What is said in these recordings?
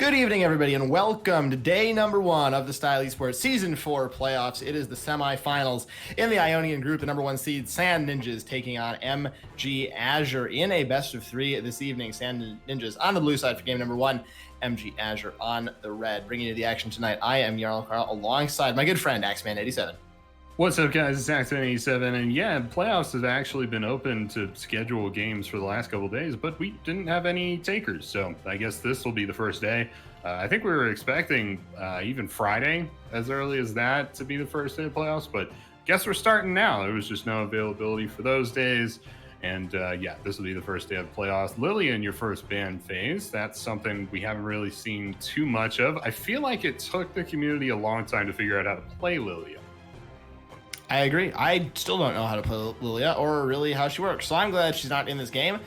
Good evening, everybody, and welcome to day number 1 of the Style Esports Season 4 playoffs. It is the semifinals in the Ionian group. The number 1 seed, Sand Ninjas, taking on MG Azure in a best-of-3 this evening. Sand Ninjas on the blue side for game number 1, MG Azure on the red. Bringing you the action tonight, I am Jarl Carl, alongside my good friend, Axeman87. What's up, guys? It's Axeman87, and yeah, playoffs have actually been open to schedule games for the last couple of days, but we didn't have any takers, so I guess this will be the first day. I think we were expecting even Friday, as early as that, to be the first day of playoffs, but guess we're starting now. There was just no availability for those days, and yeah, this will be the first day of playoffs. Lilia in your first ban phase, that's something we haven't really seen too much of. I feel like it took the community a long time to figure out how to play Lilia. I agree. I still don't know how to play Lilia or really how she works, so I'm glad she's not in this game.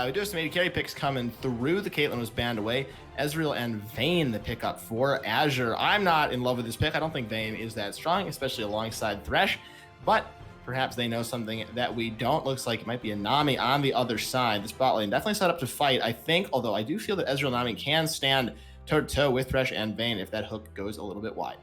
We do have some AD carry picks coming through. The Caitlyn was banned away. Ezreal and Vayne the pickup for Azure. I'm not in love with this pick. I don't think Vayne is that strong, especially alongside Thresh, but perhaps they know something that we don't. Looks like it might be a Nami on the other side. The spot lane definitely set up to fight, I think, although I do feel that Ezreal and Nami can stand toe-to-toe with Thresh and Vayne if that hook goes a little bit wide.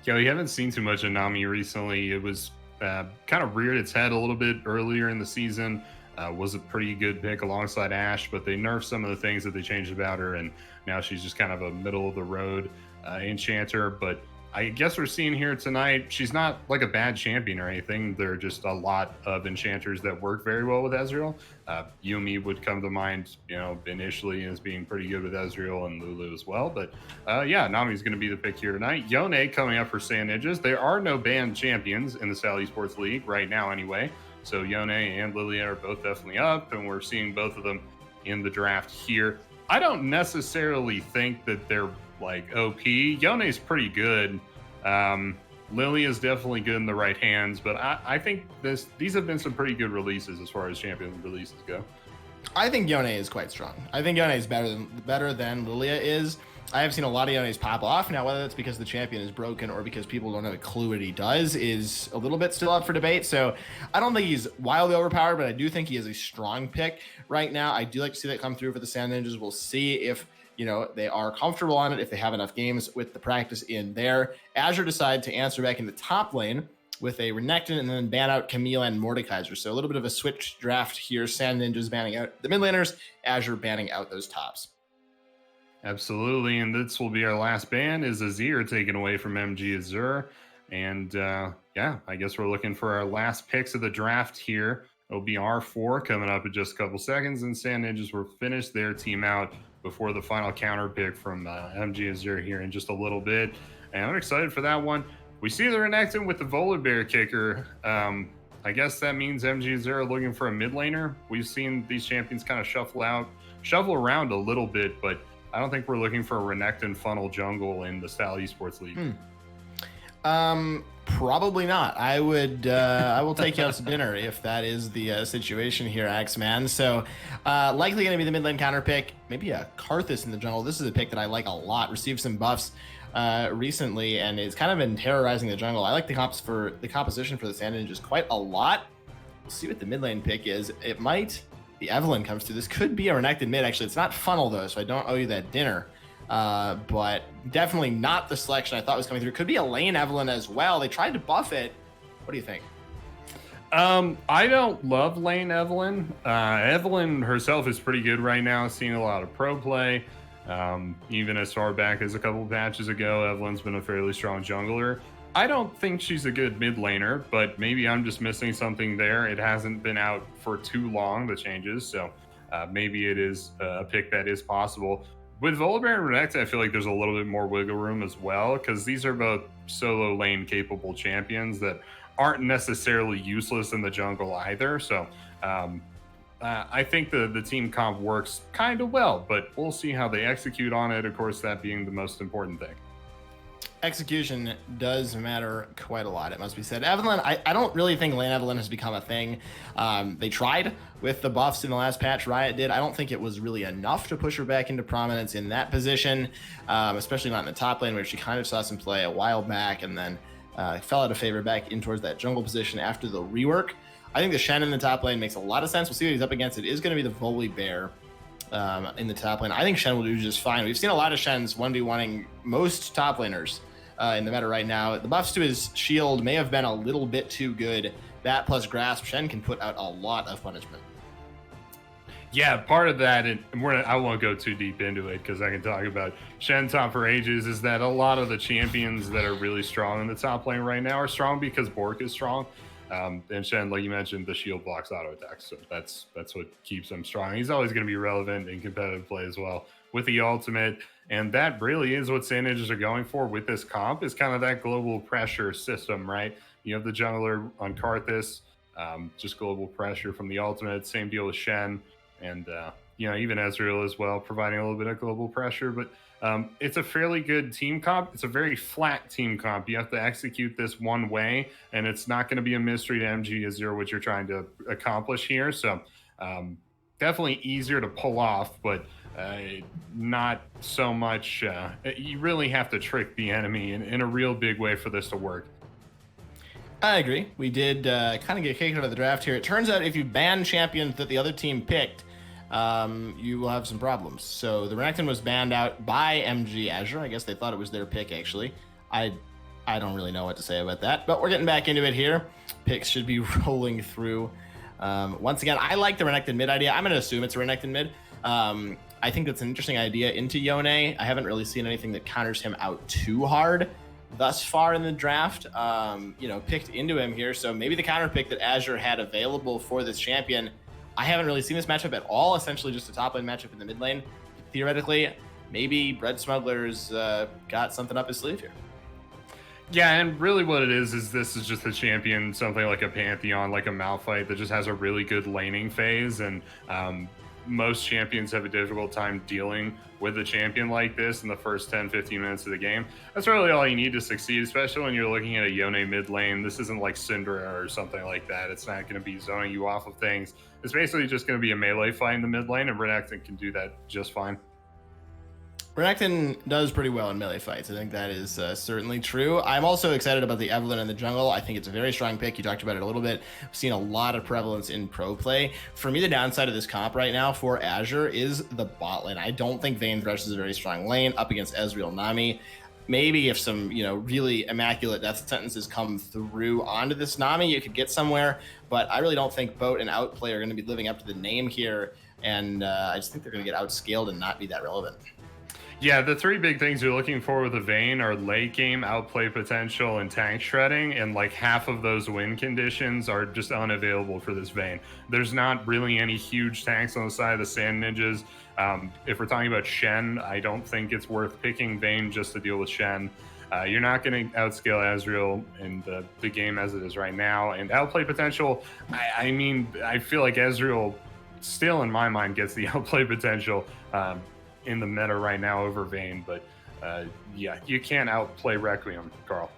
Yeah, we haven't seen too much of Nami recently. It was kind of reared its head a little bit earlier in the season. Was a pretty good pick alongside Ashe, but they nerfed some of the things that they changed about her, and now she's just kind of a middle-of-the-road enchanter. But I guess we're seeing here tonight, she's not like a bad champion or anything. There are just a lot of enchanters that work very well with Ezreal. Yumi would come to mind, you know, initially as being pretty good with Ezreal, and Lulu as well. But yeah, Nami's going to be the pick here tonight. Yone coming up for Sand Ninjas. There are no banned champions in the Style Esports League right now anyway. So Yone and Lilia are both definitely up, and we're seeing both of them in the draft here. I don't necessarily think that they're like OP. Yone's pretty good. Lilia is definitely good in the right hands, but I think these have been some pretty good releases as far as champion releases go. I think Yone is quite strong. I think Yone is better than Lilia is. I have seen a lot of Yone's pop off. Now, whether that's because the champion is broken or because people don't have a clue what he does is a little bit still up for debate. So I don't think he's wildly overpowered, but I do think he is a strong pick right now. I do like to see that come through for the Sand Ninjas. We'll see if, you know, they are comfortable on it, if they have enough games with the practice in there. Azure decide to answer back in the top lane with a Renekton and then ban out Camille and Mordekaiser. So a little bit of a switch draft here. Sand Ninjas banning out the mid laners, Azure banning out those tops. Absolutely, and this will be our last ban, is Azure taken away from MG Azure. And yeah, I guess we're looking for our last picks of the draft here. It'll be R4 coming up in just a couple seconds, and Sand Ninjas will finish their team out before the final counter pick from MG Azure here in just a little bit. And I'm excited for that one. We see the Renekton with the Volibear kicker. I guess that means MG Azure are looking for a mid laner. We've seen these champions kind of shuffle around a little bit, but I don't think we're looking for a Renekton funnel jungle in the Style Esports League. Probably not. I will take you out to dinner if that is the situation here, Axeman. So likely going to be the mid lane counter pick. Maybe a Karthus in the jungle. This is a pick that I like a lot. Received some buffs recently, and it's kind of been terrorizing the jungle. I like the composition for the Sand Ninjas quite a lot. We'll see what the mid lane pick is. It might. The Evelyn comes through. This could be a Renekton mid. Actually, it's not funnel though, so I don't owe you that dinner. But definitely not the selection I thought was coming through. Could be a lane Evelyn as well. They tried to buff it. What do you think? I don't love lane Evelyn. Evelyn herself is pretty good right now. Seeing a lot of pro play. Even as far back as a couple patches ago, Evelyn's been a fairly strong jungler. I don't think she's a good mid laner, but maybe I'm just missing something there. It hasn't been out for too long, the changes, so maybe it is a pick that is possible. With Volibear and Renekton, I feel like there's a little bit more wiggle room as well, because these are both solo lane capable champions that aren't necessarily useless in the jungle either. So I think the team comp works kind of well, but we'll see how they execute on it. Of course, that being the most important thing. Execution does matter quite a lot, it must be said. Evelyn, I don't really think lane Evelyn has become a thing. They tried with the buffs in the last patch, Riot did. I don't think it was really enough to push her back into prominence in that position, especially not in the top lane, where she kind of saw some play a while back and then fell out of favor back in towards that jungle position after the rework. I think the Shen in the top lane makes a lot of sense. We'll see what he's up against. It is going to be the Volibear. in the top lane. I think Shen will do just fine. We've seen a lot of Shens 1v1ing most top laners in the meta right now. The buffs to his shield may have been a little bit too good. That plus grasp, Shen can put out a lot of punishment. Yeah, part of that, and I won't go too deep into it because I can talk about Shen top for ages, is that a lot of the champions that are really strong in the top lane right now are strong because Bork is strong. And Shen, like you mentioned, the shield blocks auto attacks, so that's what keeps him strong. He's always going to be relevant in competitive play as well with the ultimate, and that really is what Sand Ninjas are going for with this comp, is kind of that global pressure system, right? You have the jungler on Karthus, just global pressure from the ultimate. Same deal with Shen, and even Ezreal as well, providing a little bit of global pressure. But it's a fairly good team comp. It's a very flat team comp. You have to execute this one way, and it's not going to be a mystery to MG Azure what you're trying to accomplish here. So definitely easier to pull off, but not so much. You really have to trick the enemy in a real big way for this to work. I agree. We did kind of get kicked out of the draft here. It turns out if you ban champions that the other team picked, you will have some problems. So the Renekton was banned out by MG Azure. I guess they thought it was their pick, actually. I don't really know what to say about that, but we're getting back into it here. Picks should be rolling through. Once again, I like the Renekton mid idea. I'm going to assume it's a Renekton mid. I think that's an interesting idea into Yone. I haven't really seen anything that counters him out too hard thus far in the draft, picked into him here. So maybe the counter pick that Azure had available for this champion, I haven't really seen this matchup at all. Essentially just a top lane matchup in the mid lane. Theoretically, maybe Bread Smuggler's got something up his sleeve here. Yeah, and really what it is this is just a champion, something like a Pantheon, like a Malphite, that just has a really good laning phase, and most champions have a difficult time dealing with a champion like this in the first 10-15 minutes of the game. That's really all you need to succeed, especially when you're looking at a Yone mid lane. This isn't like Syndra or something like that. It's not going to be zoning you off of things. It's basically just going to be a melee fight in the mid lane, and Renekton can do that just fine. Renekton does pretty well in melee fights. I think that is certainly true. I'm also excited about the Evelynn in the jungle. I think it's a very strong pick. You talked about it a little bit. I've seen a lot of prevalence in pro play. For me, the downside of this comp right now for Azure is the bot lane. I don't think Vayne Thresh is a very strong lane up against Ezreal Nami. Maybe if some, really immaculate death sentences come through onto this Nami, you could get somewhere. But I really don't think Boat and Outplay are going to be living up to the name here. And I just think they're going to get outscaled and not be that relevant. Yeah, the three big things you're looking for with a Vayne are late game outplay potential and tank shredding, and like half of those win conditions are just unavailable for this Vayne. There's not really any huge tanks on the side of the Sand Ninjas. If we're talking about Shen, I don't think it's worth picking Vayne just to deal with Shen. You're not going to outscale Azrael in the game as it is right now. And outplay potential, I feel like Azrael still, in my mind, gets the outplay potential in the meta right now over Vayne, but you can't outplay Requiem, Carl.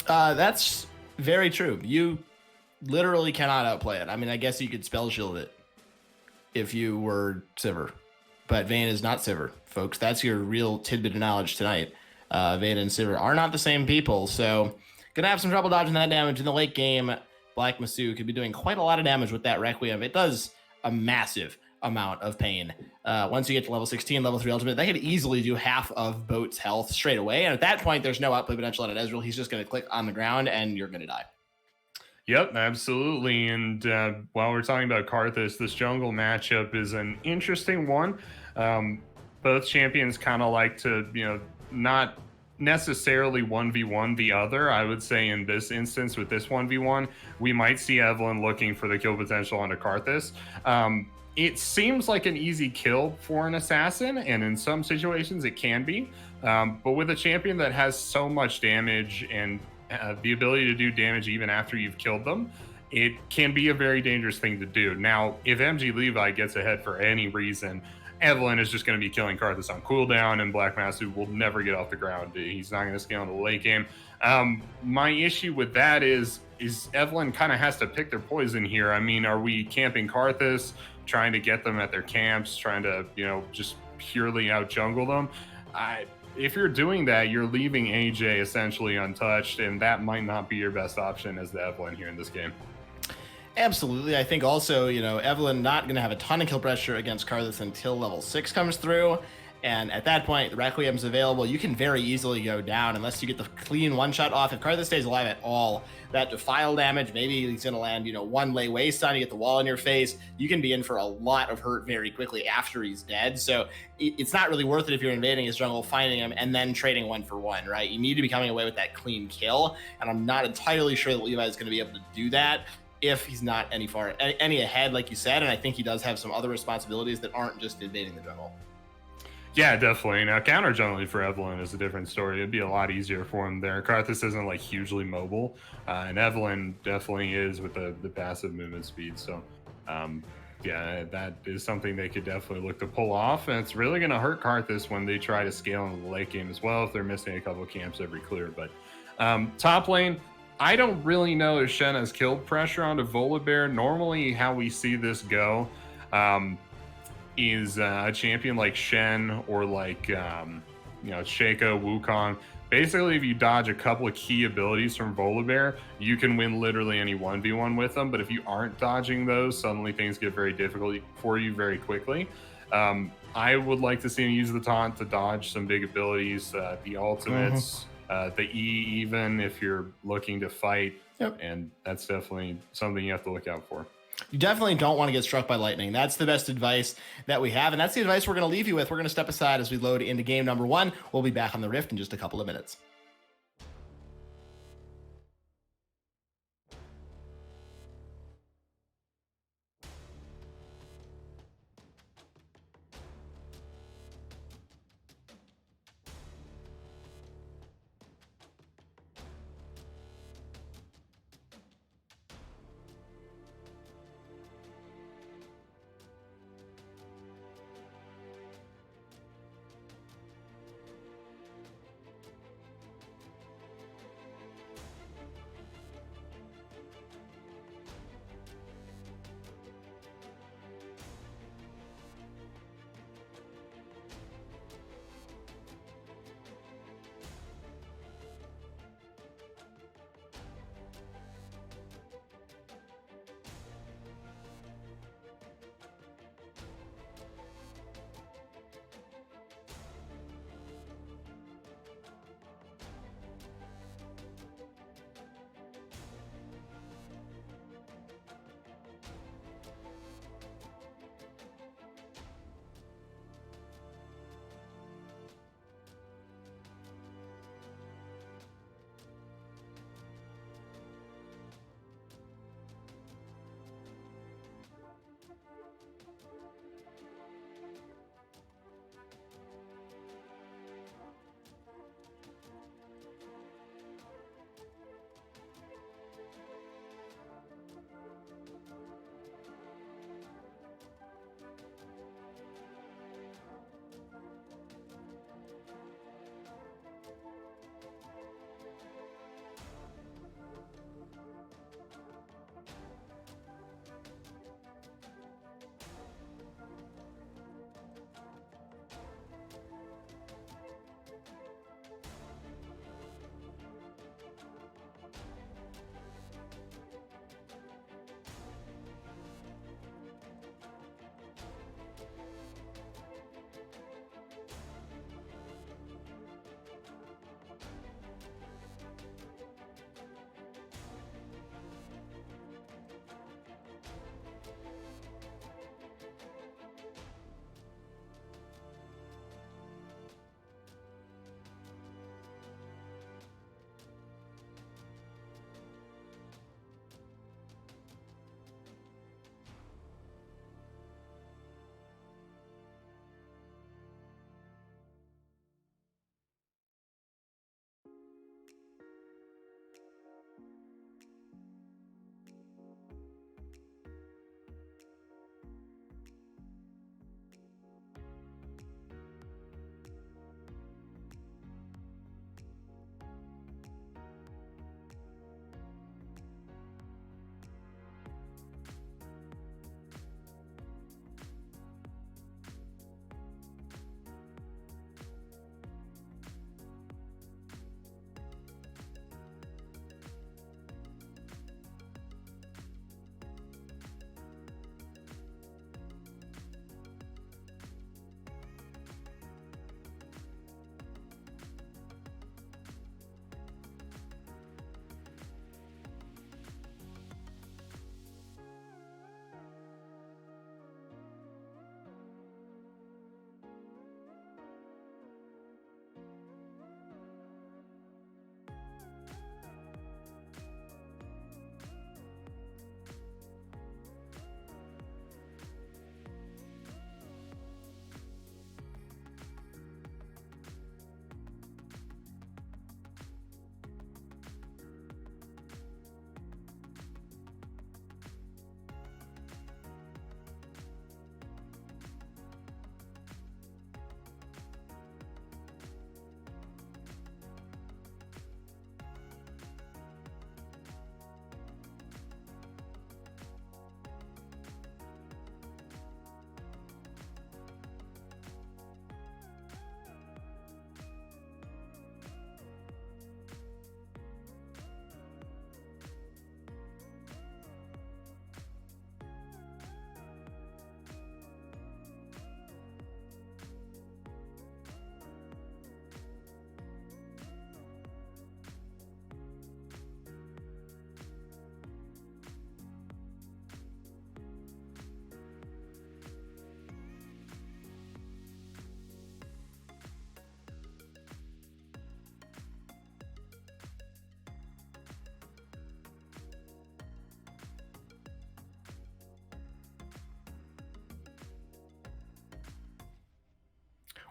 That's very true. You literally cannot outplay it. I mean, I guess you could spell shield it if you were Sivir, but Vayne is not Sivir, folks. That's your real tidbit of knowledge tonight. Vayne and Sivir are not the same people, so gonna have some trouble dodging that damage in the late game. Black Masu could be doing quite a lot of damage with that Requiem. It does a massive amount of pain. Once you get to level 16, level 3 ultimate, they could easily do half of Boat's health straight away. And at that point, there's no outplay potential on Ezreal. He's just going to click on the ground and you're going to die. Yep, absolutely. And while we're talking about Karthus, this jungle matchup is an interesting one. Both champions kind of like to, not necessarily 1v1 the other. I would say in this instance with this 1v1, we might see Evelynn looking for the kill potential onto Karthus. It seems like an easy kill for an assassin, and in some situations it can be. But with a champion that has so much damage and the ability to do damage even after you've killed them, it can be a very dangerous thing to do. Now, if MG Levi gets ahead for any reason, Evelynn is just going to be killing Karthus on cooldown, and Black Masu will never get off the ground. He's not going to scale in the late game. My issue with that is Evelynn kind of has to pick their poison here. I mean, are we camping Karthus, trying to get them at their camps, trying to, just purely out jungle them? If you're doing that, you're leaving AJ essentially untouched, and that might not be your best option as the Evelynn here in this game. Absolutely. I think also, Evelyn not going to have a ton of kill pressure against Karthus until level 6 comes through. And at that point, the Requiem's available. You can very easily go down unless you get the clean one-shot off. If Karthus stays alive at all, that defile damage, maybe he's going to land, one lay waste on, you get the wall in your face. You can be in for a lot of hurt very quickly after he's dead. So it's not really worth it if you're invading his jungle, finding him, and then trading 1-for-1, right? You need to be coming away with that clean kill. And I'm not entirely sure that Levi is going to be able to do that if he's not any ahead, like you said. And I think he does have some other responsibilities that aren't just invading the jungle. Yeah, definitely. Now, counter jungling for Evelyn is a different story. It'd be a lot easier for him there. Karthus isn't like hugely mobile, and Evelyn definitely is with the passive movement speed. So, yeah, that is something they could definitely look to pull off, and it's really going to hurt Karthus when they try to scale in the late game as well if they're missing a couple of camps every clear. But top lane, I don't really know if Shen has killed pressure onto Volibear. Normally, how we see this go is a champion like Shen or like Shaco, Wukong. Basically, if you dodge a couple of key abilities from Volibear, you can win literally any 1v1 with them. But if you aren't dodging those, suddenly things get very difficult for you very quickly. I would like to see him use the taunt to dodge some big abilities, the ultimates, the E even if you're looking to fight. Yep. And that's definitely something you have to look out for. You definitely don't want to get struck by lightning. That's the best advice that we have, and that's the advice we're going to leave you with. We're going to step aside as we load into game number 1. We'll be back on the Rift in just a couple of minutes.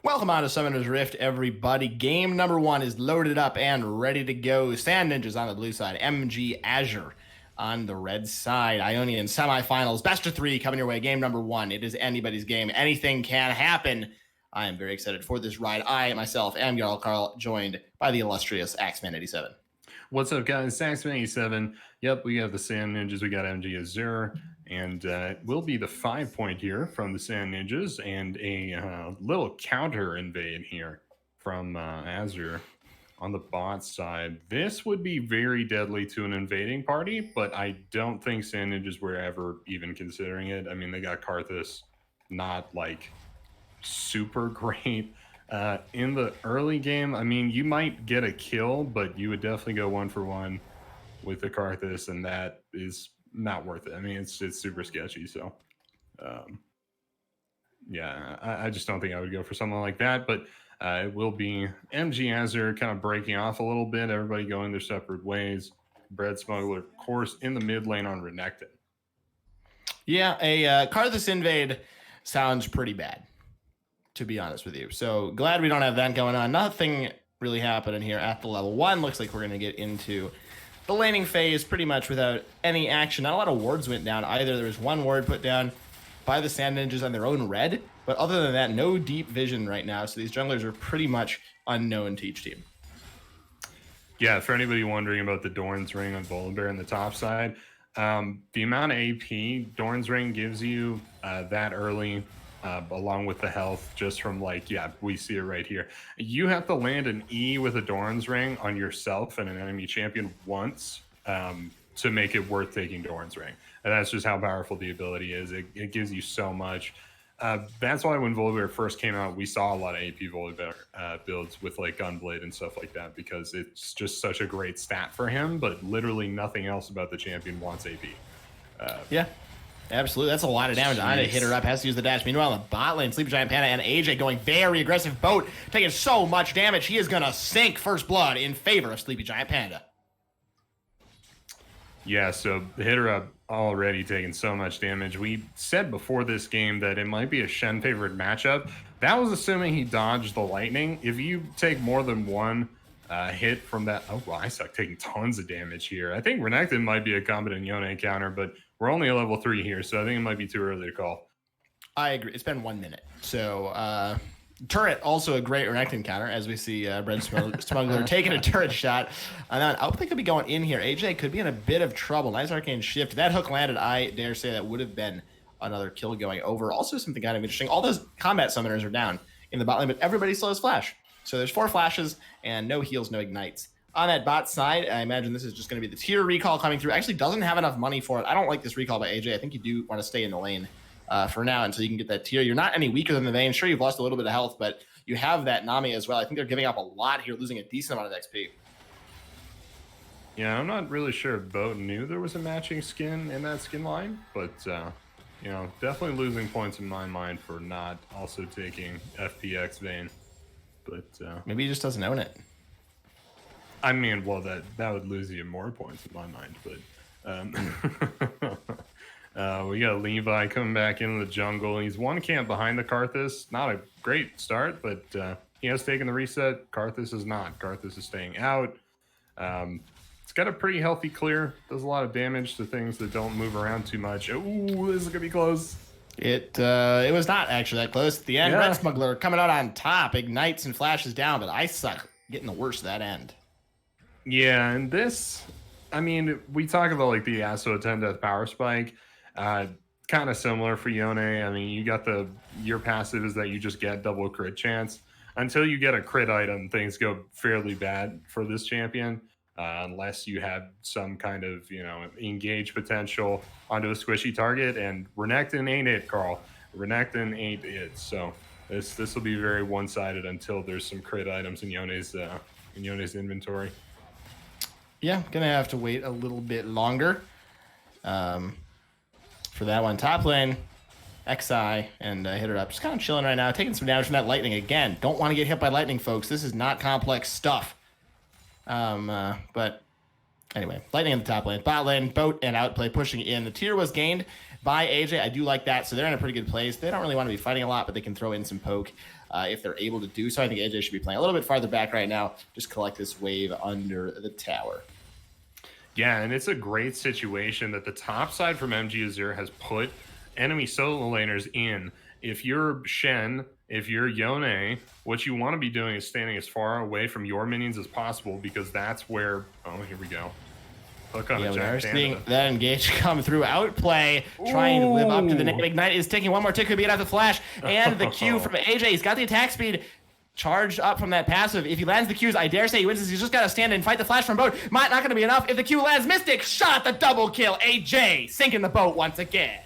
Welcome on to Summoner's Rift, everybody. Game number 1 is loaded up and ready to go. Sand Ninjas on the blue side, MG Azure on the red side. Ionia in semifinals, best of 3 coming your way. Game number 1. It is anybody's game. Anything can happen. I am very excited for this ride. I myself am Jarl Carl, joined by the illustrious Axeman87. What's up, guys? Axeman87. Yep, we have the Sand Ninjas. We got MG Azure. And it will be the 5-point here from the Sand Ninjas and a little counter invade here from Azure on the bot side. This would be very deadly to an invading party, but I don't think Sand Ninjas were ever even considering it. I mean, they got Karthus, not like super great in the early game. I mean, you might get a kill, but you would definitely go 1-for-1 with the Karthus, and that is not worth it. I mean, it's super sketchy. So, yeah, I just don't think I would go for something like that. But it will be MG Azure kind of breaking off a little bit. Everybody going their separate ways. Bread Smuggler, of course, in the mid lane on Renekton. Yeah, a Karthus invade sounds pretty bad, to be honest with you. So glad we don't have that going on. Nothing really happening here at the level 1. Looks like we're going to get into the laning phase pretty much without any action. Not a lot of wards went down either. There was 1 ward put down by the Sand Ninjas on their own red. But other than that, no deep vision right now. So these junglers are pretty much unknown to each team. Yeah, for anybody wondering about the Dorn's Ring on Volibear in the top side, the amount of AP Dorn's Ring gives you that early, along with the health, just from like, yeah, we see it right here. You have to land an E with a Dorn's Ring on yourself and an enemy champion once to make it worth taking Dorn's Ring. And that's just how powerful the ability is. It gives you so much. That's why when Volibear first came out, we saw a lot of AP Volibear builds with like Gunblade and stuff like that, because it's just such a great stat for him, but literally nothing else about the champion wants AP. Yeah. Absolutely. That's a lot of damage. Ionia hit her up, has to use the dash. Meanwhile, in the bot lane, Sleepy Giant Panda and AJ going very aggressive. Boat taking so much damage. He is going to sink first blood in favor of Sleepy Giant Panda. Yeah, so hit her up already taking so much damage. We said before this game that it might be a Shen favored matchup. That was assuming he dodged the lightning. If you take more than 1 hit from that, oh, well, I suck taking tons of damage here. I think Renekton might be a competent Ionia counter, but we're only a level 3 here, so I think it might be too early to call. I agree. It's been 1 minute. So, turret, also a great Renekton counter, as we see Bread Smuggler taking a turret shot. And then I hope they could be going in here. AJ could be in a bit of trouble. Nice arcane shift. If that hook landed, I dare say that would have been another kill going over. Also something kind of interesting. All those combat summoners are down in the bot lane, but everybody still has flash. So there's 4 flashes and no heals, no ignites. On that bot side, I imagine this is just going to be the tier recall coming through. Actually doesn't have enough money for it. I don't like this recall by AJ. I think you do want to stay in the lane for now until you can get that tier. You're not any weaker than the Vayne. Sure, you've lost a little bit of health, but you have that Nami as well. I think they're giving up a lot here, losing a decent amount of XP. Yeah, I'm not really sure if Bo knew there was a matching skin in that skin line, but you know, definitely losing points in my mind for not also taking FPX Vayne. But maybe he just doesn't own it. I mean, well, that would lose you more points in my mind, but we got Levi coming back into the jungle. He's 1 camp behind the Karthus. Not a great start, but he has taken the reset. Karthus is not. Karthus is staying out. It's got a pretty healthy clear. Does a lot of damage to things that don't move around too much. Ooh, this is gonna be close. It was not actually that close. At the end, Red Smuggler coming out on top, ignites and flashes down, but I suck getting the worst of that end. Yeah, and this, I mean, we talk about like the Yasuo 10 death power spike. Kind of similar for Yone. I mean, you got your passive is that you just get double crit chance. Until you get a crit item, things go fairly bad for this champion. Unless you have some kind of, you know, engage potential onto a squishy target, and Renekton ain't it, Carl. Renekton ain't it. So this will be very one-sided until there's some crit items in Yone's inventory. Yeah, gonna have to wait a little bit longer for that one. Top lane, XI, and hit her up. Just kind of chilling right now, taking some damage from that lightning again. Don't want to get hit by lightning, folks. This is not complex stuff. But Anyway, Lightning in the top lane. Bot lane, Boat and Outplay pushing in. The tier was gained by AJ. I do like that. So they're in a pretty good place. They don't really want to be fighting a lot, but they can throw in some poke if they're able to do so. I think AJ should be playing a little bit farther back right now. Just collect this wave under the tower. Yeah, and it's a great situation that the top side from MG Azure has put enemy solo laners in. If you're Shen, if you're Yone, what you want to be doing is standing as far away from your minions as possible, because that's where, oh, here we go. Hook on we are seeing that engage come through. Outplay, trying to live up to the name. Ignite is taking one more tick, could be out the flash, and the Q from AJ. He's got the attack speed. Charged up from that passive. If he lands the Qs, I dare say he wins. He's just got to stand and fight the flash from Boat. Might not going to be enough. If the Q lands, Mystic shot the double kill. AJ sinking the boat once again.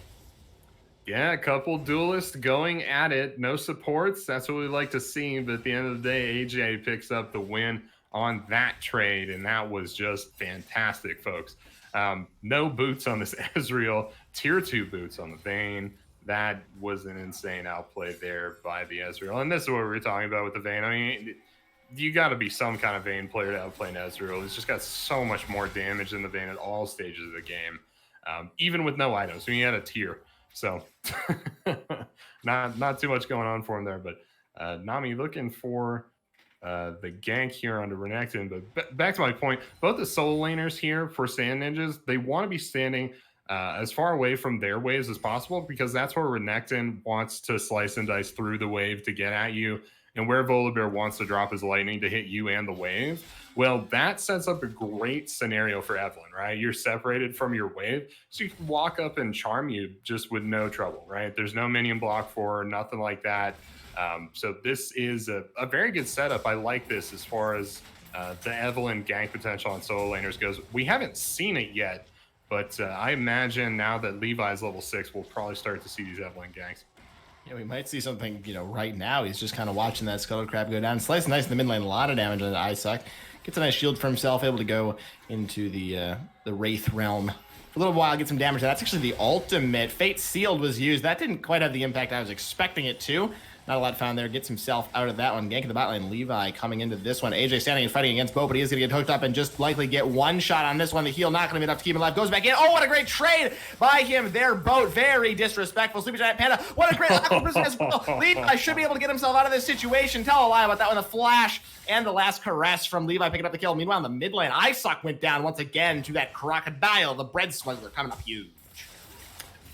Yeah, a couple duelists going at it. No supports. That's what we like to see. But at the end of the day, AJ picks up the win on that trade, and that was just fantastic, folks. No boots on this Ezreal. Tier 2 boots on the Vayne. That was an insane outplay there by the Ezreal. And this is what we were talking about with the Vayne. I mean, you got to be some kind of Vayne player to outplay an Ezreal. It's just got so much more damage than the Vayne at all stages of the game, even with no items. I mean, he had a tier. So not too much going on for him there. But Nami looking for the gank here onto Renekton. But back to my point, both the solo laners here for Sand Ninjas, they want to be standing as far away from their waves as possible, because that's where Renekton wants to slice and dice through the wave to get at you, and where Volibear wants to drop his lightning to hit you and the wave. Well, that sets up a great scenario for Evelynn, right? You're separated from your wave, so you can walk up and charm you just with no trouble, right? There's no minion block for her, nothing like that. So this is a very good setup. I like this as far as the Evelynn gank potential on solo laners goes. We haven't seen it yet, but I imagine now that Levi's level 6, we'll probably start to see these Evelynn ganks. Yeah, we might see something, right now. He's just kind of watching that Scuttle Crab go down. Slice nice in the mid lane, a lot of damage on the Eye-Suck. Gets a nice shield for himself, able to go into the Wraith realm for a little while, get some damage. That's actually the ultimate. Fate Sealed was used. That didn't quite have the impact I was expecting it to. Not a lot found there. Gets himself out of that one. Gank in the bot lane. Levi coming into this one. AJ standing and fighting against Bo, but he is going to get hooked up and just likely get one shot on this one. The heal not going to be enough to keep him alive. Goes back in. Oh, what a great trade by him there, Boat. Very disrespectful. Sleepy Giant Panda. What a great as well. Levi should be able to get himself out of this situation. Tell a lie about that one. The flash and the last caress from Levi picking up the kill. Meanwhile, in the mid lane, Eye-Suck went down once again to that crocodile. The bread smuggler coming up huge.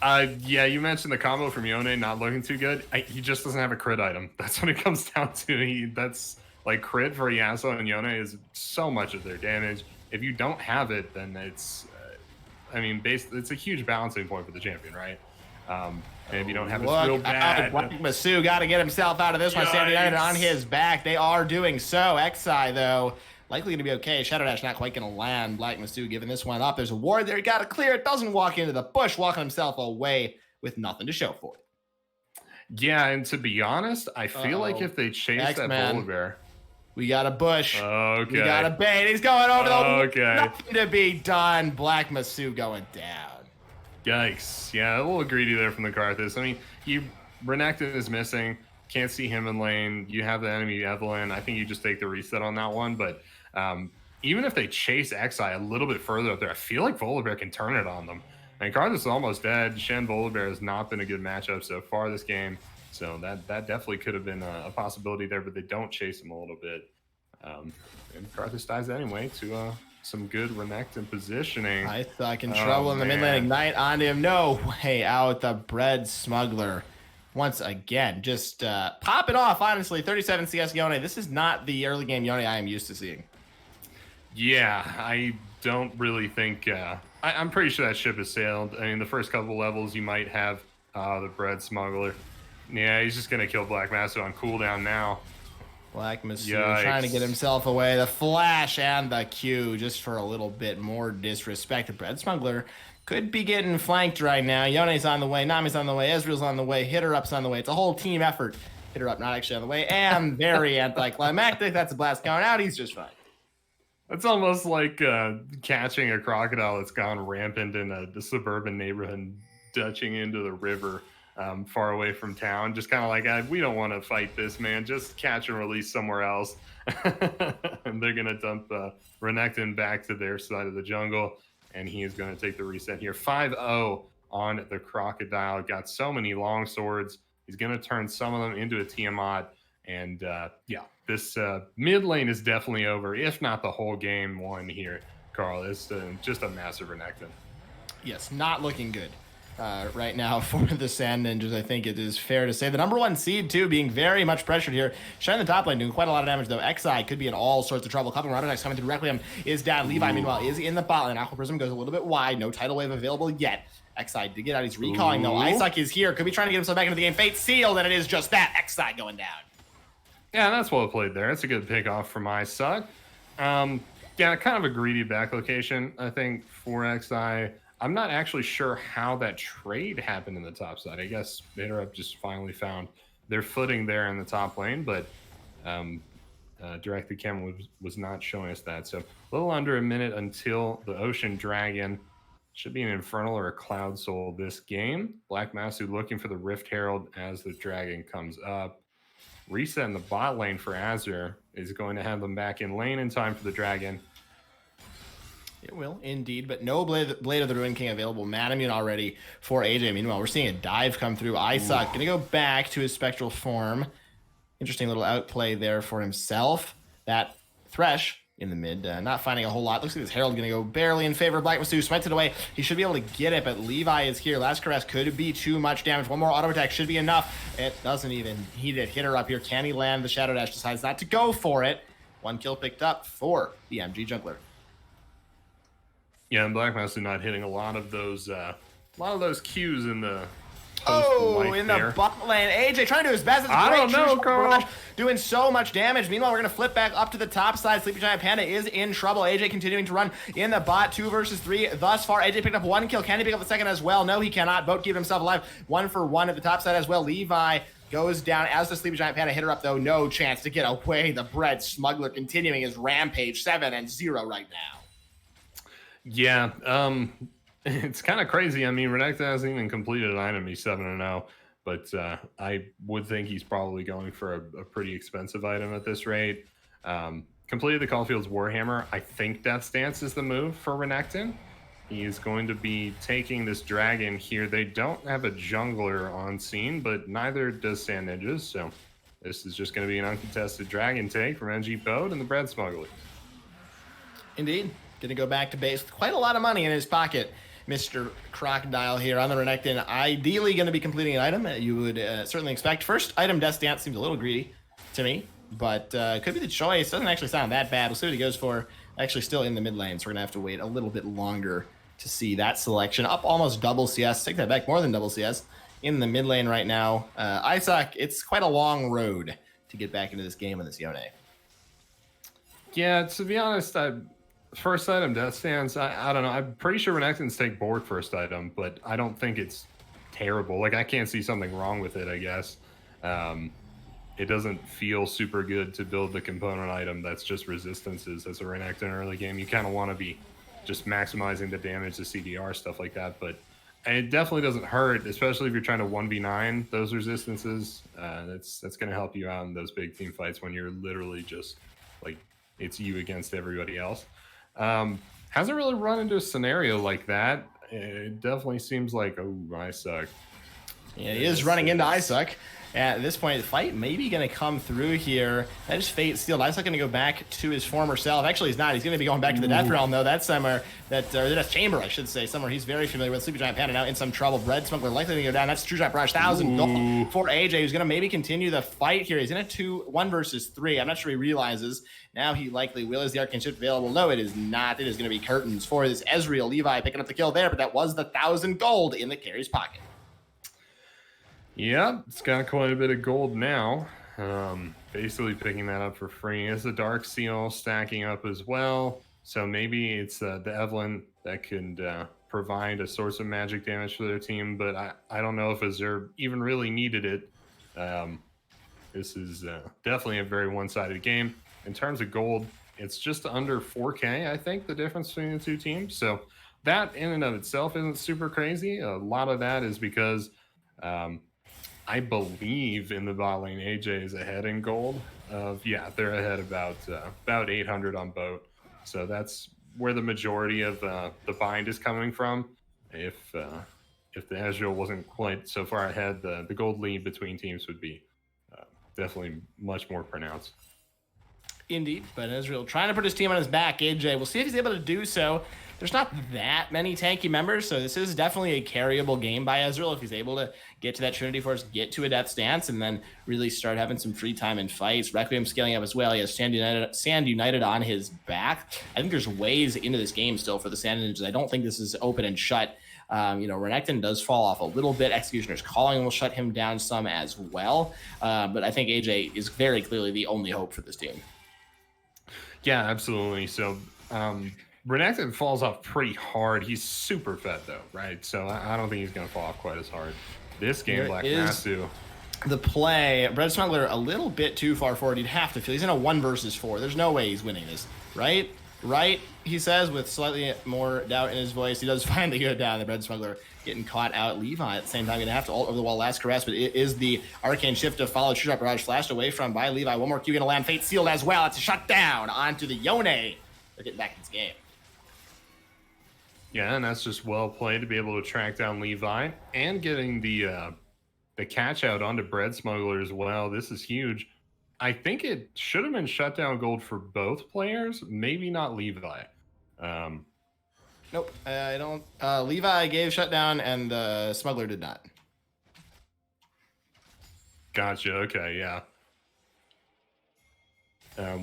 Yeah, you mentioned the combo from Yone not looking too good. He just doesn't have a crit item. That's what it comes down to. That's like crit for Yasuo and Yone is so much of their damage. If you don't have it, then it's, it's a huge balancing point for the champion, right? And if you don't have it, it's real bad. Masu got to get himself out of this one. Standing on his back. They are doing so. Xi, though, likely going to be okay. Shadow Dash not quite going to land. Black Masu giving this one up. There's a ward there. He got to clear it. Doesn't walk into the bush, walking himself away with nothing to show for it. Yeah, and to be honest, I feel like if they chase that Volibear. We got a bush. Okay. We got a bait. He's going over the Okay. Nothing to be done. Black Masu going down. Yikes. Yeah, a little greedy there from the Karthus. I mean, Renekton is missing. Can't see him in lane. You have the enemy Evelynn. I think you just take the reset on that one. But even if they chase Xi a little bit further up there, I feel like Volibear can turn it on them. And Karthus is almost dead. Shen Volibear has not been a good matchup so far this game. So that definitely could have been a possibility there, but they don't chase him a little bit. And Karthus dies anyway to some good Renekton positioning. Eye-Suck in trouble in the mid lane. Ignite onto him. No way out. The bread smuggler. Once again, just pop it off, honestly. 37 CS Yone. This is not the early game Yone I am used to seeing. Yeah, I don't really think... I'm pretty sure that ship has sailed. I mean, the first couple levels you might have the bread smuggler. Yeah, he's just going to kill Black Masu on cooldown now. Black Masu trying to get himself away. The flash and the Q just for a little bit more disrespect. The bread smuggler could be getting flanked right now. Yone's on the way. Nami's on the way. Ezreal's on the way. Hitter Up's on the way. It's a whole team effort. Hitter Up not actually on the way. And very anticlimactic. That's a blast going out. He's just fine. It's almost like catching a crocodile that's gone rampant in a suburban neighborhood, dutching into the river. far away from town. Just kind of like, we don't want to fight this, man. Just catch and release somewhere else. And they're going to dump Renekton back to their side of the jungle. And he is going to take the reset here. 5-0 on the Crocodile. Got so many long swords. He's going to turn some of them into a Tiamat. And yeah, this mid lane is definitely over, if not the whole game won here, Carl. It's just a massive Renekton. Yes, not looking good right now for the Sand Ninjas. I think it is fair to say. The number 1 seed, too, being very much pressured here. Shine the top lane, doing quite a lot of damage, though. XI could be in all sorts of trouble. Couple of attacks coming through. Requiem is down. Levi, meanwhile, is in the bot lane. Aqua Prism goes a little bit wide. No tidal wave available yet. XI did get out. He's recalling, though. Isaac is here. Could be trying to get himself back into the game. Fate sealed, and it is just that. XI going down. Yeah, that's well played there. It's a good pick off from Isaac. Yeah, kind of a greedy back location, I think, for XI. I'm not actually sure how that trade happened in the top side. I guess Interrupt just finally found their footing there in the top lane, but Directed Cam was not showing us that. So a little under a minute until the Ocean Dragon. Should be an Infernal or a Cloud Soul this game. Black Masu looking for the Rift Herald as the Dragon comes up. Reset in the bot lane for Azure is going to have them back in lane in time for the Dragon. It will, indeed, but no Blade of the Ruined King available. Manamune already for AJ. Meanwhile, we're seeing a dive come through. Isaac going to go back to his spectral form. Interesting little outplay there for himself. That Thresh in the mid, not finding a whole lot. Looks like this Herald going to go barely in favor of Black Masu. Smites it away. He should be able to get it, but Levi is here. Last Caress could be too much damage. One more auto attack should be enough. It doesn't even. He did hit her up here. Can he land the Shadow Dash? Decides not to go for it. 1 kill picked up for the MG jungler. Yeah, and Black Masu not hitting a lot of those Qs in the in the bot lane. AJ trying to do his best. I don't know, Carl. Doing so much damage. Meanwhile, we're going to flip back up to the top side. Sleepy Giant Panda is in trouble. AJ continuing to run in the bot. 2 versus 3 thus far. AJ picked up 1 kill. Can he pick up the second as well? No, he cannot. Boat keeping himself alive. 1 for 1 at the top side as well. Levi goes down as the Sleepy Giant Panda. Hit her up, though. No chance to get away. The Bread Smuggler continuing his rampage. 7-0 right now. Yeah, it's kind of crazy. I mean, Renekton hasn't even completed an item. He's 7-0, but I would think he's probably going for a pretty expensive item at this rate. Completed the Caulfield's Warhammer. I think Death's Dance is the move for Renekton. He is going to be taking this dragon here. They don't have a jungler on scene, but neither does Sand Ninjas, so this is just going to be an uncontested dragon take from NG Boat and the Bread Smuggler. Indeed. Going to go back to base with quite a lot of money in his pocket. Mr. Crocodile here on the Renekton. Ideally going to be completing an item you would certainly expect. First item, Death's Dance, seems a little greedy to me, but could be the choice. Doesn't actually sound that bad. We'll see what he goes for. Actually still in the mid lane, so we're going to have to wait a little bit longer to see that selection. Up almost double CS. Take that back, more than double CS. In the mid lane right now. Isaac, it's quite a long road to get back into this game with this Yone. Yeah, to be honest, first item, Death Dance, I don't know. I'm pretty sure Renekton's take board first item, but I don't think it's terrible. Like, I can't see something wrong with it, I guess. It doesn't feel super good to build the component item that's just resistances as a Renekton early game. You kind of want to be just maximizing the damage, the CDR, stuff like that, but it definitely doesn't hurt, especially if you're trying to 1v9 those resistances. That's going to help you out in those big team fights when you're literally just, like, it's you against everybody else. Hasn't really run into a scenario like that. It definitely seems like, oh, I suck. Yeah, he is running into Isaac. At this point, the fight may be going to come through here. That is Fate sealed. Isaac going to go back to his former self. Actually, he's not. He's going to be going back to the Death Realm, though. That's somewhere that, or the Death Chamber, I should say, somewhere he's very familiar with. Sleepy Giant Panda now in some trouble. Bread Smuggler likely to go down. That's True Giant Barrage. 1,000 gold for AJ, who's going to maybe continue the fight here. He's in a 1 versus 3. I'm not sure he realizes. Now he likely will. Is the Arcane Shift available? No, it is not. It is going to be Curtains for this Ezreal. Levi picking up the kill there, but that was the 1,000 gold in the carry's pocket. Yeah, it's got quite a bit of gold now. Basically picking that up for free. It's a Dark Seal stacking up as well. So maybe it's the Evelyn that can provide a source of magic damage for their team, but I don't know if Azure even really needed it. This is definitely a very one-sided game. In terms of gold, it's just under 4K, I think, the difference between the two teams. So that in and of itself isn't super crazy. A lot of that is because I believe in the bot lane, AJ is ahead in gold. Yeah, they're ahead about 800 on boat. So that's where the majority of the bind is coming from. If the Azure wasn't quite so far ahead, the gold lead between teams would be definitely much more pronounced. Indeed, but Israel trying to put his team on his back. AJ, we'll see if he's able to do so. There's not that many tanky members, so this is definitely a carryable game by Ezreal if he's able to get to that Trinity Force, get to a Death Stance, and then really start having some free time in fights. Requiem scaling up as well. He has Sand United on his back. I think there's ways into this game still for the Sand Ninjas. I don't think this is open and shut. Renekton does fall off a little bit. Executioner's Calling will shut him down some as well. But I think AJ is very clearly the only hope for this team. Yeah, absolutely. So Renekton falls off pretty hard. He's super fed though, right? So I don't think he's going to fall off quite as hard. This game, There Black is Masu. the play. Bread Smuggler a little bit too far forward. You'd have to feel he's in a 1 versus 4. There's no way he's winning this, right? Right, he says with slightly more doubt in his voice. He does finally go down. The Bread Smuggler getting caught out. Levi at the same time going to have to ult over the wall last caress, but it is the Arcane Shift to follow. True Drop Barrage flashed away from by Levi. One more Q going to land. Fate sealed as well. It's a shutdown onto the Yone. They're getting back in this game. Yeah, and that's just well played to be able to track down Levi and getting the catch out onto Bread Smuggler as well. This is huge. I think it should have been shutdown gold for both players, maybe not Levi. Nope, I don't. Levi gave shutdown, and the Smuggler did not. Gotcha. Okay, yeah.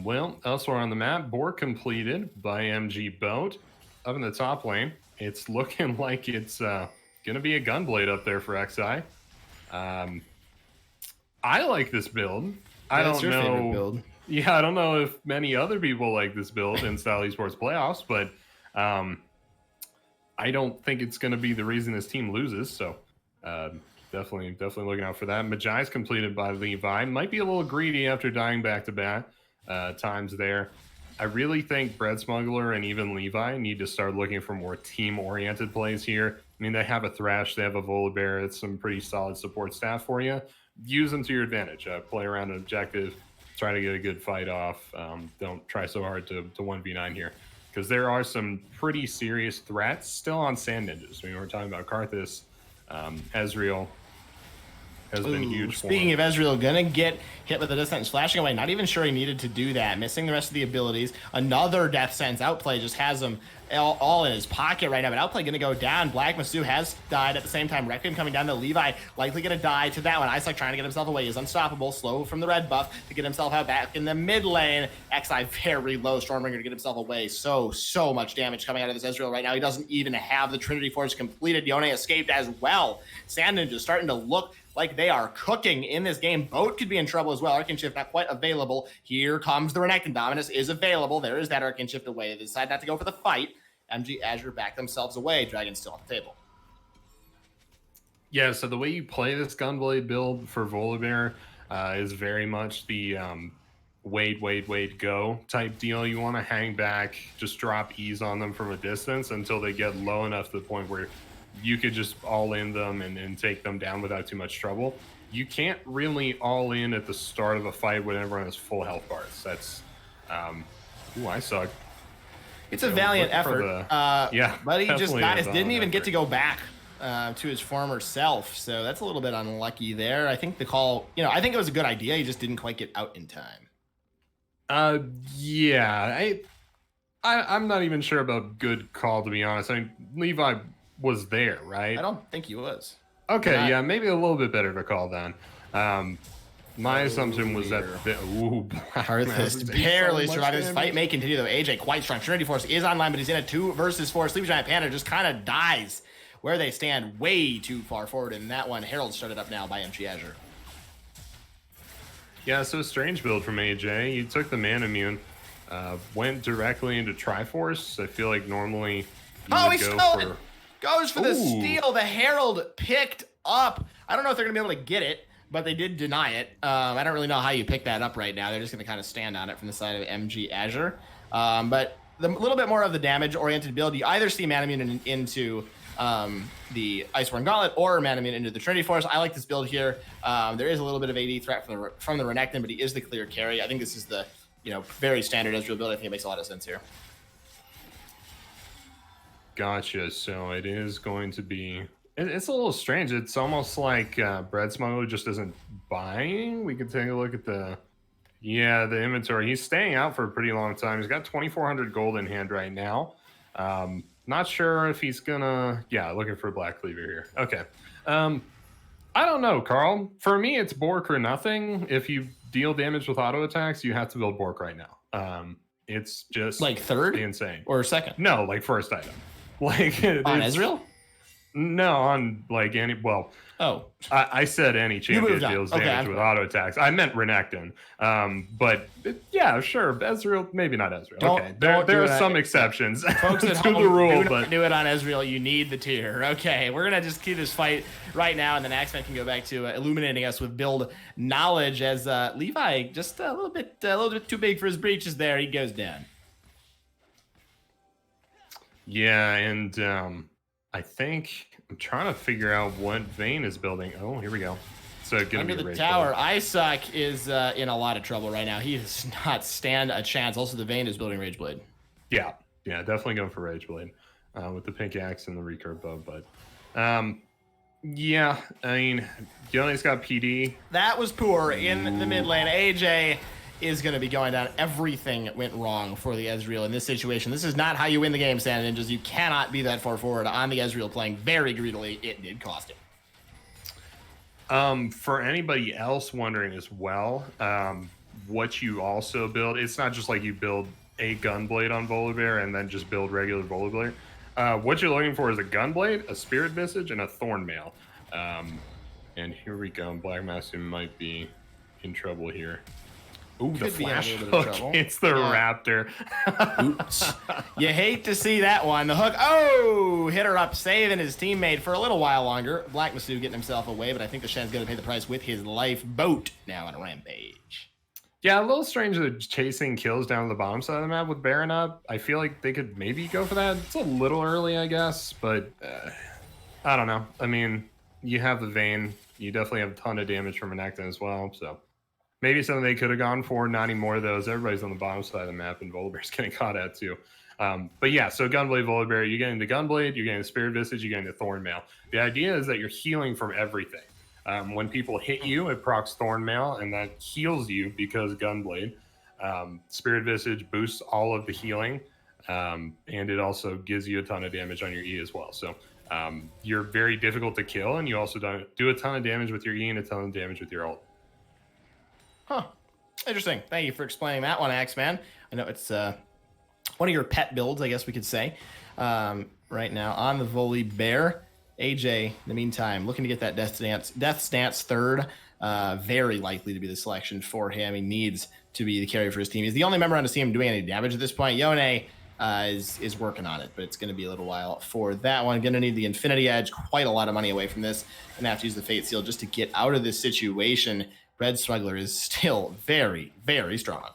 Well, elsewhere on the map, Boar completed by MG Boat. Up in the top lane, it's looking like it's going to be a Gunblade up there for XI. I like this build. I don't know. Favorite build. Yeah, I don't know if many other people like this build in Style Esports playoffs, but I don't think it's going to be the reason this team loses. So definitely looking out for that. Majai's completed by Levi. Might be a little greedy after dying back-to-back times there. I really think Bread Smuggler and even Levi need to start looking for more team-oriented plays here. I mean, they have a Thrash, they have a Volibear. It's some pretty solid support staff for you. Use them to your advantage. Play around an objective. Try to get a good fight off. Don't try so hard to 1v9 here. Because there are some pretty serious threats still on Sand Ninjas. I mean, we're talking about Karthus, Ezreal has been huge for him. Speaking of Ezreal, gonna get hit with the Death Sentence, flashing away. Not even sure he needed to do that. Missing the rest of the abilities. Another Death Sentence outplay just has him all in his pocket right now. But outplay gonna go down. Black Masu has died at the same time. Requiem coming down to Levi, likely gonna die to that one. Isaac trying to get himself away. He's unstoppable. Slow from the red buff to get himself out back in the mid lane. XI very low. Stormbringer to get himself away. So much damage coming out of this Ezreal right now. He doesn't even have the Trinity Force completed. Yone escaped as well. Sand Ninja starting to look like they are cooking in this game. Boat could be in trouble as well. Arcane Shift not quite available. Here comes the Renekton. Dominus is available. There is that Arcane Shift away. They decide not to go for the fight. MG Azure back themselves away. Dragon's still on the table. Yeah, so the way you play this Gunblade build for Volibear is very much the wait, go type deal. You want to hang back, just drop ease on them from a distance until they get low enough to the point where you could just all in them and take them down without too much trouble. You can't really all in at the start of a fight when everyone has full health bars. That's, I suck. It's a valiant effort. Yeah, but he just didn't even get effort. to go back to his former self. So that's a little bit unlucky there. I think the call, I think it was a good idea. He just didn't quite get out in time. Yeah, I'm not even sure about good call, to be honest. I mean, Levi was there, right? I don't think he was. Okay, yeah, maybe a little bit better of a call then. My assumption was that Karthus barely survived. This fight may continue though. AJ quite strong. Trinity Force is online, but he's in a 2 versus 4. Sleepy Giant Panda just kind of dies where they stand way too far forward in that one. Herald started up now by MG Azure. Yeah, so strange build from AJ. You took the Man Immune, went directly into Triforce. I feel like normally you would he go stole for... it. Goes for the steal. The Herald picked up. I don't know if they're going to be able to get it, but they did deny it. I don't really know how you pick that up right now. They're just going to kind of stand on it from the side of MG Azure. But the little bit more of the damage-oriented build, you either see Man Immune into the Iceborne Gauntlet or Manamune into the Trinity Force. I like this build here. There is a little bit of AD threat from the Renekton, but he is the clear carry. I think this is the very standard Ezreal build. I think it makes a lot of sense here. Gotcha. So it is going to be. It's a little strange. It's almost like Bread Smuggler just isn't buying. We can take a look at the inventory. He's staying out for a pretty long time. He's got 2,400 gold in hand right now. Not sure if he's gonna. Yeah, looking for a Black Cleaver here. Okay. I don't know, Carl. For me, it's Bork or nothing. If you deal damage with auto attacks, you have to build Bork right now. It's just like third insane or second. No, like first item. Like on Ezreal. No, on like any. Well, oh, I said any champion deals damage with auto attacks. I meant Renekton. But yeah, sure, Ezreal, maybe not Ezreal. There are some exceptions folks to the rule, but do it on Ezreal. You need the tier. Okay, we're gonna just keep this fight right now, and then Axeman can go back to illuminating us with build knowledge. As Levi just a little bit too big for his breeches. There, he goes down. Yeah, and I think I'm trying to figure out what Vayne is building. Oh, here we go. So under the tower, Isaac is in a lot of trouble right now. He does not stand a chance. Also, the Vayne is building Rageblade. Yeah, definitely going for Rageblade with the pink axe and the recurve bow. But yeah, I mean, Iona's got PD. That was poor in the mid lane. AJ is going to be going down. Everything went wrong for the Ezreal in this situation. This is not how you win the game, Sand Ninjas. You cannot be that far forward on the Ezreal playing very greedily. It did cost him. For anybody else wondering as well, what you also build, it's not just like you build a Gunblade on Volibear and then just build regular Volibear. What you're looking for is a Gunblade, a Spirit Visage, and a Thornmail. And here we go. Black Master might be in trouble here. Ooh, the flash hook. It's the Raptor. Oops. You hate to see that one. The hook. Oh, hit her up, saving his teammate for a little while longer. Black Masu getting himself away, but I think the Shen's going to pay the price with his life. Boat now on a rampage. Yeah, a little strange that chasing kills down the bottom side of the map with Baron up. I feel like they could maybe go for that. It's a little early, I guess, but I don't know. I mean, you have the Vayne. You definitely have a ton of damage from Renekton as well, so maybe something they could have gone for. Not any more of those. Everybody's on the bottom side of the map, and Volibear's getting caught at too. But yeah, so Gunblade, Volibear, you're getting the Gunblade, you're getting the Spirit Visage, you're getting the Thornmail. The idea is that you're healing from everything. When people hit you, it procs Thornmail, and that heals you because Gunblade. Spirit Visage boosts all of the healing, and it also gives you a ton of damage on your E as well. So you're very difficult to kill, and you also do a ton of damage with your E and a ton of damage with your ult. Huh. Interesting. Thank you for explaining that one, Axeman. I know it's one of your pet builds, I guess we could say, right now on the Volibear. AJ, in the meantime, looking to get that Death Stance third. Very likely to be the selection for him. He needs to be the carry for his team. He's the only member on his team doing any damage at this point. Yone is working on it, but it's going to be a little while for that one. Going to need the Infinity Edge, quite a lot of money away from this. Going to have to use the Fate Seal just to get out of this situation. Red Smuggler is still very, very strong.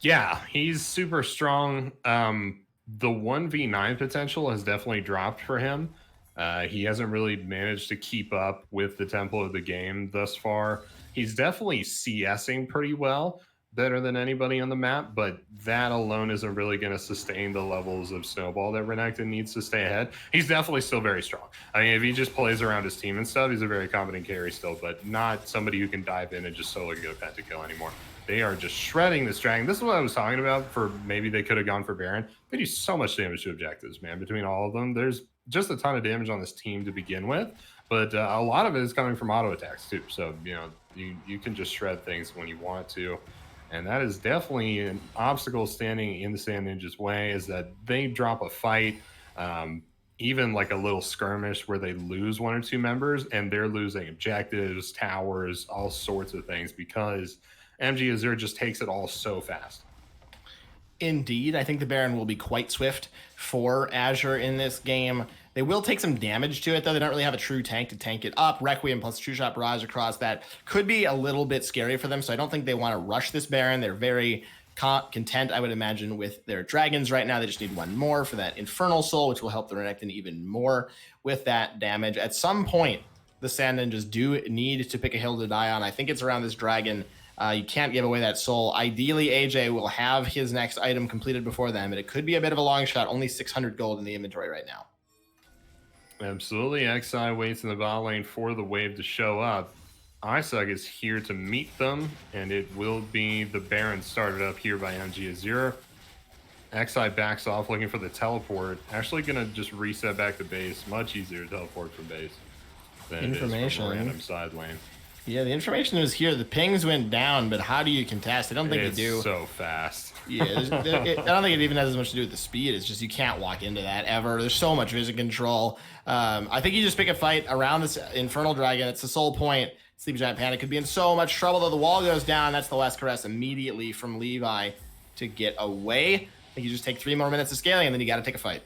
Yeah, he's super strong. The 1v9 potential has definitely dropped for him. He hasn't really managed to keep up with the tempo of the game thus far. He's definitely CSing pretty well, better than anybody on the map, but that alone isn't really going to sustain the levels of Snowball that Renekton needs to stay ahead. He's definitely still very strong. I mean, if he just plays around his team and stuff, he's a very competent carry still, but not somebody who can dive in and just solo get a pentakill anymore. They are just shredding this dragon. This is what I was talking about for maybe they could have gone for Baron. They do so much damage to objectives, man. Between all of them, there's just a ton of damage on this team to begin with, but a lot of it is coming from auto attacks too. So, you know, you can just shred things when you want to. And that is definitely an obstacle standing in the Sand Ninja's way, is that they drop a fight, even like a little skirmish where they lose one or two members, and they're losing objectives, towers, all sorts of things, because MG Azure just takes it all so fast. Indeed, I think the Baron will be quite swift for Azure in this game. They will take some damage to it, though. They don't really have a true tank to tank it up. Requiem plus True Shot Barrage across that could be a little bit scary for them, so I don't think they want to rush this Baron. They're very content, I would imagine, with their dragons right now. They just need one more for that Infernal Soul, which will help the Renekton even more with that damage. At some point, the Sand Ninjas do need to pick a hill to die on. I think it's around this dragon. You can't give away that soul. Ideally, AJ will have his next item completed before them, but it could be a bit of a long shot. Only 600 gold in the inventory right now. Absolutely. XI waits in the bot lane for the wave to show up. Isaac is here to meet them, and it will be the Baron started up here by MG Azure. XI backs off looking for the teleport. Actually going to just reset back to base. Much easier to teleport from base than it is from a random side lane. Yeah, the information was here. The pings went down, but how do you contest? I don't think it's they do. It's so fast. Yeah, I don't think it even has as much to do with the speed. It's just you can't walk into that ever. There's so much vision control. I think you just pick a fight around this Infernal Dragon. It's the sole point. Sleepy Giant Panda could be in so much trouble, though the wall goes down. That's the last caress immediately from Levi to get away. I think you just take 3 more minutes of scaling, and then you got to take a fight.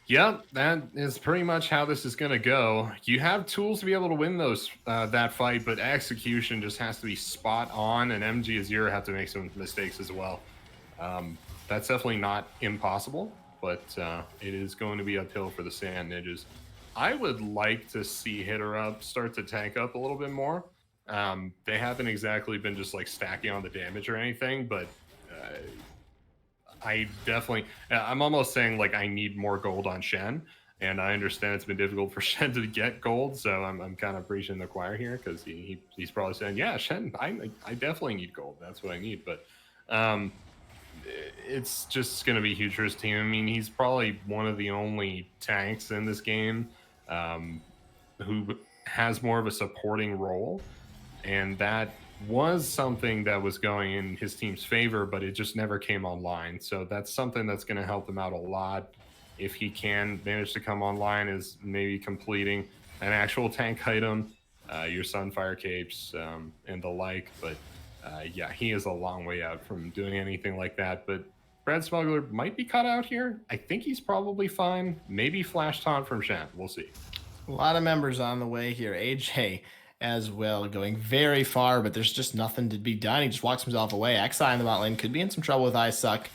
Yep, that is pretty much how this is going to go. You have tools to be able to win those that fight, but execution just has to be spot on, and MG Azure have to make some mistakes as well. That's definitely not impossible, but it is going to be uphill for the Sand Ninjas. I would like to see Hitterup start to tank up a little bit more. They haven't exactly been just like stacking on the damage or anything, but I'm almost saying like I need more gold on Shen, and I understand it's been difficult for Shen to get gold, so I'm kind of preaching the choir here because he's probably saying, yeah, Shen, I definitely need gold. That's what I need, but it's just going to be huge for his team. I mean, he's probably one of the only tanks in this game who has more of a supporting role, and that was something that was going in his team's favor, but it just never came online. So that's something that's going to help him out a lot if he can manage to come online, is maybe completing an actual tank item, your Sunfire Capes and the like. But yeah, he is a long way out from doing anything like that. But Brad Smuggler might be cut out here. I think he's probably fine. Maybe Flash Taunt from Shan. We'll see. A lot of members on the way here. AJ as well, going very far, but there's just nothing to be done. He just walks himself away. XI in the bot lane could be in some trouble with Suck.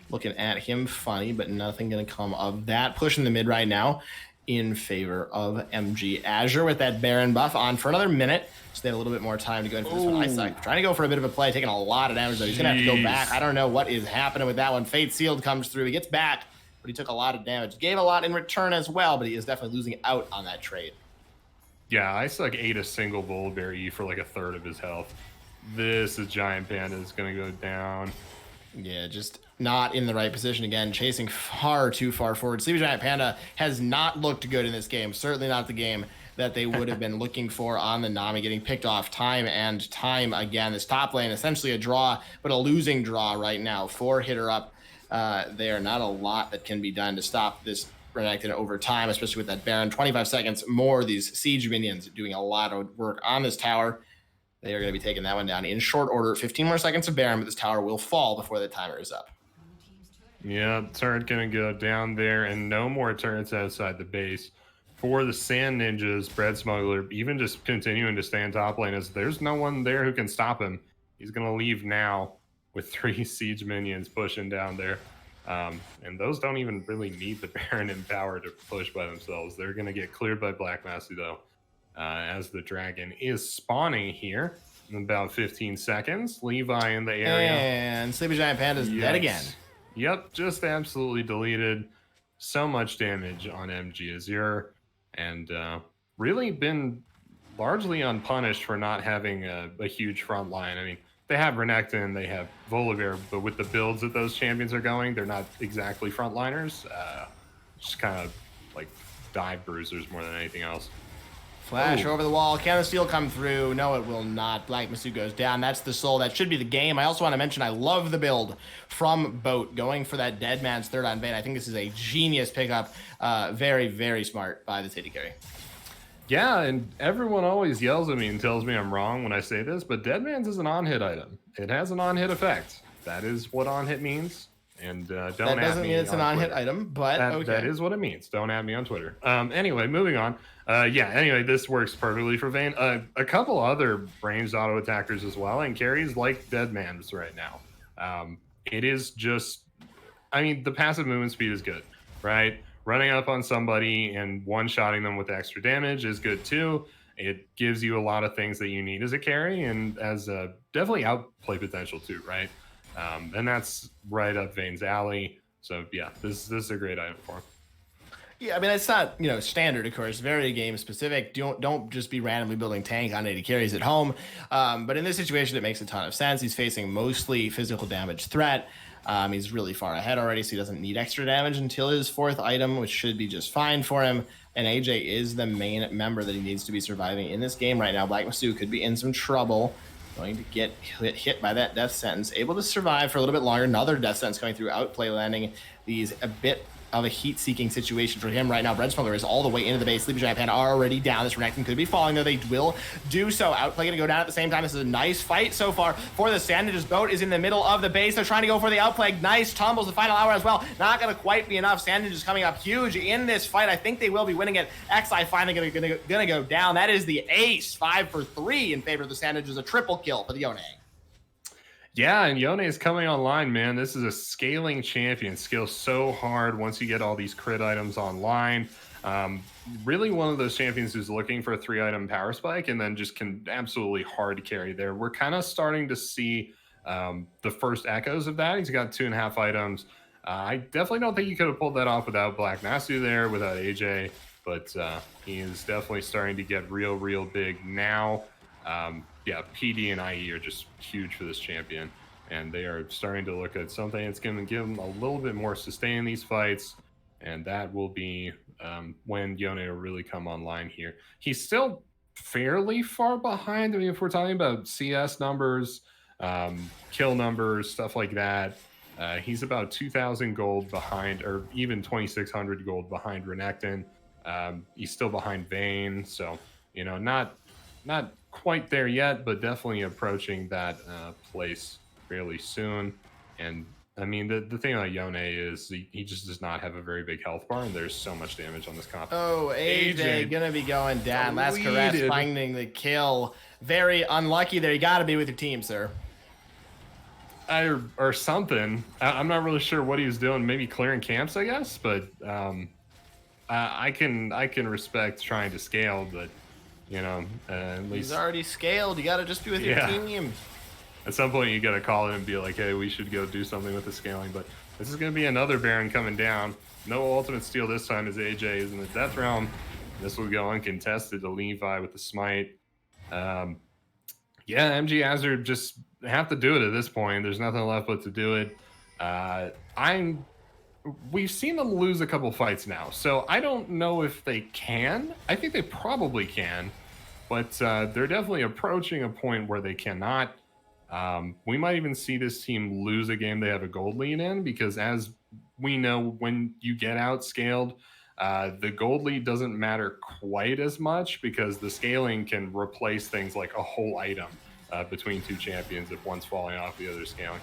Looking at him funny, but nothing going to come of that. Pushing the mid right now in favor of MG Azure with that Baron buff on for another minute. So they have a little bit more time to go in for this one. Isaac trying to go for a bit of a play, taking a lot of damage, though. He's going to have to go back. I don't know what is happening with that one. Fate Sealed comes through. He gets back, but he took a lot of damage. Gave a lot in return as well, but he is definitely losing out on that trade. Yeah, Isaac ate a single Bullberry for like a third of his health. This is Giant Panda is going to go down. Yeah, just not in the right position again, chasing far too far forward. Sleepy Giant Panda has not looked good in this game. Certainly not the game that they would have been looking for on the Nami, getting picked off time and time again. This top lane, essentially a draw, but a losing draw right now for Hitterup. There, not a lot that can be done to stop this Renekton over time, especially with that Baron. 25 seconds more. These siege minions doing a lot of work on this tower. They are going to be taking that one down in short order. 15 more seconds of Baron, but this tower will fall before the timer is up. Yeah, turret going to go down there, and no more turrets outside the base. For the Sand Ninjas, Bread Smuggler, even just continuing to stay in top lane, as there's no one there who can stop him. He's going to leave now with 3 siege minions pushing down there. And those don't even really need the Baron in power to push by themselves. They're going to get cleared by Black Massey, though, as the dragon is spawning here in about 15 seconds. Levi in the area. And Sleepy Giant Panda's dead again. Yep, just absolutely deleted. So much damage on MG Azure. And really been largely unpunished for not having a huge front line. I mean, they have Renekton, they have Volibear, but with the builds that those champions are going, they're not exactly frontliners. Just kind of like dive bruisers more than anything else. Flash over the wall. Can the steal come through? No, it will not. Black Masu goes down. That's the soul. That should be the game. I also want to mention I love the build from Boat, going for that dead man's third on Vayne. I think this is a genius pickup. Very, very smart by the AD carry. Yeah, and everyone always yells at me and tells me I'm wrong when I say this, but Dead Man's is an on-hit item. It has an on-hit effect. That is what on-hit means. And don't at me. That doesn't mean it's an on-hit item, but okay. That is what it means. Don't at me on Twitter. Anyway, moving on. Anyway, this works perfectly for Vayne. A couple other ranged auto attackers as well, and carries like Dead Man's right now. It is just, I mean, the passive movement speed is good, right? Running up on somebody and one-shotting them with extra damage is good too. It gives you a lot of things that you need as a carry and as a definitely outplay potential too, right? And that's right up Vane's alley. So yeah, this is a great item for him. Yeah, I mean it's not standard, of course. Very game specific. Don't just be randomly building tank on 80 carries at home. But in this situation, it makes a ton of sense. He's facing mostly physical damage threat. He's really far ahead already, so he doesn't need extra damage until his fourth item, which should be just fine for him. And AJ is the main member that he needs to be surviving in this game right now. Black Masu could be in some trouble. Going to get hit by that death sentence. Able to survive for a little bit longer. Another death sentence coming through outplay, landing these a bit of a heat-seeking situation for him right now. Red Smuggler is all the way into the base. Sleepy Giant Panda already down. This Renekton could be falling, though. They will do so. Outplay going to go down at the same time. This is a nice fight so far for the Sand Ninja's boat is in the middle of the base. They're trying to go for the Outplay. Nice tumbles the final hour as well. Not going to quite be enough. Sand Ninja's coming up huge in this fight. I think they will be winning it. XI finally going to go down. That is the ace. 5 for 3 in favor of the Sand Ninjas. A triple kill for the Yone. Yeah, and Yone is coming online, man. This is a scaling champion. Scales so hard once you get all these crit items online. Really one of those champions who's looking for a 3-item power spike and then just can absolutely hard carry there. We're kind of starting to see the first echoes of that. He's got 2.5 items. I definitely don't think you could have pulled that off without Black Masu there, without AJ, but he is definitely starting to get real big now. Yeah, PD and IE are just huge for this champion, and they are starting to look at something that's going to give them a little bit more sustain in these fights, and that will be when Yone will really come online here. He's still fairly far behind. I mean, if we're talking about CS numbers, kill numbers, stuff like that, he's about 2,000 gold behind, or even 2,600 gold behind Renekton. He's still behind Vayne, so, you know, not quite there yet, but definitely approaching that place fairly soon. And I mean, the thing about Yone is he just does not have a very big health bar, and there's so much damage on this comp. Oh, AJ gonna be going down. Last caress finding the kill. Very unlucky there. You got to be with your team, sir. Or something. I'm not really sure what he was doing. Maybe clearing camps, I guess. But I can respect trying to scale, but you know, at least he's already scaled. You got to just be with your team. At some point, you got to call in and be like, hey, we should go do something with the scaling. But this is going to be another Baron coming down. No ultimate steal this time as AJ is in the Death Realm. This will go uncontested to Levi with the smite. Yeah, MG Azure just have to do it at this point. There's nothing left but to do it. We've seen them lose a couple fights now, so I don't know if they can. I think they probably can, but they're definitely approaching a point where they cannot. We might even see this team lose a game they have a gold lead in, because as we know, when you get outscaled, the gold lead doesn't matter quite as much, because the scaling can replace things like a whole item between two champions if one's falling off, the other's scaling.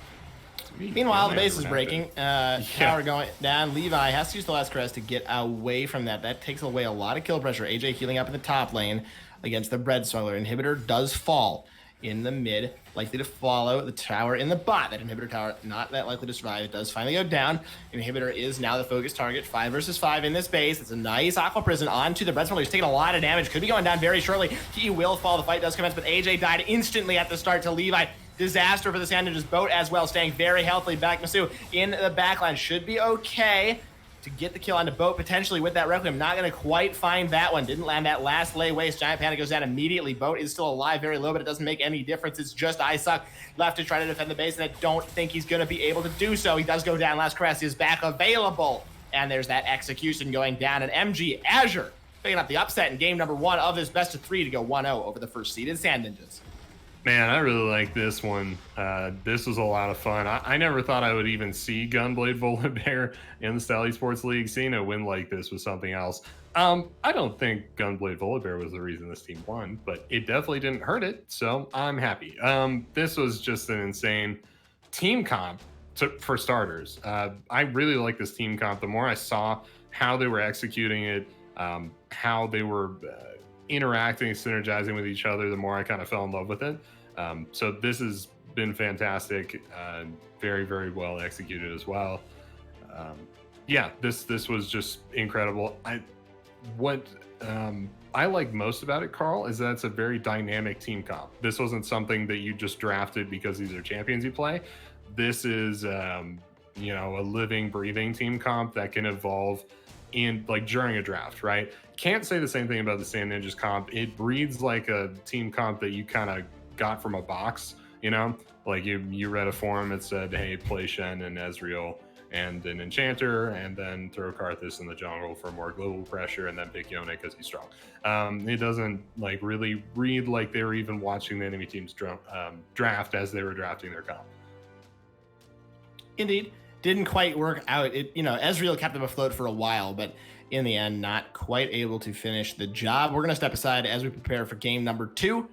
Meanwhile, the base is breaking. Tower going down. Levi has to use the last caress to get away from that. That takes away a lot of kill pressure. AJ healing up in the top lane against the Bread Smuggler. Inhibitor does fall in the mid, likely to follow the tower in the bot. That Inhibitor tower, not that likely to survive. It does finally go down. Inhibitor is now the focus target. 5 versus 5 in this base. It's a nice Aqua Prison onto the Bread Smuggler. He's taking a lot of damage. Could be going down very shortly. He will fall. The fight does commence, but AJ died instantly at the start to Levi. Disaster for the Sand Ninja's boat as well, staying very healthily. Back Masu in the backline should be okay to get the kill on the boat potentially with that Requiem. Not going to quite find that one. Didn't land that last lay waste. Giant Panda goes down immediately. Boat is still alive, very low, but it doesn't make any difference. It's just I suck left to try to defend the base, and I don't think he's going to be able to do so. He does go down. Last caress is back available, and there's that execution going down. And MG Azure picking up the upset in game number 1 of this best of 3 to go 1-0 over the first seeded Sand Ninjas. Man, I really like this one. This was a lot of fun. I never thought I would even see Gunblade Volibear in the Style Esports League. Seeing a win like this was something else. I don't think Gunblade Volibear was the reason this team won, but it definitely didn't hurt it, so I'm happy. This was just an insane team comp for starters. I really like this team comp. The more I saw how they were executing it, how they were interacting, synergizing with each other, the more I kind of fell in love with it. So this is been fantastic, very very well executed as well. Um, yeah, this was just incredible. What I like most about it, Carl, is that it's a very dynamic team comp. This wasn't something that you just drafted because these are champions you play. This is a living, breathing team comp that can evolve in like during a draft, right? Can't say the same thing about the Sand Ninjas comp. It breeds like a team comp that you kind of got from a box, like you read a forum that said, hey, play Shen and Ezreal and an enchanter, and then throw Karthus in the jungle for more global pressure, and then pick Yone because he's strong. It doesn't like really read like they were even watching the enemy team's draft as they were drafting their comp. Indeed, didn't quite work out. Ezreal kept them afloat for a while, but in the end, not quite able to finish the job. We're going to step aside as we prepare for game number 2.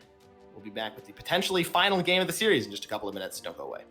We'll be back with the potentially final game of the series in just a couple of minutes. Don't go away.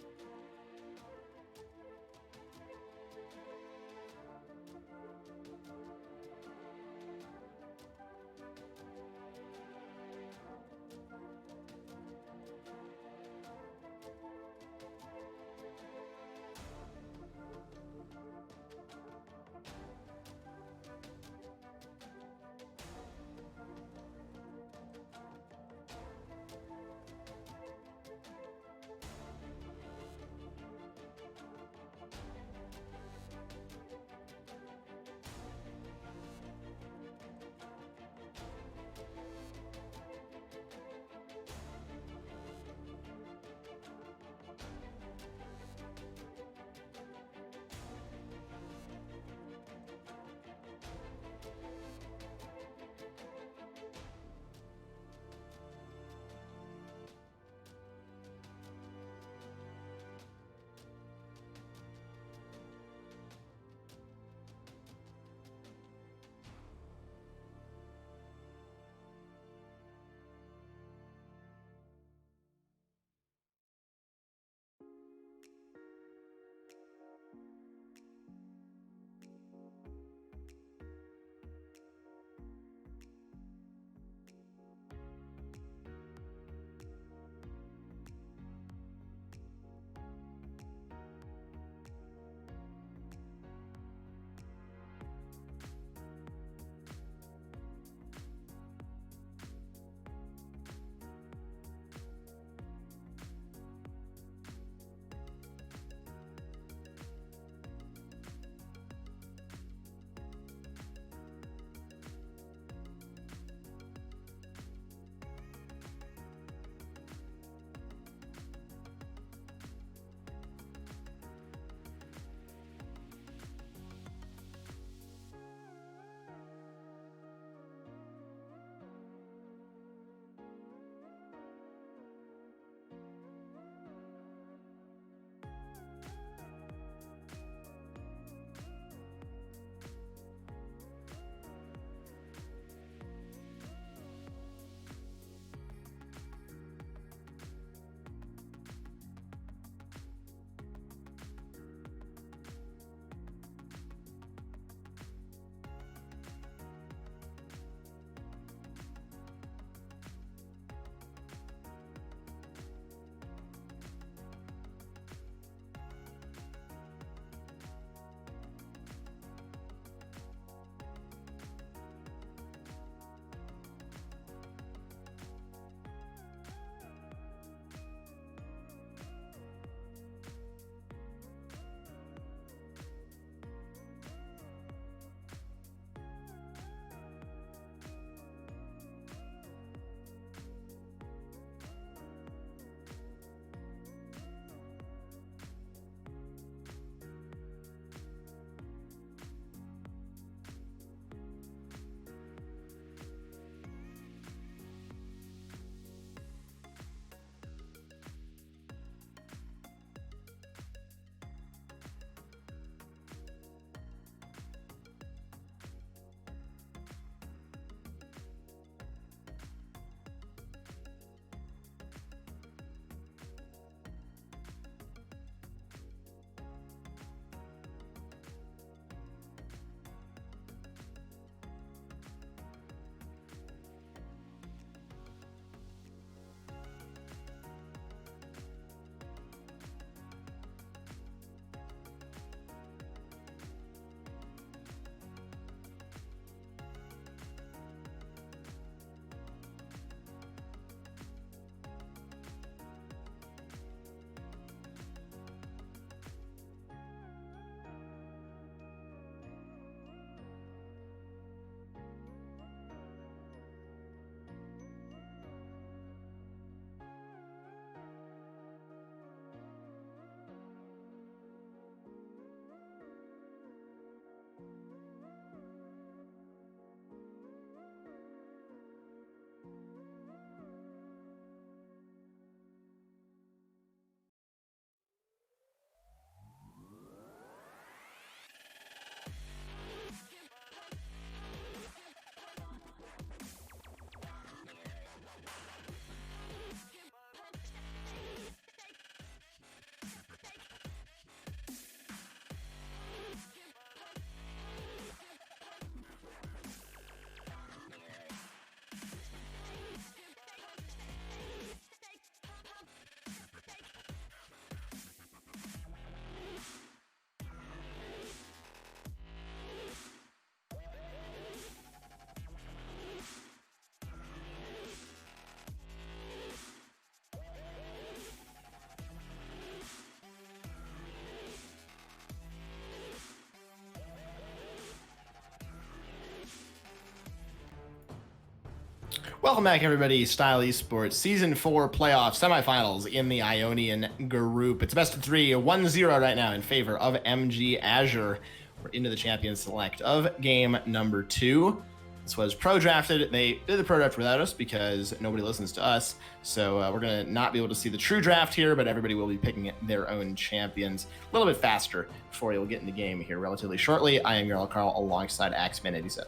Welcome back, everybody. Style Esports Season 4 playoff semifinals in the Ionian group. It's best of 3, 1-0 right now in favor of MG Azure. We're into the champions select of game number 2. This was pro-drafted. They did the pro-draft without us because nobody listens to us. So we're going to not be able to see the true draft here, but everybody will be picking their own champions a little bit faster before you'll get in the game here relatively shortly. I am your Carl alongside Axeman87.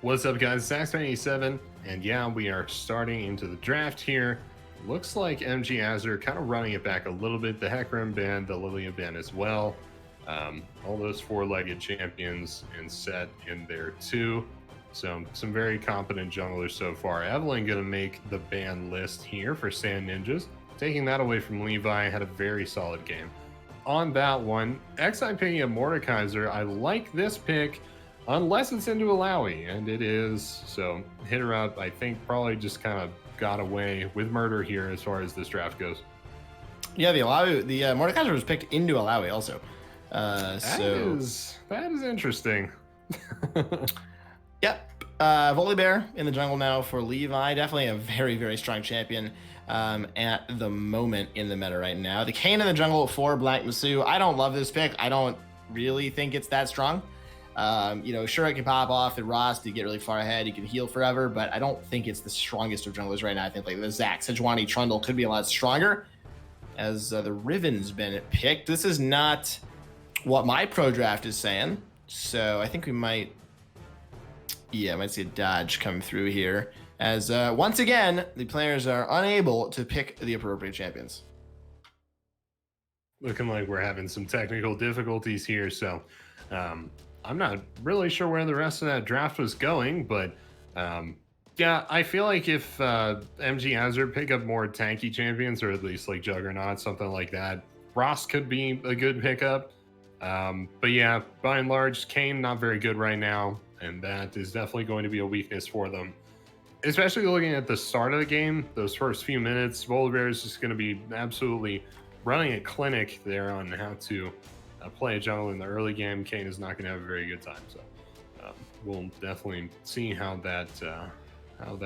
What's up, guys? It's Axeman87, and yeah, we are starting into the draft here. Looks like MG Azure kind of running it back a little bit. The Hecarim band, the Lilian band as well. All those four-legged champions and set in there too. So some very competent junglers so far. Evelyn gonna make the ban list here for Sand Ninjas. Taking that away from Levi, had a very solid game. On that one, XI picking a Mordekaiser. I like this pick. Unless it's into Alawi, and it is. So hit her up. I think probably just kind of got away with murder here as far as this draft goes. Yeah, the Alawi, the Mordekaiser was picked into Alawi also. That is interesting. Yep. Volibear in the jungle now for Levi. Definitely a very, very strong champion at the moment in the meta right now. The Kayn in the jungle for Black Masu. I don't love this pick. I don't really think it's that strong. Sure, it can pop off the Ross to get really far ahead. You can heal forever, but I don't think it's the strongest of junglers right now. I think like the Zac, Sejuani, Trundle could be a lot stronger as the Riven's been picked. This is not what my pro draft is saying, so I think we might see a dodge come through here as once again, the players are unable to pick the appropriate champions. Looking like we're having some technical difficulties here, so I'm not really sure where the rest of that draft was going, but yeah, I feel like if MG Azure pick up more tanky champions, or at least like Juggernaut, something like that, Ross could be a good pickup. But yeah, by and large, Kayn not very good right now, and that is definitely going to be a weakness for them. Especially looking at the start of the game, those first few minutes, Volibear is just going to be absolutely running a clinic there on how to play a jungle in the early game. Kayn is not going to have a very good time, so we'll definitely see how that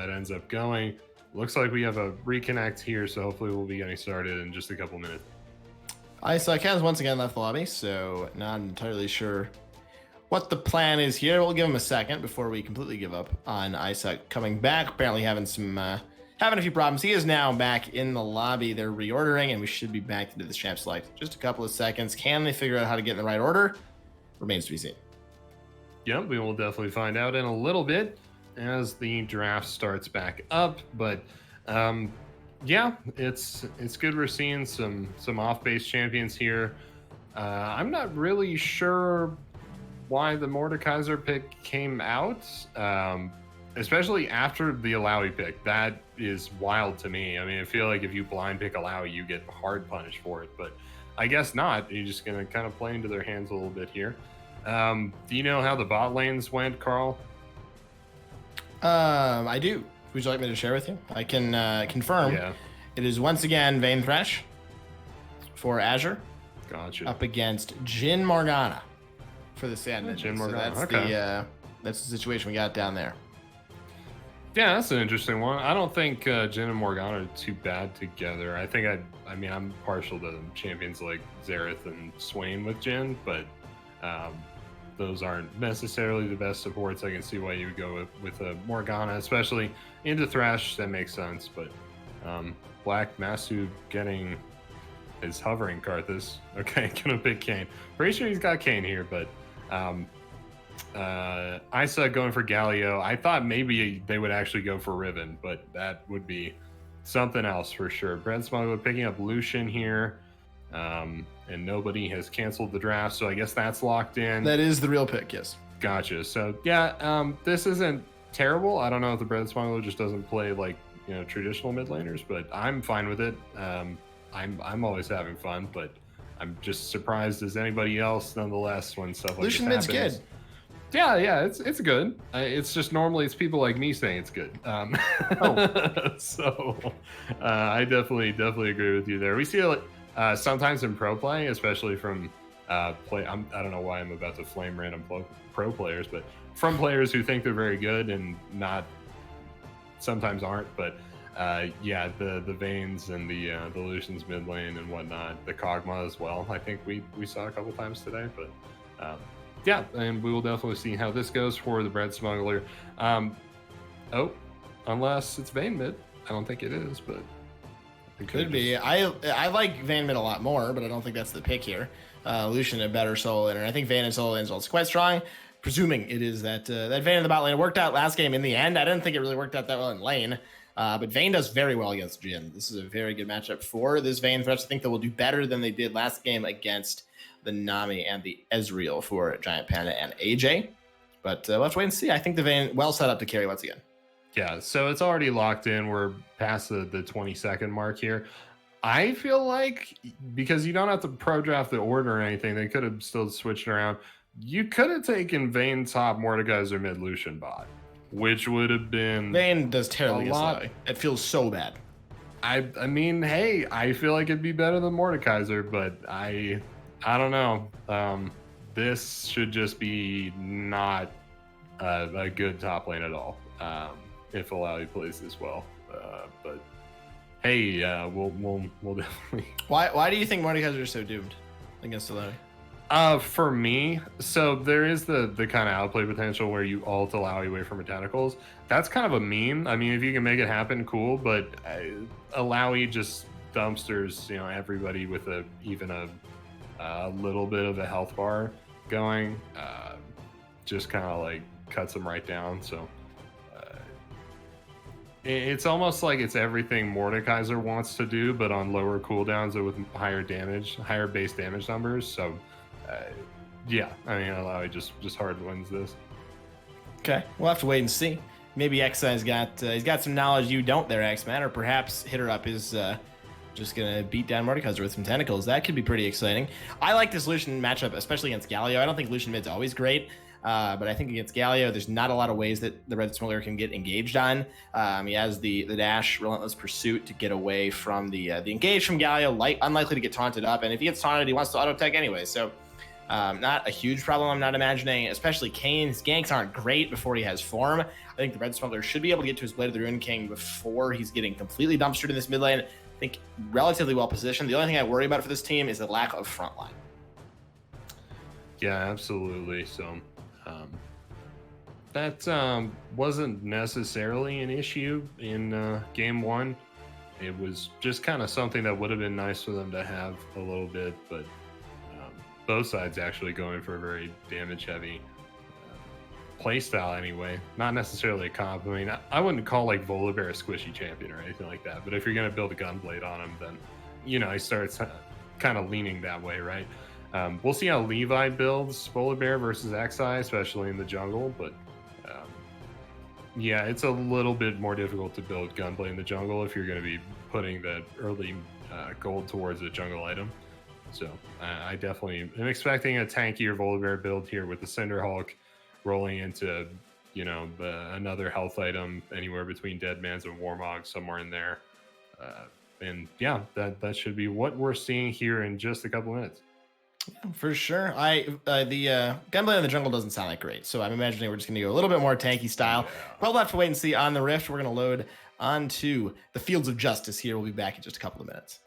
ends up going. Looks like we have a reconnect here, so hopefully we'll be getting started in just a couple minutes. Isaac has once again left the lobby, so not entirely sure what the plan is here. We'll give him a second before we completely give up on Isaac coming back. Apparently having a few problems. He is now back in the lobby. They're reordering, and we should be back into the champ select. Just a couple of seconds. Can they figure out how to get in the right order? Remains to be seen. Yep, we will definitely find out in a little bit as the draft starts back up. But yeah, it's good we're seeing some off-base champions here. I'm not really sure why the Mordekaiser pick came out. Especially after the Alawi pick. That is wild to me. I mean, I feel like if you blind pick Alawi, you get hard punished for it, but I guess not. You're just going to kind of play into their hands a little bit here. Do you know how the bot lanes went, Carl? I do. Would you like me to share with you? I can confirm. Yeah. It is once again Vayne Thresh for Azure. Gotcha. Up against Jhin Morgana for the Sand Ninjas. Jhin Morgana. So that's that's the situation we got down there. Yeah, that's an interesting one. I don't think Jhin and Morgana are too bad together. I think I'm partial to champions like Xerath and Swain with Jhin, but those aren't necessarily the best supports. I can see why you would go with a Morgana, especially into Thresh. That makes sense, but Black Masu getting his hovering Karthus. Okay, gonna pick Kayn. Pretty sure he's got Kayn here, but Isa going for Galio. I thought maybe they would actually go for Riven, but that would be something else for sure. Brent Smuggler picking up Lucian here, and nobody has canceled the draft, so I guess that's locked in. That is the real pick, yes. Gotcha. So yeah, this isn't terrible. I don't know if the Brent Smuggler just doesn't play like traditional mid laners, but I'm fine with it. I'm always having fun, but I'm just surprised as anybody else nonetheless when stuff like Lucian this mid's happens. good. Yeah, it's good. It's just normally it's people like me saying it's good. So I definitely agree with you there. We see it sometimes in pro play, especially from I don't know why I'm about to flame random pro players, but from players who think they're very good and not sometimes aren't, but yeah, the Vaynes and the Lucian's mid lane and whatnot, the Kog'Maw as well. I think we saw a couple times today, but yeah, and we will definitely see how this goes for the Bread Smuggler. Oh, unless it's Vayne mid, I don't think it is, but it could be. I like Vayne mid a lot more, but I don't think that's the pick here. Lucian a better solo laner. I think Vayne and solo lanes are also quite strong. Presuming it is that that Vayne in the bot lane worked out last game in the end. I didn't think it really worked out that well in lane. But Vayne does very well against Jhin. This is a very good matchup for this Vayne threat. I think they will do better than they did last game against the Nami and the Ezreal for Giant Panda and AJ. But we'll have to wait and see. I think the Vayne well set up to carry once again. Yeah, so it's already locked in. We're past the 20-second mark here. I feel like because you don't have to pro draft the order or anything, they could have still switched around. You could have taken Vayne top, Mordekaiser mid, Lucian bot, which would have been Vayne does terribly against Lewy. It feels so bad. I mean, hey, I feel like it'd be better than Mordekaiser, but I don't know. This should just be not a good top lane at all. If Lewy plays this well, but hey, we'll definitely. Why do you think Mordekaiser is so doomed against Lewy? For me, so there is the kind of outplay potential where you ult Lewy away from her tentacles. That's kind of a meme. I mean, if you can make it happen, cool. But Lewy just dumpsters, everybody with even a little bit of a health bar going. Just kind of like cuts them right down. So it's almost like it's everything Mordekaiser wants to do, but on lower cooldowns or with higher base damage numbers. So. Yeah, I mean, Lewy just hard wins this. Okay, we'll have to wait and see. Maybe X's got he's got some knowledge you don't there, X-Man, or perhaps Hitter Up is just gonna beat down Mordekaiser with some tentacles. That could be pretty exciting. I like this Lucian matchup, especially against Galio. I don't think Lucian mid's always great, but I think against Galio, there's not a lot of ways that the Red Smuggler can get engaged on. He has the dash, Relentless Pursuit to get away from the engage from Galio, unlikely to get taunted up, and if he gets taunted, he wants to auto tech anyway. So. Not a huge problem, I'm not imagining, especially Kayn. His ganks aren't great before he has form. I think the Red Smuggler should be able to get to his Blade of the Ruined King before he's getting completely dumpstered in this mid lane. I think relatively well positioned. The only thing I worry about for this team is the lack of front line. Yeah, absolutely. So that wasn't necessarily an issue in game one. It was just kind of something that would have been nice for them to have a little bit, but both sides actually going for a very damage-heavy playstyle anyway. Not necessarily a comp. I mean, I wouldn't call like Volibear a squishy champion or anything like that, but if you're going to build a Gunblade on him, then, he starts kind of leaning that way, right? We'll see how Levi builds Volibear versus Xi, especially in the jungle, but yeah, it's a little bit more difficult to build Gunblade in the jungle if you're going to be putting that early gold towards a jungle item. So I definitely am expecting a tankier Volibear build here with the Cinderhulk rolling into, another health item anywhere between Deadman's and Warmog, somewhere in there. And yeah, that should be what we're seeing here in just a couple minutes. For sure. The Gunblade in the jungle doesn't sound like great, so I'm imagining we're just going to go a little bit more tanky style. Yeah. But we'll have to wait and see on the Rift. We're going to load onto the Fields of Justice here. We'll be back in just a couple of minutes.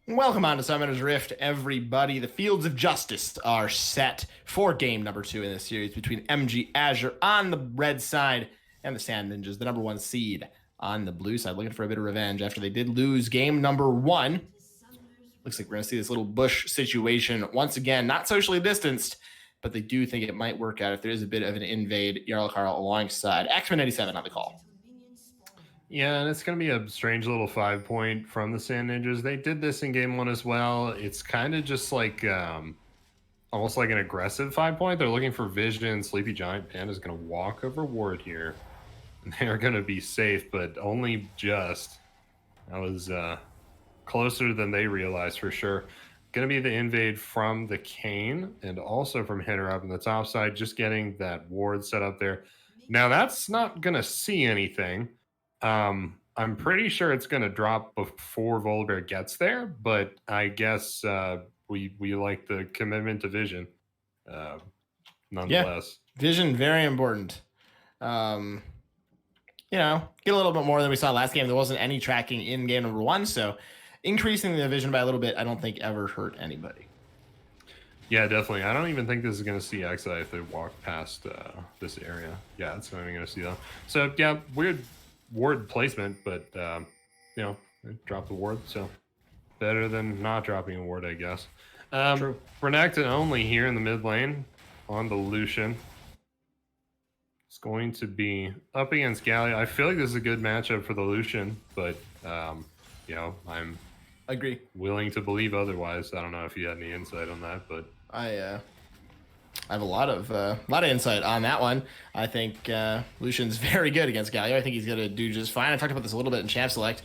Welcome on to Summoner's Rift, everybody. The Fields of Justice are set for game number 2 in this series between MG Azure on the red side and the Sand Ninjas, the number 1 seed on the blue side, looking for a bit of revenge after they did lose game number 1. Looks like we're going to see this little bush situation once again, not socially distanced, but they do think it might work out if there is a bit of an invade. Jarl Carl alongside X-Men87 on the call. Yeah, and it's going to be a strange little 5-point from the Sand Ninjas. They did this in game 1 as well. It's kind of just like almost like an aggressive 5-point. They're looking for vision. Sleepy Giant Panda's going to walk over ward here. And they are going to be safe, but only just. That was closer than they realized for sure. Going to be the invade from the Kane and also from Hitter up on the top side, just getting that ward set up there. Now that's not going to see anything. I'm pretty sure it's going to drop before Volibear gets there, but I guess we like the commitment to vision nonetheless. Yeah, vision, very important. You know, get a little bit more than we saw last game. There wasn't any tracking in game number 1, so increasing the vision by a little bit, I don't think ever hurt anybody. Yeah, definitely. I don't even think this is going to see XI if they walk past this area. Yeah, it's not even going to see them. So, yeah, weird ward placement, but, you know, drop the ward, so better than not dropping a ward, I guess. True. Renekton only here in the mid lane on the Lucian. It's going to be up against Galio. I feel like this is a good matchup for the Lucian, but, you know, I'm agree. Willing to believe otherwise. I don't know if you had any insight on that, but I have a lot of insight on that one. I think Lucian's very good against Galio. I think he's gonna do just fine. I talked about this a little bit in Champ Select.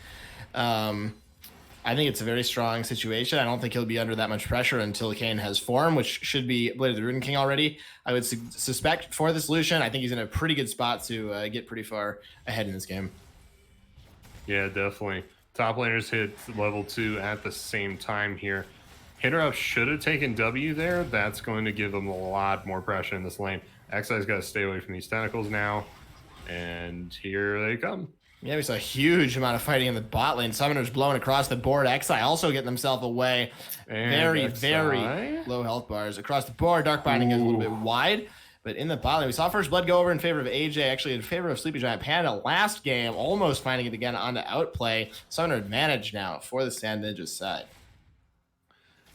I think it's a very strong situation. I don't think he'll be under that much pressure until Kane has form, which should be Blade of the Rune King already. I would suspect for this Lucian, I think he's in a pretty good spot to get pretty far ahead in this game. Yeah, definitely. Top laners hit level 2 at the same time here. Hitter up should have taken W there. That's going to give him a lot more pressure in this lane. Xi's got to stay away from these tentacles now. And here they come. Yeah, we saw a huge amount of fighting in the bot lane. Summoners blowing across the board. XI also getting themselves away. And very low health bars across the board. Dark Binding is a little bit wide. But in the bot lane, we saw First Blood go over in favor of AJ, actually in favor of Sleepy Giant Panda last game, almost finding it again on the outplay. Summoner advantage now for the Sand Ninjas side.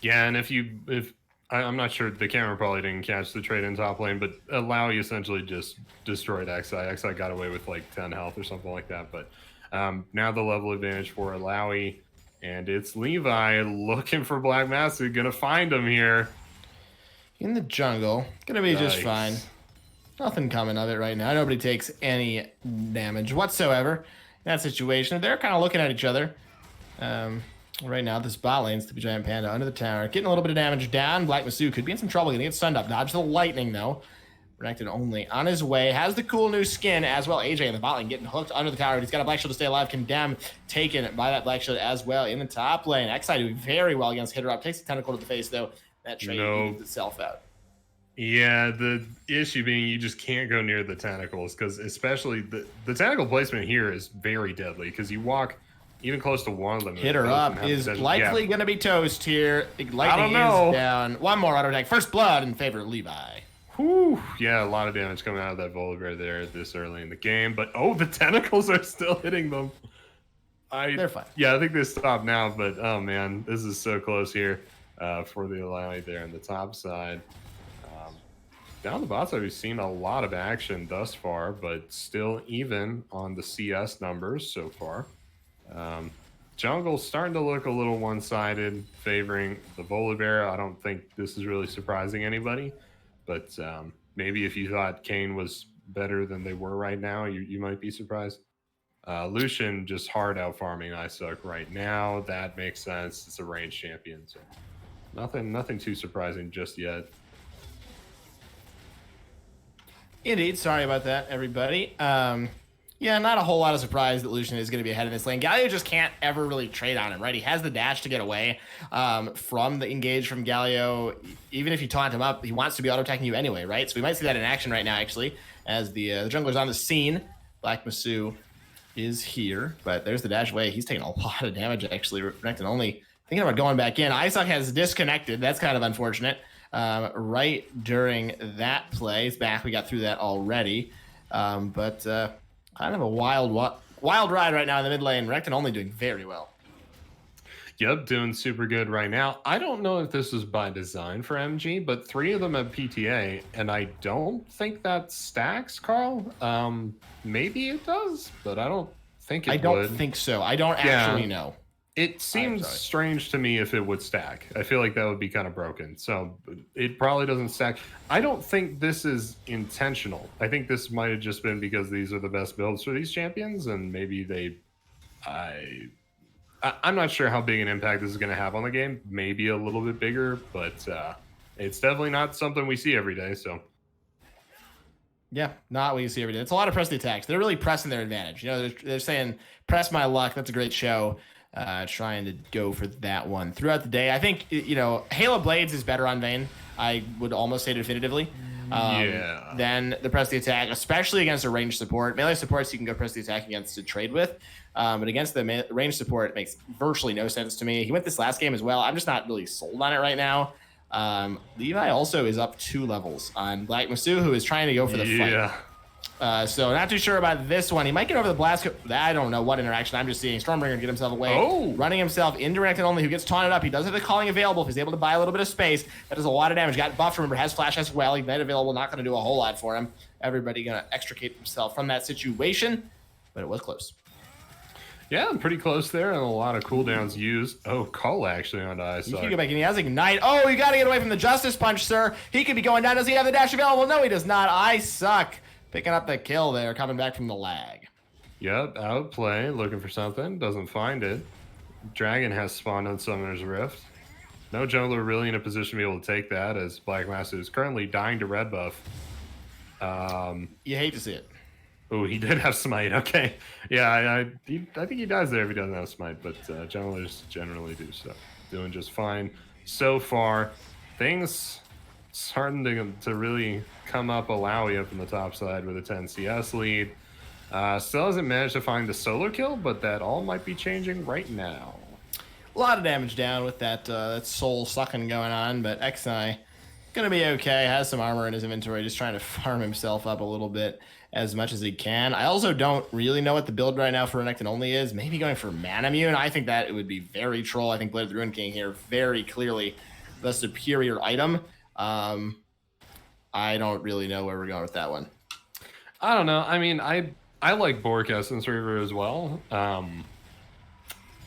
Yeah, and if I'm not sure, the camera probably didn't catch the trade in top lane, but Alawi essentially just destroyed XI. XI got away with like 10 health or something like that, but now the level advantage for Alawi, and it's Levi looking for Black Master, gonna find him here. In the jungle, gonna be just fine. Nothing coming of it right now. Nobody takes any damage whatsoever in that situation. They're kind of looking at each other. Right now, this bot lane's Sleepy Giant Panda under the tower. Getting a little bit of damage down. Black Masu could be in some trouble. Gonna get stunned up. Dodge the lightning, though. Renekton only on his way. Has the cool new skin as well. AJ in the bot lane getting hooked under the tower. He's got a Black Shield to stay alive. Condemned. Taken by that Black Shield as well in the top lane. XI doing very well against Hitter Up. Takes the tentacle to the face, though. That trade evens itself out. Yeah, the issue being you just can't go near the tentacles, because especially the tentacle placement here is very deadly, because you walk even close to one of them. Hitter Up is likely going to be toast here. Lightning is down. One more auto attack. First Blood in favor of Levi. Whew. Yeah, a lot of damage coming out of that Volibear there this early in the game. But, oh, the tentacles are still hitting them. They're fine. Yeah, I think they stopped now, but, oh, man, this is so close here for the Alawi there on the top side. Down the bot side, we've seen a lot of action thus far, but still even on the CS numbers so far. Jungle's starting to look a little one-sided, favoring the Volibear. I don't think this is really surprising anybody, but maybe if you thought Kane was better than they were right now, you might be surprised. Lucian just hard out farming Isuck right now. That makes sense. It's a ranged champion, so nothing too surprising just yet. Indeed. Sorry about that, everybody. Yeah, not a whole lot of surprise that Lucian is going to be ahead in this lane. Galio just can't ever really trade on him, right? He has the dash to get away from the engage from Galio. Even if you taunt him up, he wants to be auto-attacking you anyway, right? So we might see that in action right now, actually, as the jungler's on the scene. Black Masu is here, but there's the dash away. He's taking a lot of damage, actually. Renekton only thinking about going back in. Isaac has disconnected. That's kind of unfortunate. Right during that play. He's back. We got through that already. But kind of a wild ride right now in the mid lane. Recton only doing very well. Yep, doing super good right now. I don't know if this is by design for MG, but 3 of them have PTA, and I don't think that stacks, Carl. Maybe it does, but I don't think it would. I don't think so. I don't actually know. It seems strange to me if it would stack. I feel like that would be kind of broken. So it probably doesn't stack. I don't think this is intentional. I think this might have just been because these are the best builds for these champions, and maybe I'm not sure how big an impact this is going to have on the game. Maybe a little bit bigger, but it's definitely not something we see every day. So, yeah, not what you see every day. It's a lot of press the attacks. They're really pressing their advantage. You know, they're saying, press my luck. That's a great show. Trying to go for that one throughout the day. I think, you know, Halo Blades is better on Vayne. I would almost say definitively. Than the press the attack, especially against a ranged support. Melee supports you can go press the attack against to trade with. But against the range support, it makes virtually no sense to me. He went this last game as well. I'm just not really sold on it right now. Levi also is up 2 levels on Black Masu, who is trying to go for the fight. So not too sure about this one. He might get over the blast. I don't know what interaction. I'm just seeing Stormbringer get himself away. Running himself indirect and only, who gets taunted up. He does have the calling available if he's able to buy a little bit of space. That does a lot of damage. Got buffed, remember, has flash as well. Ignite available, not going to do a whole lot for him. Everybody going to extricate himself from that situation, but it was close. Yeah, pretty close there, and a lot of cooldowns used. Oh, call actually on Ice. He can go back in. He has Ignite. Oh, you got to get away from the Justice Punch, sir. He could be going down. Does he have the dash available? No, he does not. I suck. Picking up the kill there, coming back from the lag. Yep, outplay, looking for something, doesn't find it. Dragon has spawned on Summoner's Rift. No jungler really in a position to be able to take that, as Black Master is currently dying to red buff. You hate to see it. Oh, he did have smite. Okay, yeah, I think he dies there if he doesn't have smite, but junglers generally do so. Doing just fine so far. Things starting to really come up. Alawi up in the top side with a 10 CS lead. Still hasn't managed to find the solo kill, but that all might be changing right now. A lot of damage down with that soul sucking going on, but Xi gonna be okay. Has some armor in his inventory, just trying to farm himself up a little bit as much as he can. I also don't really know what the build right now for Renekton only is. Maybe going for Manamune. I think that it would be very troll. I think Blade of the Ruined King here very clearly the superior item. I don't really know where we're going with that one. I don't know. I mean, I like Bork Essence Reaver as well.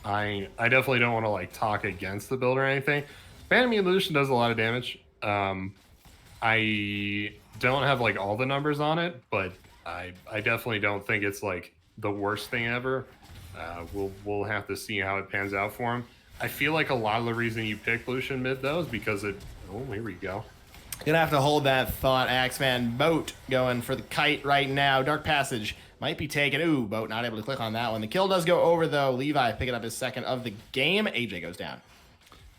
I definitely don't want to like talk against the build or anything. Manamune Lucian does a lot of damage. I don't have like all the numbers on it, but I definitely don't think it's like the worst thing ever. We'll have to see how it pans out for him. I feel like a lot of the reason you pick Lucian mid though is because it. Oh, here we go. Gonna have to hold that thought, Axeman. Boat going for the kite right now. Dark Passage might be taken. Ooh, Boat not able to click on that one. The kill does go over though. Levi picking up his second of the game. AJ goes down.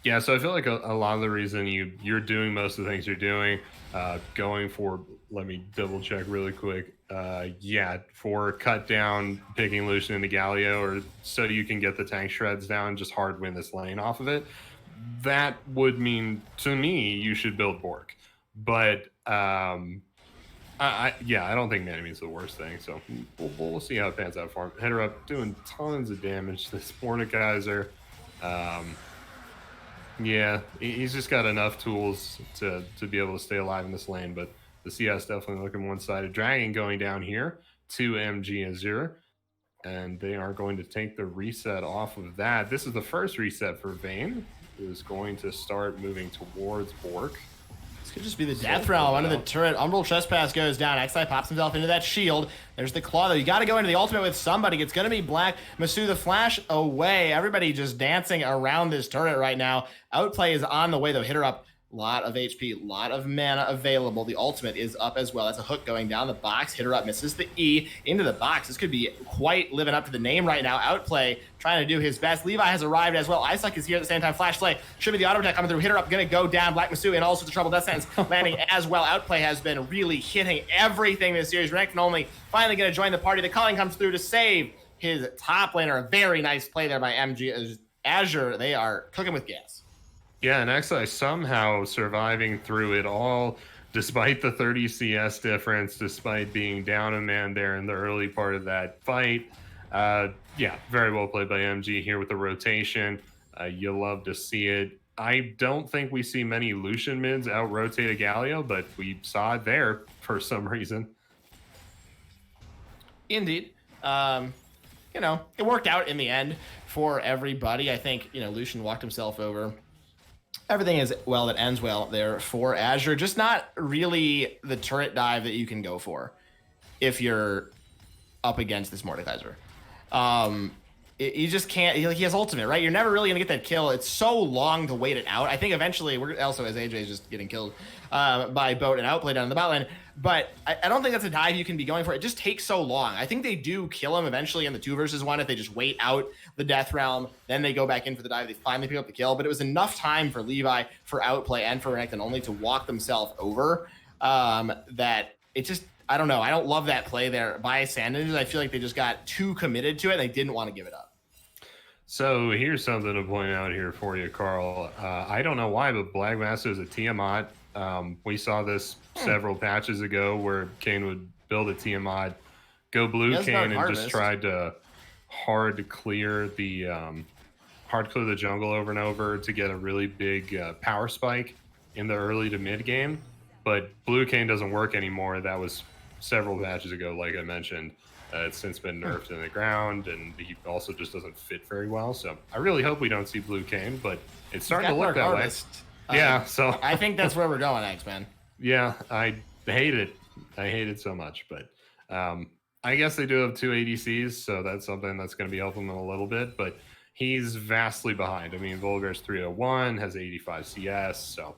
Yeah, so I feel like a lot of the reason you're doing most of the things you're doing, going for, let me double check really quick. For cut down, picking Lucian into Galio, or so you can get the tank shreds down, just hard win this lane off of it. That would mean to me you should build Bork. But I don't think Manamune's the worst thing. So we'll see how it pans out for him. Header up, doing tons of damage. This Mordekaiser, he's just got enough tools to be able to stay alive in this lane. But the CS definitely looking one-sided. Dragon going down here to MG Azure, and they are going to take the reset off of that. This is the first reset for Vayne, who is going to start moving towards Bork. This could just be the death realm under the turret. Umbral Trespass goes down. Xi pops himself into that shield. There's the claw, though. You got to go into the ultimate with somebody. It's going to be Black. Masu the flash away. Everybody just dancing around this turret right now. Outplay is on the way, though. Hit her up. Lot of HP, lot of mana available. The ultimate is up as well. That's a hook going down the box. Hit her up, misses the E into the box. This could be quite living up to the name right now. Outplay trying to do his best. Levi has arrived as well. Isaac is here at the same time. Flash play. Should be the auto attack coming through. Hit her up, gonna go down. Black Masu and also the Trouble Death Sentence landing as well. Outplay has been really hitting everything this series. Renekton only finally gonna join the party. The calling comes through to save his top laner. A very nice play there by MG Azure, they are cooking with gas. Yeah, and XI somehow surviving through it all, despite the 30 CS difference, despite being down a man there in the early part of that fight. Yeah, very well played by MG here with the rotation. You love to see it. I don't think we see many Lucian mids out-rotate a Galio, but we saw it there for some reason. Indeed. You know, it worked out in the end for everybody. I think, you know, Lucian walked himself over. Everything is well that ends well there for Azure. Just not really the turret dive that you can go for if you're up against this Mordekaiser. You just can't. He has ultimate, right? You're never really gonna get that kill. It's so long to wait it out. I think eventually we're also, as AJ is just getting killed by Boat and outplayed down in the bot lane. But I don't think that's a dive you can be going for. It just takes so long. I think they do kill him eventually in the 2 versus 1 if they just wait out the death realm. Then they go back in for the dive. They finally pick up the kill. But it was enough time for Levi, for outplay, and for Renekton only to walk themselves over that it just, I don't know. I don't love that play there by Sanders. I feel like they just got too committed to it and they didn't want to give it up. So here's something to point out here for you, Carl. I don't know why, but Black Master is a Tiamat. We saw this several patches ago where Kane would build a Tiamat, go blue Kane, and just tried to hard clear the jungle over and over to get a really big power spike in the early to mid game. But blue Kane doesn't work anymore. That was several patches ago, like I mentioned. It's since been nerfed in the ground, and he also just doesn't fit very well. So I really hope we don't see blue Kane, but it's starting to look that way. Yeah, so I think that's where we're going, X-Man. Yeah, I hate it. I hate it so much, but I guess they do have 2 ADCs, so that's something that's going to be helping them a little bit, but he's vastly behind. I mean, Volgar's 301, has 85 CS, so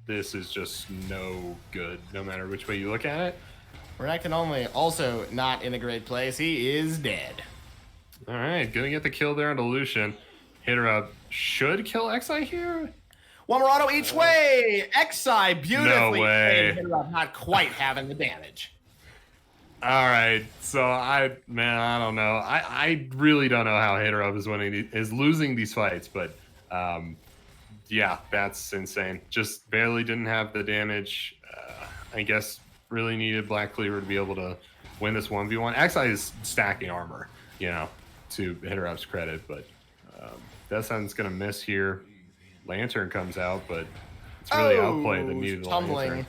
this is just no good, no matter which way you look at it. Renekton only, also not in a great place. He is dead. All right, gonna get the kill there on Lucian. Hit her up. Should kill XI here? One more auto each way. XI beautifully. No way. Hit her up, not quite having the damage. All right, so I don't know. I really don't know how Hit her up is losing these fights, but yeah, that's insane. Just barely didn't have the damage. I guess really needed Black Cleaver to be able to win this 1v1. XI is stacking armor, you know, to Hit her up's credit, but Death Sentence gonna miss here. Lantern comes out, but it's really outplayed the need of the Lantern.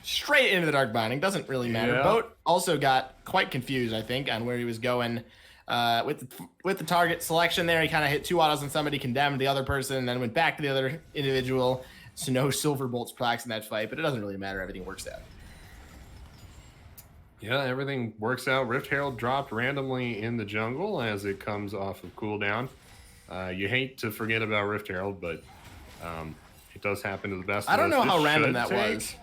Straight into the Dark Binding. Doesn't really matter. Yeah. Boat also got quite confused, I think, on where he was going with the target selection there. He kind of hit 2 autos on somebody, condemned the other person, and then went back to the other individual. So no Silver Bolts procs in that fight, but it doesn't really matter. Everything works out. Yeah, everything works out. Rift Herald dropped randomly in the jungle as it comes off of cooldown. You hate to forget about Rift Herald, but it does happen to the best of us. I don't know how random that was,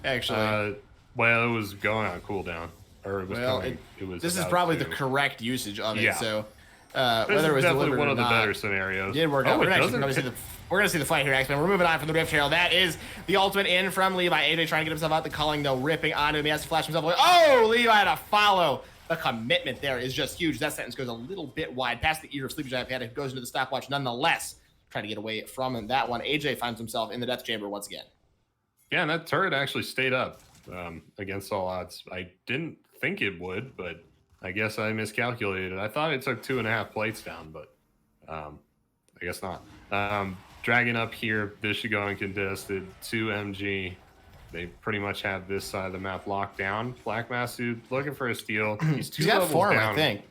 actually. Well, it was going on cooldown. Or it was coming, this is probably the correct usage of it, yeah. So whether it was definitely one of the better scenarios. It did work out. We're going to see the fight here, X-Men. We're moving on from the Rift Herald. That is the ultimate in from Levi. AJ trying to get himself out. The culling, though, ripping onto him. He has to flash himself away. Oh, Levi had to follow. The commitment there is just huge. That sentence goes a little bit wide past the ear of Sleepy Giant Panda, who goes into the stopwatch nonetheless, trying to get away from him. That one, AJ finds himself in the death chamber once again. Yeah, and that turret actually stayed up against all odds. I didn't think it would, but I guess I miscalculated. I thought it took 2.5 plates down, but I guess not. Dragging up here, this should go uncontested. 2 MG. They pretty much have this side of the map locked down. Black Master looking for a steal. He's 2 levels down. I think.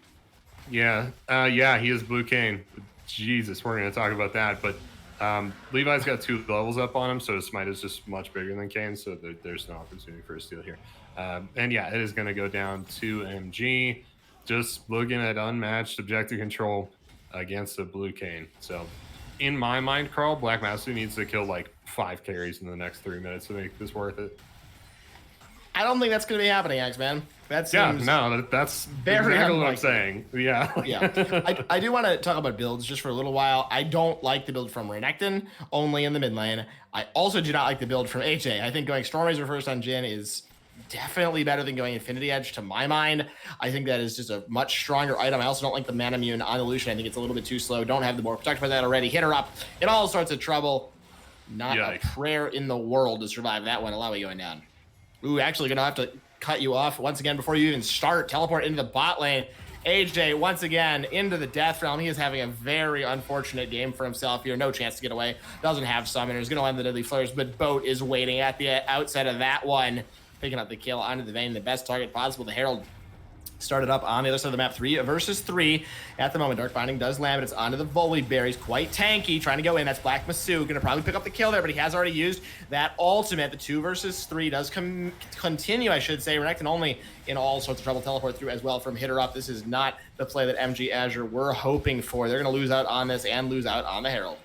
Yeah, yeah, he is Blue Kane. Jesus, we're going to talk about that. But Levi's got 2 levels up on him, so his smite is just much bigger than Kane, so there's no opportunity for a steal here. And yeah, it is going to go down to MG. Just looking at unmatched objective control against the Blue Kane. So in my mind, Carl, Black Master needs to kill like 5 carries in the next 3 minutes to make this worth it. I don't think that's going to be happening, X-Man. That's very exactly what I'm saying. Yeah. Yeah. I do want to talk about builds just for a little while. I don't like the build from Renekton, only in the mid lane. I also do not like the build from HA. I think going Storm Razor first on Jhin is definitely better than going Infinity Edge to my mind. I think that is just a much stronger item. I also don't like the Mana Immune on Illusion. I think it's a little bit too slow. Don't have the more protected by that already. Hit her up in all sorts of trouble. Not Yikes. a prayer in the world to survive that one. Alawi going down. Ooh, actually gonna have to cut you off once again before you even start. Teleport into the bot lane. AJ once again into the death realm. He is having a very unfortunate game for himself here. No chance to get away. Doesn't have summoners. Gonna land the deadly flares, but Boat is waiting at the outside of that one, picking up the kill onto the Vayne. The best target possible. The Herald started up on the other side of the map, 3 versus 3 at the moment. Dark Binding does land, but it's onto the Voli Berries. Quite tanky, trying to go in. That's Black Masu, gonna probably pick up the kill there, but he has already used that ultimate. The 2 versus 3 does continue, I should say. Renekton only in all sorts of trouble. Teleport through as well from Hitter Up. This is not the play that MG Azure were hoping for. They're gonna lose out on this and lose out on the Herald.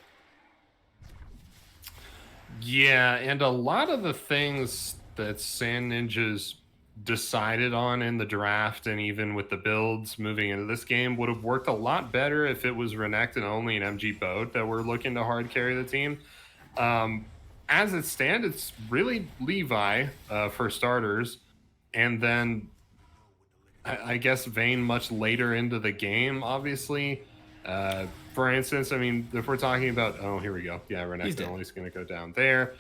Yeah, and a lot of the things that Sand Ninjas decided on in the draft and even with the builds moving into this game would have worked a lot better if it was Renekton only and MG Boat that were looking to hard carry the team. As it stands, it's really Levi for starters, and then I guess Vayne much later into the game, obviously. For instance, I mean, if we're talking about, oh, here we go. Yeah, Renekton only is going to go down there.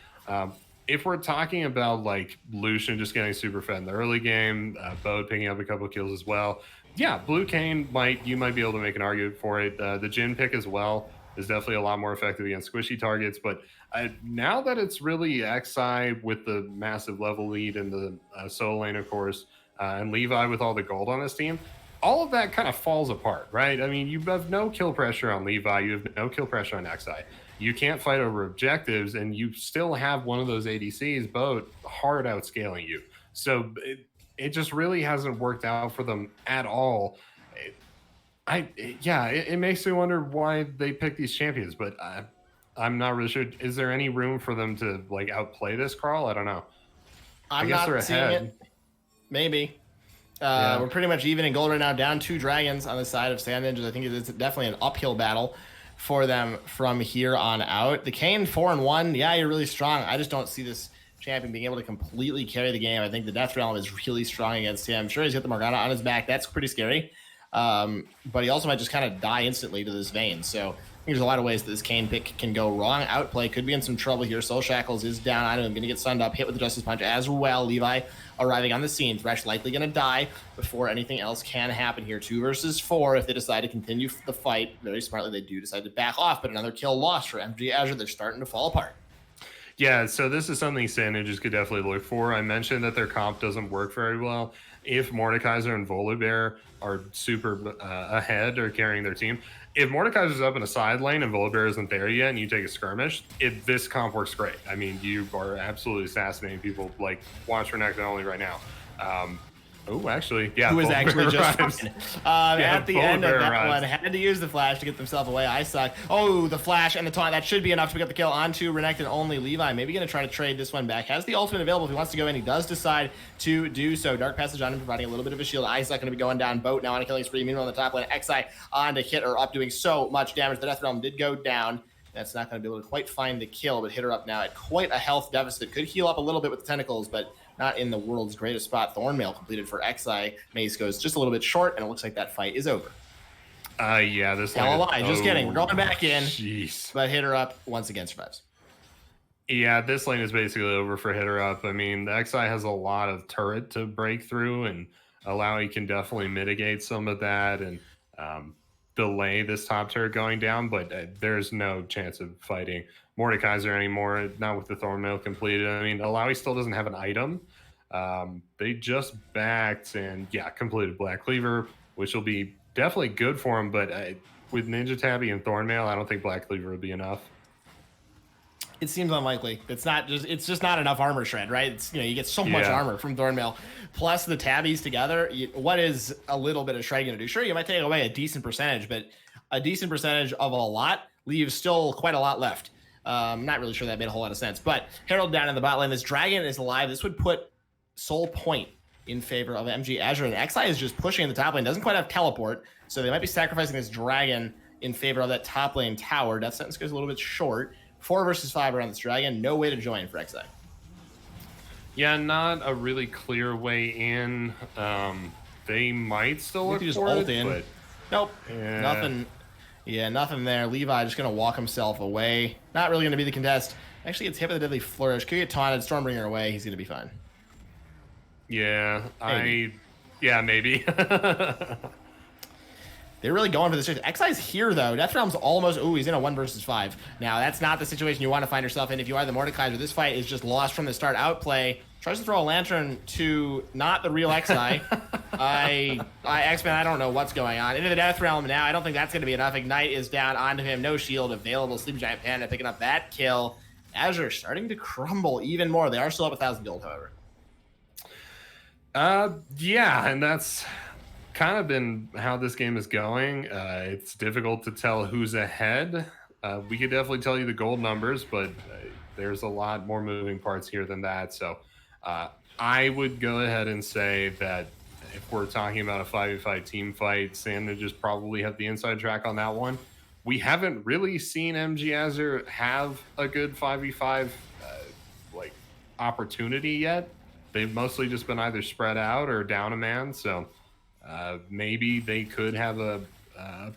If we're talking about like Lucian just getting super fed in the early game, Bode picking up a couple of kills as well. Yeah, Blue Cane you might be able to make an argument for it. The Jhin pick as well is definitely a lot more effective against squishy targets. But now that it's really XI with the massive level lead in the solo lane, of course, and Levi with all the gold on his team, all of that kind of falls apart, right? I mean, you have no kill pressure on Levi. You have no kill pressure on XI. You can't fight over objectives, and you still have one of those ADCs, Boat, hard outscaling you. So it just really hasn't worked out for them at all. It makes me wonder why they pick these champions, but I'm not really sure. Is there any room for them to like outplay this, Carl? I don't know. I guess they're ahead. It. Maybe. We're pretty much even in gold right now, down 2 dragons on the side of Sand Ninjas. I think it's definitely an uphill battle for them from here on out. The Kayn 4-1, yeah, you're really strong. I just don't see this champion being able to completely carry the game. I think the Death Realm is really strong against him. Sure, he's got the Morgana on his back. That's pretty scary. But he also might just kind of die instantly to this Vayne. So I think there's a lot of ways that this Kayn pick can go wrong. Outplay could be in some trouble here. Soul Shackles is down on him. Going to get stunned up, hit with the Justice Punch as well. Levi arriving on the scene. Thresh likely going to die before anything else can happen here. 2 versus 4. If they decide to continue the fight, very smartly, they do decide to back off. But another kill lost for MG Azure. They're starting to fall apart. Yeah, so this is something Sand Ninjas could definitely look for. I mentioned that their comp doesn't work very well. If Mordekaiser and Volibear are super ahead or carrying their team, if Mordekaiser's up in a side lane and Volibear isn't there yet and you take a skirmish, this comp works great. I mean, you are absolutely assassinating people. Like, watch Renekton only right now. Oh, actually, yeah. Who was actually just at the end of that arrives. one, had to use the flash to get themselves away. I suck. Oh, the flash and the taunt. That should be enough to pick up the kill onto Renekton only. Levi maybe going to try to trade this one back. Has the ultimate available if he wants to go in. He does decide to do so. Dark Passage on him, providing a little bit of a shield. Isaac going to be going down. Boat now on a killing spree. Meanwhile, on the top lane, XI on to hit her up, doing so much damage. The Death Realm did go down. That's not going to be able to quite find the kill, but hit her up now at quite a health deficit. Could heal up a little bit with the tentacles, but not in the world's greatest spot. Thornmail completed for XI. Mace goes just a little bit short, and it looks like that fight is over. Yeah, this line. Just kidding. We're going back in. Jeez. But Hit Her Up once again survives. Yeah, this lane is basically over for Hit Her Up. I mean, the XI has a lot of turret to break through, and Alawi can definitely mitigate some of that and delay this top turret going down, but there's no chance of fighting Mordekaiser anymore, not with the Thornmail completed. I mean, Alawi still doesn't have an item. They just backed and, completed Black Cleaver, which will be definitely good for him, but with Ninja Tabby and Thornmail, I don't think Black Cleaver would be enough. It seems unlikely. It's just not enough armor shred, right? It's, you get so much armor from Thornmail, plus the tabbies together. What is a little bit of shred going to do? Sure, you might take away a decent percentage, but a decent percentage of a lot leaves still quite a lot left. Not really sure that made a whole lot of sense. But Herald down in the bot lane. This dragon is alive. This would put Soul Point in favor of MG Azure, and XI is just pushing in the top lane. Doesn't quite have teleport, so they might be sacrificing this dragon in favor of that top lane tower. Death Sentence goes a little bit short. 4 versus 5 around this dragon. No way to join for XI. Yeah, not a really clear way in. They might still You look could just for ult it, in. but Nope. yeah, Nothing. Yeah, nothing there. Levi just going to walk himself away. Not really going to be the contest. Actually gets hit with a deadly flourish. Could get taunted. Stormbringer away. He's going to be fine. yeah, Maybe. yeah, maybe. They're really going for this. Xi's here, though. Death Realm's almost... Ooh, he's in a 1 versus 5. Now, that's not the situation you want to find yourself in if you are the Mordekaiser. This fight is just lost from the start. Outplay. Tries to throw a lantern to not the real Xi. X-Men, I don't know what's going on. Into the Death Realm now. I don't think that's going to be enough. Ignite is down onto him. No shield available. Sleepy Giant Panda picking up that kill. Azure starting to crumble even more. They are still up 1,000 gold, however. Yeah, and that's kind of been how this game is going. It's difficult to tell who's ahead. We could definitely tell you the gold numbers, but there's a lot more moving parts here than that. So uh, I would go ahead and say that if we're talking about a 5v5 team fight, Sand Ninjas probably have the inside track on that one. We haven't really seen MG Azure have a good 5v5 like opportunity yet. They've mostly just been either spread out or down a man. So maybe they could have a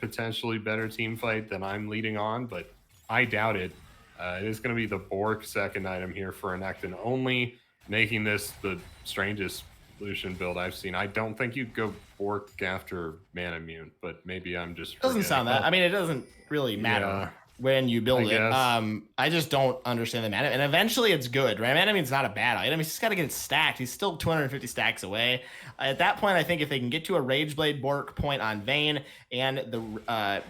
potentially better team fight than I'm leading on, but I doubt it. It is going to be the Bork second item here for Enecton only, making this the strangest Lucian build I've seen. I don't think you'd go Bork after Man Immune, but maybe I'm just Doesn't forgetting. sound that. I mean, it doesn't really matter. Yeah, When you build I it. guess. I just don't understand the mana. And eventually it's good, right? Mana means not a bad item. He's just got to get it stacked. He's still 250 stacks away. At that point, I think if they can get to a Rageblade Bork point on Vayne and the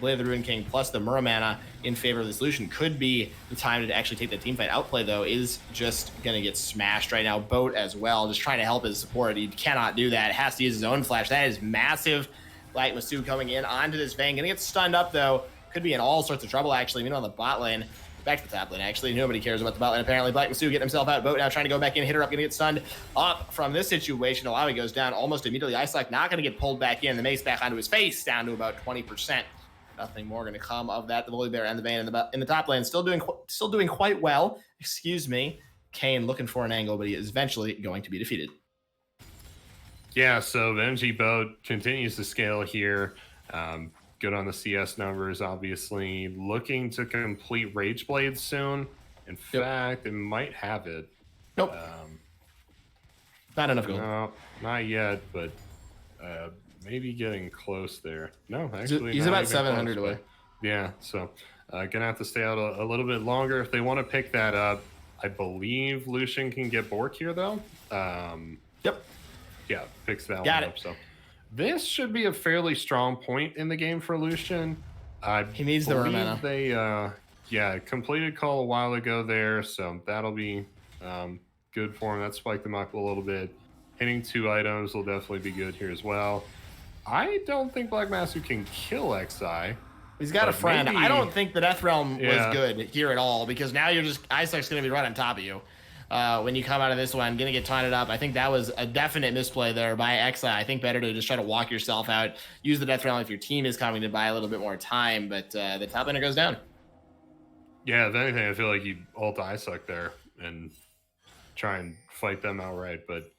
Blade of the Ruin King plus the Mura mana in favor of the solution could be the time to actually take the team fight. Outplay, though, is just going to get smashed right now. Boat as well, just trying to help his support. He cannot do that. Has to use his own flash. That is massive. Black Masu coming in onto this Vayne. Going to get stunned up, though. Could be in all sorts of trouble, actually. Meanwhile, on the bot lane, back to the top lane, actually. Nobody cares about the bot lane, apparently. Black Masu getting himself out. Boat now trying to go back in. Hitter up, going to get stunned up from this situation. Alawi goes down almost immediately. Icelak not going to get pulled back in. The mace back onto his face, down to about 20%. Nothing more going to come of that. The Volibear and the Vayne in the top lane still doing quite well. Excuse me. Kane looking for an angle, but he is eventually going to be defeated. Yeah, so the MG Boat continues to scale here. Good on the CS numbers, obviously. Looking to complete Rage Blade soon. In fact, it might have it. Nope. Not enough gold. No, not yet, but maybe getting close there. No, actually, he's not about even 700 close, away. Yeah, so gonna have to stay out a little bit longer if they want to pick that up. I believe Lucian can get Bork here, though. Yep. Yeah, picks that Got one it. up. So this should be a fairly strong point in the game for Lucian. He needs the mana. They completed call a while ago there, so that'll be good for him. That spiked them up a little bit. Hitting 2 items will definitely be good here as well. I don't think Black Masu can kill Xi. He's got a friend. Maybe, I don't think the Death Realm Yeah. was good here at all because now you're just Isaac's going to be right on top of you. When you come out of this one, going to get taunted up. I think that was a definite misplay there by Xi. I think better to just try to walk yourself out. Use the Death Realm if your team is coming to buy a little bit more time, but the top laner goes down. Yeah, if anything, I feel like you ult Isaac there and try and fight them outright. But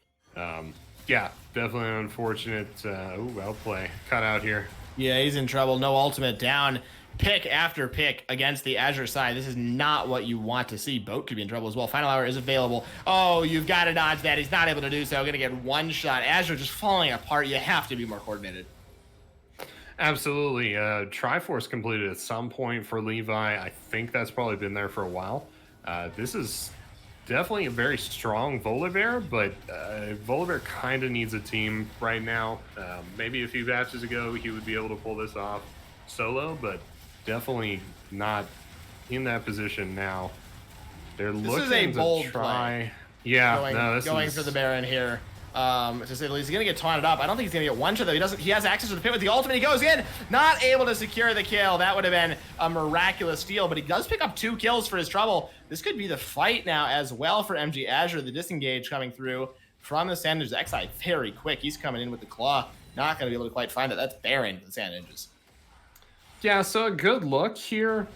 yeah, definitely an unfortunate outplay cut out here. Yeah, he's in trouble. No ultimate down. Pick after pick against the Azure side. This is not what you want to see. Boat could be in trouble as well. Final hour is available. Oh, you've got to dodge that. He's not able to do so. Going to get one shot. Azure just falling apart. You have to be more coordinated. Absolutely. Triforce completed at some point for Levi. I think that's probably been there for a while. This is definitely a very strong Volibear, but Volibear kind of needs a team right now. Maybe a few batches ago he would be able to pull this off solo, but definitely not in that position now. They're looking to try. Play. Yeah, going for the Baron here. To say the least, he's gonna get taunted up. I don't think he's gonna get one shot though. He has access to the pit with the ultimate. He goes in, not able to secure the kill. That would have been a miraculous steal, but he does pick up 2 kills for his trouble. This could be the fight now as well for MG Azure. The disengage coming through from the Sand Ninjas. Xi very quick. He's coming in with the claw. Not gonna be able to quite find it. That's Baron for the Sand Ninjas. Yeah, so a good look here.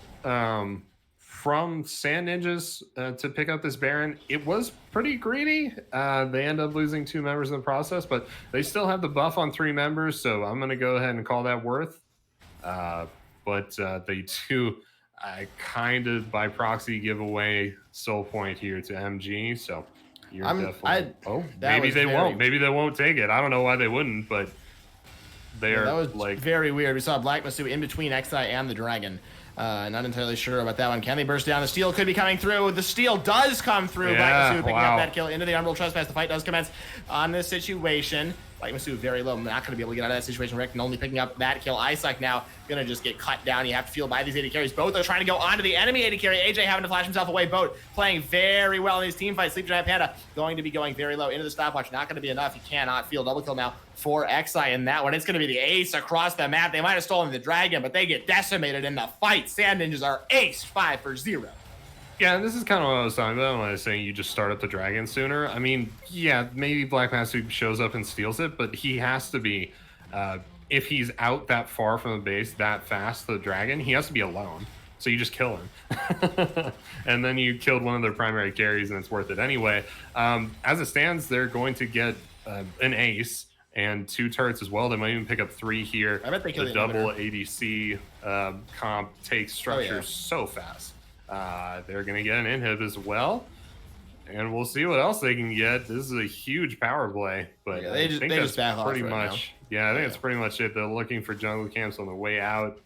from Sand Ninjas to pick up this Baron. It was pretty greedy. They end up losing 2 members in the process, but they still have the buff on 3 members, so I'm going to go ahead and call that worth. But they do kind of by proxy give away soul point here to MG, so you're definitely... maybe they won't. Maybe they won't take it. I don't know why they wouldn't, but they're that was like very weird. We saw Black Masu in between Xi and the Dragon. Not entirely sure about that one. Can they burst down? The steal could be coming through. The steal does come through. Black Masu picking up that kill into the Umbral Trespass. The fight does commence on this situation. Black Masu very low. Not going to be able to get out of that situation. Rekton only picking up that kill. Isaac now going to just get cut down. You have to feel by these AD carries. Both are trying to go onto the enemy AD carry. AJ having to flash himself away. Boat playing very well in these team fights. Sleep Giant Panda going to be going very low into the stopwatch. Not going to be enough. He cannot feel double kill now for Xi in that one. It's going to be the ace across the map. They might have stolen the dragon, but they get decimated in the fight. Sand Ninjas are aced 5-0. Yeah, this is kind of what I was talking about when I was saying you just start up the dragon sooner. I mean, yeah, maybe Black Master shows up and steals it, but he has to be, if he's out that far from the base, that fast, the dragon, he has to be alone. So you just kill him. And then you killed one of their primary carries, and it's worth it anyway. As it stands, they're going to get an ace and 2 turrets as well. They might even pick up 3 here. I bet they kill the double ADC comp takes structures so fast. They're going to get an inhib as well, and we'll see what else they can get. This is a huge power play, but yeah, I think that's pretty much. Yeah, I think it's pretty much it. They're looking for jungle camps on the way out,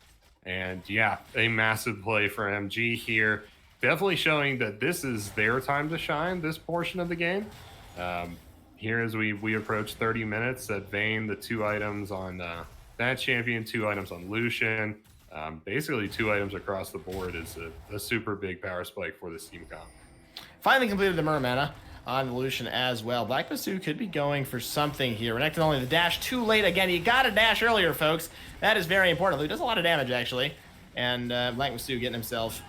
and yeah, a massive play for MG here. Definitely showing that this is their time to shine, this portion of the game. Here as we approach 30 minutes at Vayne, the 2 items on that champion, 2 items on Lucian. Basically 2 items across the board is a super big power spike for this team comp. Finally completed the Mermana on the Lucian as well. Black Masu could be going for something here. Renekton only the dash too late again. You got to dash earlier, folks. That is very important. He does a lot of damage, actually. And Black Masu getting himself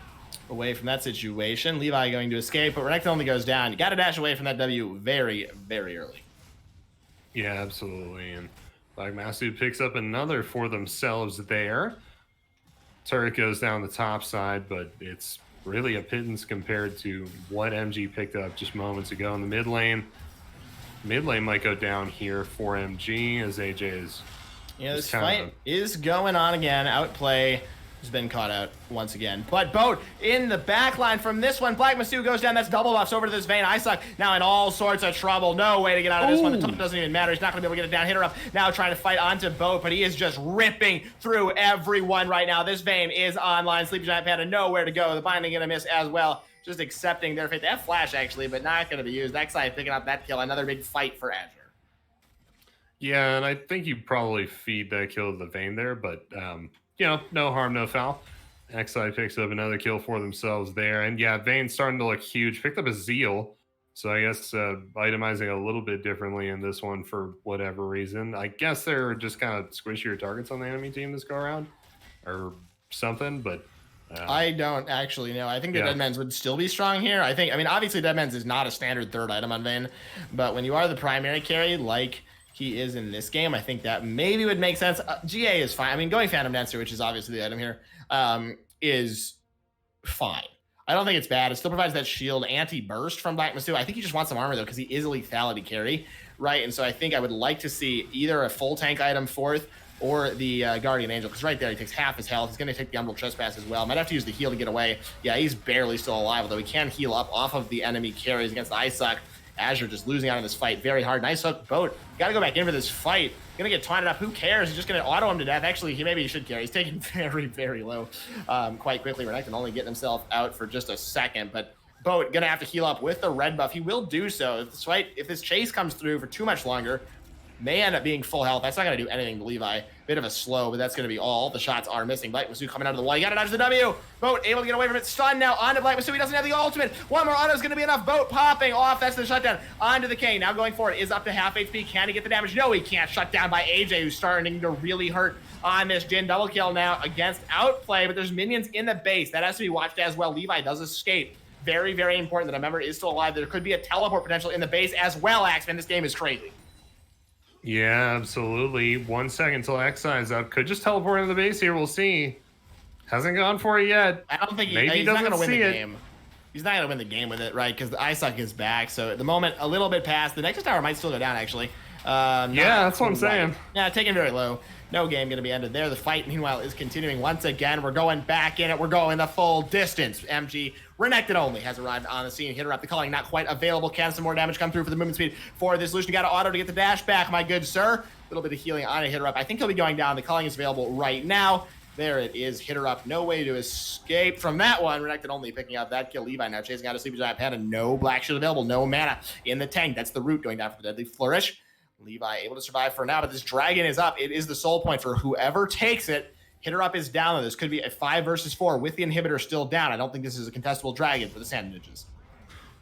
away from that situation. Levi going to escape, but Renekton only goes down. You got to dash away from that W very, very early. Yeah, absolutely. And Black Masu picks up another for themselves there. Turret goes down the top side, but it's really a pittance compared to what MG picked up just moments ago in the mid lane. Mid lane might go down here for MG as AJ is... Yeah, this fight is going on again. Outplay has been caught out once again. But Boat in the back line from this one. Black Masu goes down. That's double buffs over to this Vayne. Isaac now in all sorts of trouble. No way to get out of this one. The top doesn't even matter. He's not going to be able to get it down. Hitter up now trying to fight onto Boat, but he is just ripping through everyone right now. This Vayne is online. Sleepy Giant Panda nowhere to go. The binding going to miss as well. Just accepting their fate. They have flash actually, but not going to be used. Xi picking up that kill. Another big fight for Azure. Yeah, and I think you probably feed that kill to the Vayne there, but you know, no harm, no foul. Xi picks up another kill for themselves there. And yeah, Vayne's starting to look huge. Picked up a Zeal. So I guess itemizing a little bit differently in this one for whatever reason. I guess they're just kind of squishier targets on the enemy team this go around or something, but... I don't actually know. I think the Deadman's would still be strong here. I mean, obviously Deadman's is not a standard 3rd item on Vayne, but when you are the primary carry, like he is in this game, I think that maybe would make sense. GA is fine. I mean, going Phantom Dancer, which is obviously the item here, is fine. I don't think it's bad. It still provides that shield anti-burst from Black Masu. I think he just wants some armor, though, because he is a lethality carry, right? And so I think I would like to see either a full tank item 4th or the Guardian Angel, because right there he takes half his health. He's going to take the Umbral Trespass as well. Might have to use the heal to get away. Yeah, he's barely still alive, although he can heal up off of the enemy carries against Isaac. Azure just losing out in this fight very hard. Nice hook, Boat. Got to go back in for this fight. Gonna get taunted up. Who cares? He's just gonna auto him to death. Actually, maybe he should care. He's taken very, very low quite quickly. Renekton only getting himself out for just a second, but Boat gonna have to heal up with the red buff. He will do so. If this fight, if this chase comes through for too much longer, may end up being full health. That's not going to do anything to Levi. Bit of a slow, but that's going to be all. The shots are missing. Black Masu coming out of the wall. You got to dodge the W. Boat able to get away from it. Stun now onto Black Masu. He doesn't have the ultimate. One more auto is going to be enough. Boat popping off. That's the shutdown. Onto the King. Now going forward is up to half HP. Can he get the damage? No, he can't. Shut down by AJ, who's starting to really hurt on this Jhin. Double kill now against Outplay, but there's minions in the base. That has to be watched as well. Levi does escape. Very, very important that a member is still alive. There could be a teleport potential in the base as well, Axeman. This game is crazy. Yeah, absolutely. 1 second till Xi is up. Could just teleport into the base here. We'll see. Hasn't gone for it yet. I don't think Maybe he's not doesn't going to win the see it. game. He's not going to win the game with it, right? Because the Isuck is back. So at the moment, a little bit past. The Nexus Tower might still go down, actually. Yeah, that's what I'm saying. Yeah, taking very low. No game going to be ended there. The fight, meanwhile, is continuing once again. We're going back in it. We're going the full distance. MG, Renekton only, has arrived on the scene. Hitter up the calling, not quite available. Can some more damage come through for the movement speed for this Lucian? Got to auto to get the dash back, my good sir. A little bit of healing on a hitter up. I think he'll be going down. The calling is available right now. There it is, hitter up. No way to escape from that one. Renekton only picking up that kill. Levi now chasing out a Sleepy Giant Panda. No Black Shield available. No mana in the tank. That's the root going down for the Deadly Flourish. Levi able to survive for now, but this dragon is up. It is the soul point for whoever takes it. Hitter up is down, though. This could be a 5 versus 4 with the inhibitor still down. I don't think this is a contestable dragon for the Sand Ninjas.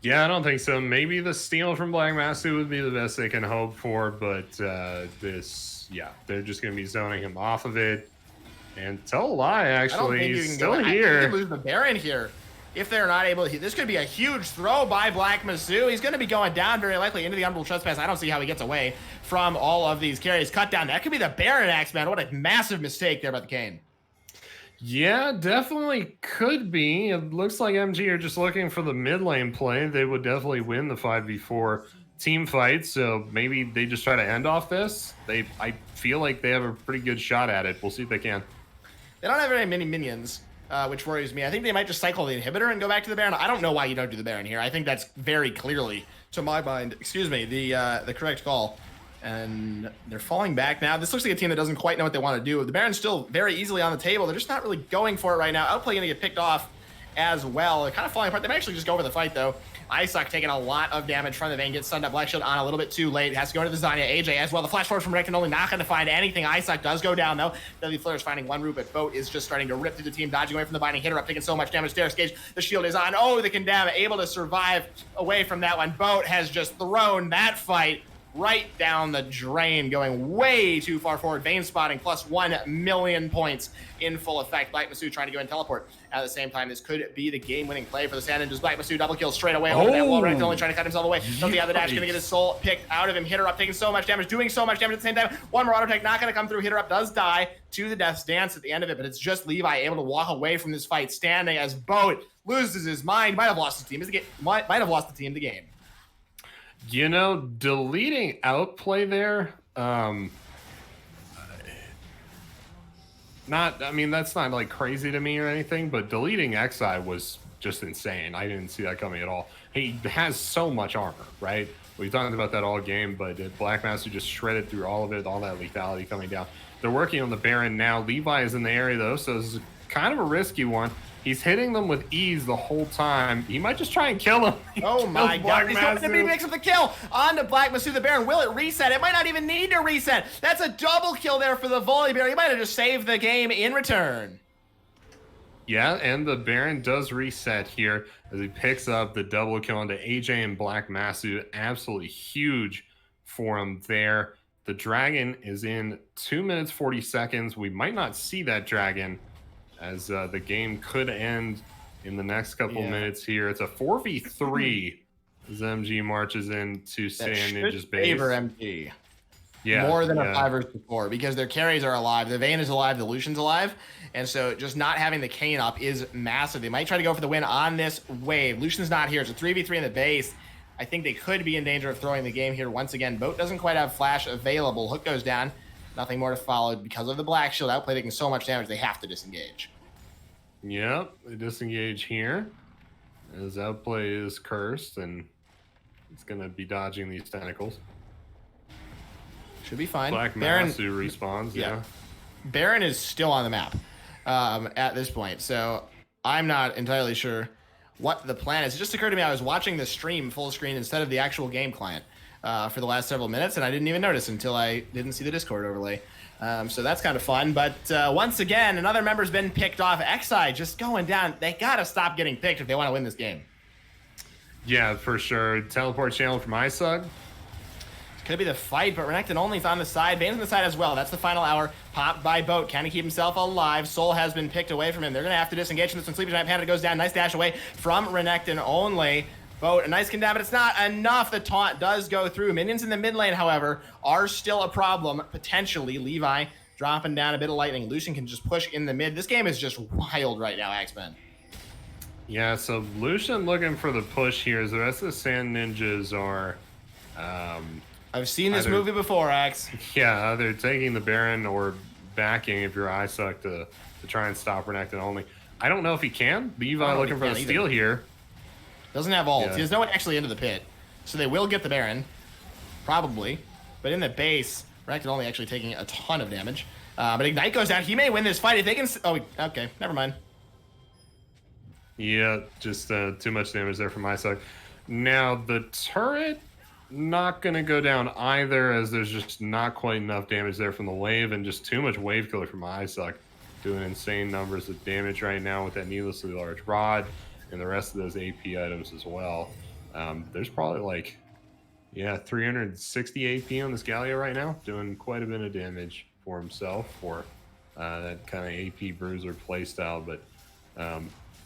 Yeah, I don't think so. Maybe the steal from Black Master would be the best they can hope for, but they're just going to be zoning him off of it. And tell a lie, actually, he's still here. I think lose the Baron here. If they're not able to, this could be a huge throw by Black Masu. He's going to be going down very likely into the Unbelievable Trespass. I don't see how he gets away from all of these carries. Cut down. That could be the Baron Axe, man. What a massive mistake there by the Kane. Yeah, definitely could be. It looks like MG are just looking for the mid lane play. They would definitely win the 5v4 team fight, so maybe they just try to end off this. I feel like they have a pretty good shot at it. We'll see if they can. They don't have very many minions. Which worries me. I think they might just cycle the inhibitor and go back to the Baron. I don't know why you don't do the Baron here. I think that's very clearly, to my mind, the correct call. And they're falling back now. This looks like a team that doesn't quite know what they want to do. The Baron's still very easily on the table. They're just not really going for it right now. Outplay going to get picked off as well. They're kind of falling apart. They might actually just go over the fight, though. Isuck taking a lot of damage from the Vayne, gets stunned up. Black Shield on a little bit too late. Has to go into the Zanya. AJ as well. The flash forward from Renekton only not going to find anything. Isuck does go down, though. Deadly Flourish finding one root, but Bo3 is just starting to rip through the team, dodging away from the binding. Hitter up, taking so much damage. Stairs Gage, the shield is on. Oh, the Condemn able to survive away from that one. Bo3 has just thrown that fight right down the drain, going way too far forward. Vayne spotting plus 1 million points in full effect. Black Masu trying to go and teleport. At the same time, this could be the game-winning play for the Sand Ninjas. Black Masu double kill straight away over that wall. Renekton only trying to cut himself away. Does the other dash, going to get his soul picked out of him. Hitter up taking so much damage, doing so much damage at the same time. One more auto attack not going to come through. Hitter up does die to the death's dance at the end of it, but it's just Levi able to walk away from this fight, standing as Bo3 loses his mind. Might have lost the team. Might have lost the team the game. You know, deleting outplay there, that's not like crazy to me or anything, but deleting Xi was just insane. I didn't see that coming at all. He has so much armor, right? We've talked about that all game, but Black Master just shredded through all of it, all that lethality coming down. They're working on the Baron now. Levi is in the area, though, so this is kind of a risky one. He's hitting them with ease the whole time. He might just try and kill him. Oh my god, he's hoping to be mixed with the kill. On to Black Masu the Baron. Will it reset? It might not even need to reset. That's a double kill there for the Volley Baron. He might have just saved the game in return. Yeah, and the Baron does reset here as he picks up the double kill onto AJ and Black Masu. Absolutely huge for him there. The Dragon is in 2 minutes 40 seconds. We might not see that Dragon, as the game could end in the next couple minutes here. It's a 4v3 as MG marches into Sand Ninja's base. Favor MG. Yeah, more than a 5 versus 4 because their carries are alive. The Vayne is alive. The Lucian's alive. And so just not having the Kane up is massive. They might try to go for the win on this wave. Lucian's not here. It's a 3v3 in the base. I think they could be in danger of throwing the game here once again. Bo3 doesn't quite have flash available. Hook goes down. Nothing more to follow because of the Black Shield outplay taking so much damage. They have to disengage. Yep, they disengage here as outplay is cursed and it's going to be dodging these tentacles. Should be fine. Black Masu respawns, yeah. Baron is still on the map at this point, so I'm not entirely sure what the plan is. It just occurred to me I was watching the stream full screen instead of the actual game client for the last several minutes, and I didn't even notice until I didn't see the Discord overlay. So that's kind of fun, but once again, another member's been picked off. Xi just going down. They got to stop getting picked if they want to win this game. Yeah, for sure. Teleport channel from Isuck. Could be the fight, but Renekton only's on the side. Vayne's on the side as well. That's the final hour. Popped by Bo3. Can he keep himself alive? Soul has been picked away from him. They're going to have to disengage from this one. Sleepy Giant Panda goes down. Nice dash away from Renekton only. Bo3, a nice condemn, but it's not enough. The taunt does go through. Minions in the mid lane, however, are still a problem, potentially. Levi dropping down a bit of lightning. Lucian can just push in the mid. This game is just wild right now, Axeman. Yeah, so Lucian looking for the push here. The rest of the Sand Ninjas are... I've seen this movie before, Axe. Yeah, either taking the Baron or backing if you're Isaac to try and stop Renekton only. I don't know if he can. Levi looking for the steal here. Doesn't have ult. Yeah. He has no one actually into the pit. So they will get the Baron. Probably. But in the base, Renekton only actually taking a ton of damage. But Ignite goes down. He may win this fight if they can... Oh, okay. Never mind. Yeah, just too much damage there from Isaac. Now, the turret... not going to go down either, as there's just not quite enough damage there from the wave, and just too much wave killer from Isaac, doing insane numbers of damage right now with that needlessly large rod and the rest of those AP items as well. There's probably like, 360 AP on this Galio right now, doing quite a bit of damage for himself for that kind of AP bruiser playstyle. But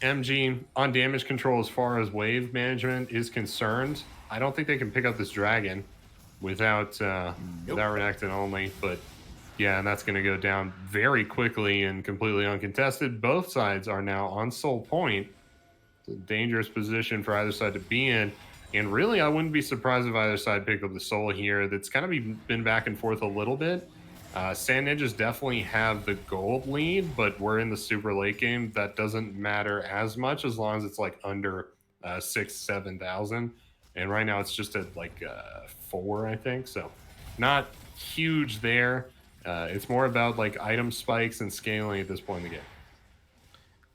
MG on damage control as far as wave management is concerned, I don't think they can pick up this dragon without Renekton only, but yeah, and that's going to go down very quickly and completely uncontested. Both sides are now on soul point. It's a dangerous position for either side to be in, and really I wouldn't be surprised if either side picked up the soul here. That's kind of been back and forth a little bit. Sand Ninjas definitely have the gold lead, but we're in the super late game. That doesn't matter as much as long as it's like under 6,000-7,000. And right now it's just at like 4, I think. So not huge there. It's more about like item spikes and scaling at this point in the game.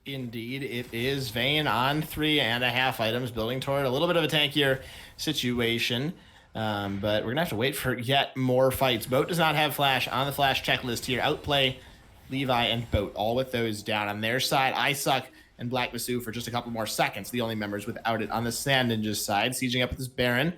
Indeed, it is. Vayne on 3.5 items, building toward a little bit of a tankier situation. But we're going to have to wait for yet more fights. Bo3 does not have Flash on the Flash checklist here. Outplay Levi and Bo3, all with those down. On their side, I suck and Black Masu for just a couple more seconds, the only members without it. On the Sand Ninjas side, sieging up with this Baron.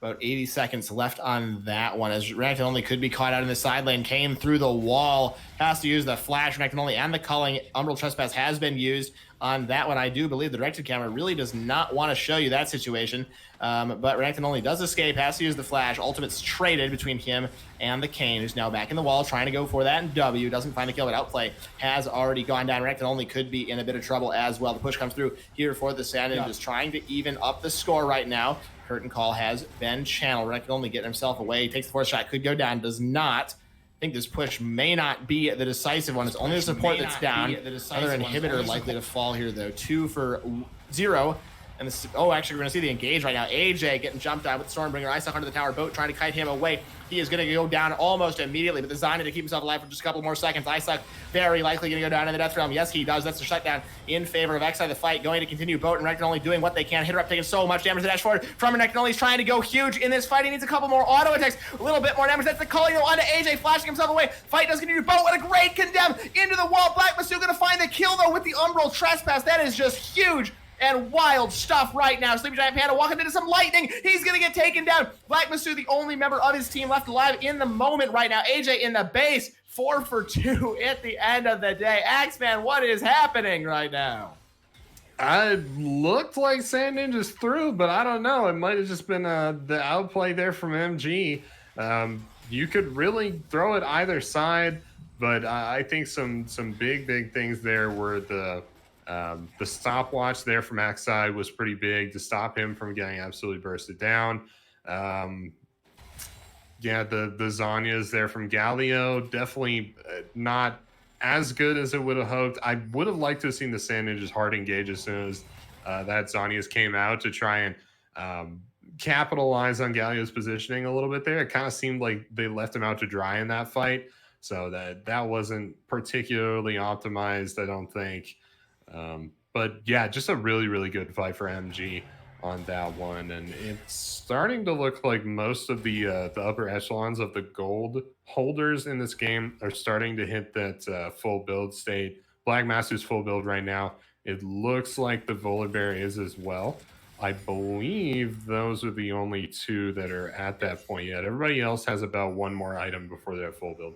About 80 seconds left on that one, as Renekton only could be caught out in the side lane. Came through the wall, has to use the Flash. Renekton only and the culling. Umbral Trespass has been used on that one. I do believe the directed camera really does not want to show you that situation. But Renekton only does escape, has to use the Flash. Ultimate's traded between him and the Kane, who's now back in the wall, trying to go for that. And W doesn't find the kill, but Outplay has already gone down. Renekton only could be in a bit of trouble as well. The push comes through here for the Sand Ninjas, trying to even up the score right now. Curtain call has been channeled. Renekton only getting himself away. He takes the fourth shot, could go down, does not. I think this push may not be the decisive one. It's only the support that's down. Another inhibitor likely to fall here, though. 2 for 0. And this, actually, we're going to see the engage right now. AJ getting jumped on with Stormbringer. Isaac under the tower. Bo3 trying to kite him away. He is going to go down almost immediately, but the Zyna to keep himself alive for just a couple more seconds. Isaac very likely going to go down in the Death Realm. Yes, he does. That's the shutdown in favor of Xi. The fight going to continue. Bo3 and Renekton only doing what they can. Hitter up taking so much damage to dash forward from Renekton only. He's trying to go huge in this fight. He needs a couple more auto attacks. A little bit more damage. That's the calling though onto AJ, flashing himself away. Fight does continue. Bo3 with a great condemn into the wall. Black Masu going to find the kill though with the Umbral Trespass. That is just huge and wild stuff right now. Sleepy Giant Panda walking into some lightning. He's going to get taken down. Black Masu, the only member of his team left alive in the moment right now. AJ in the base. 4 for 2 at the end of the day. Axeman, what is happening right now? It looked like Sand Ninjas through, but I don't know. It might have just been the outplay there from MG. You could really throw it either side, but I think some big things there were the stopwatch there from Axe side was pretty big to stop him from getting absolutely bursted down. The Zanyas there from Galio, definitely not as good as it would have hoped. I would have liked to have seen the Sand Ninjas hard engage as soon as that Zanyas came out to try and capitalize on Galio's positioning a little bit there. It kind of seemed like they left him out to dry in that fight, so that wasn't particularly optimized, I don't think. But yeah, just a really good fight for MG on that one, and it's starting to look like most of the upper echelons of the gold holders in this game are starting to hit that full build state. Black Master's full build right now. It looks like the Volibear is as well. I believe those are the only 2 that are at that point yet. Everybody else has about 1 more item before they're full build.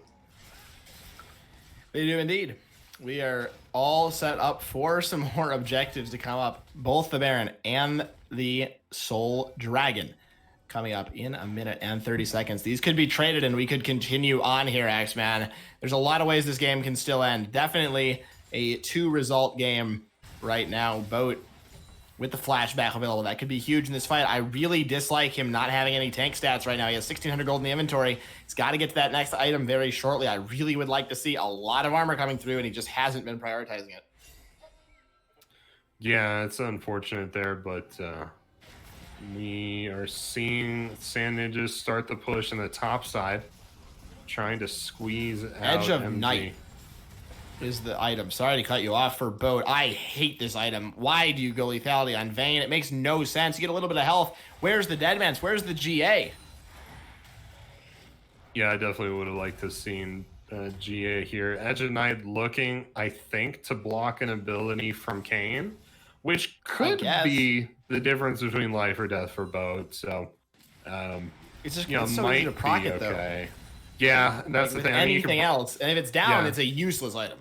They do indeed. We are all set up for some more objectives to come up. Both the Baron and the Soul Dragon. coming up in a minute and 30 seconds. These could be traded and we could continue on here, Axeman. There's a lot of ways this game can still end. Definitely a 2-result game right now. Boat with the flashback available. That could be huge in this fight. I really dislike him not having any tank stats right now. He has 1,600 gold in the inventory. He's got to get to that next item very shortly. I really would like to see a lot of armor coming through, and he just hasn't been prioritizing it. Yeah, it's unfortunate there, but we are seeing Sand Ninjas start the push in the top side, trying to squeeze out Edge of MG. Night is the item. Sorry to cut you off for Boat. I hate this item. Why do you go lethality on Vayne? It makes no sense. You get a little bit of health. Where's the Deadman's? Where's the GA? Yeah, I definitely would have liked to have seen GA here. Edge of Night looking, I think, to block an ability from Kane, which could be the difference between life or death for Boat. So, it's just it's so easy to proc it, though. Yeah, that's the thing. Anything else, and if it's down, it's a useless item.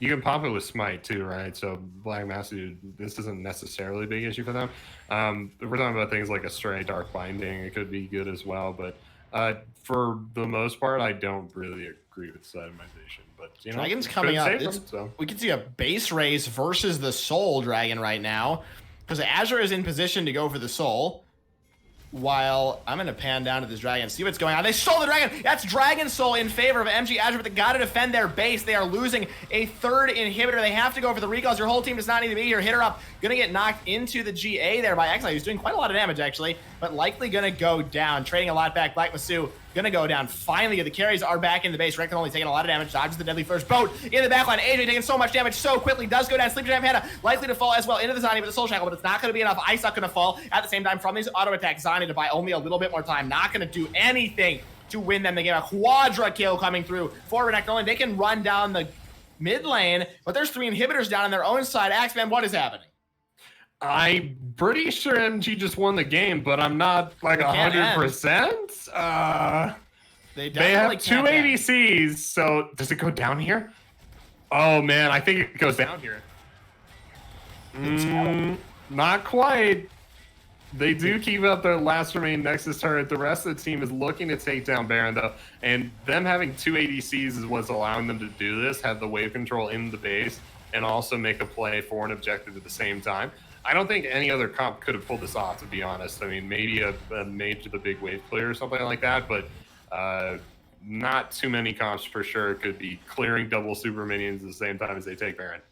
You can pop it with Smite too, right? So Black Master, this isn't necessarily a big issue for them. If we're talking about things like Astray, Dark Binding, it could be good as well. But for the most part, I don't really agree with this itemization. But Dragon's coming up. We can see a base race versus the Soul Dragon right now, because Azure is in position to go for the Soul. While I'm going to pan down to this Dragon, see what's going on. They stole the Dragon. That's Dragon Soul in favor of MG Azure, but they got to defend their base. They are losing a 3rd inhibitor. They have to go for the recalls. Your whole team does not need to be here. Hit her up. Going to get knocked into the GA there by Exile. He's doing quite a lot of damage, actually, but likely going to go down. Trading a lot back. Black Masu going to go down. Finally, the carries are back in the base. Reckon only taking a lot of damage. Dodges the deadly first. Boat in the backline. AJ taking so much damage so quickly. Does go down. Sleeper Jam Hannah likely to fall as well into the Zani with the Soul Shackle, but it's not going to be enough. Ice Suck going to fall at the same time from these auto attacks. Zani to buy only a little bit more time. Not going to do anything to win them the game. A quadra kill coming through for Renekton only. They can run down the mid lane, but there's 3 inhibitors down on their own side. Axeman, what is happening? I'm pretty sure MG just won the game, but I'm not like 100%. They have 2 ADCs, so does it go down here? Oh man, I think it goes down here. Not quite. They do keep up their last remaining Nexus turret. The rest of the team is looking to take down Baron, though. And them having 2 ADCs is what's allowing them to do this, have the wave control in the base, and also make a play for an objective at the same time. I don't think any other comp could have pulled this off, to be honest. I mean, maybe a Mage to the big wave clear or something like that, but not too many comps for sure could be clearing double super minions at the same time as they take Baron.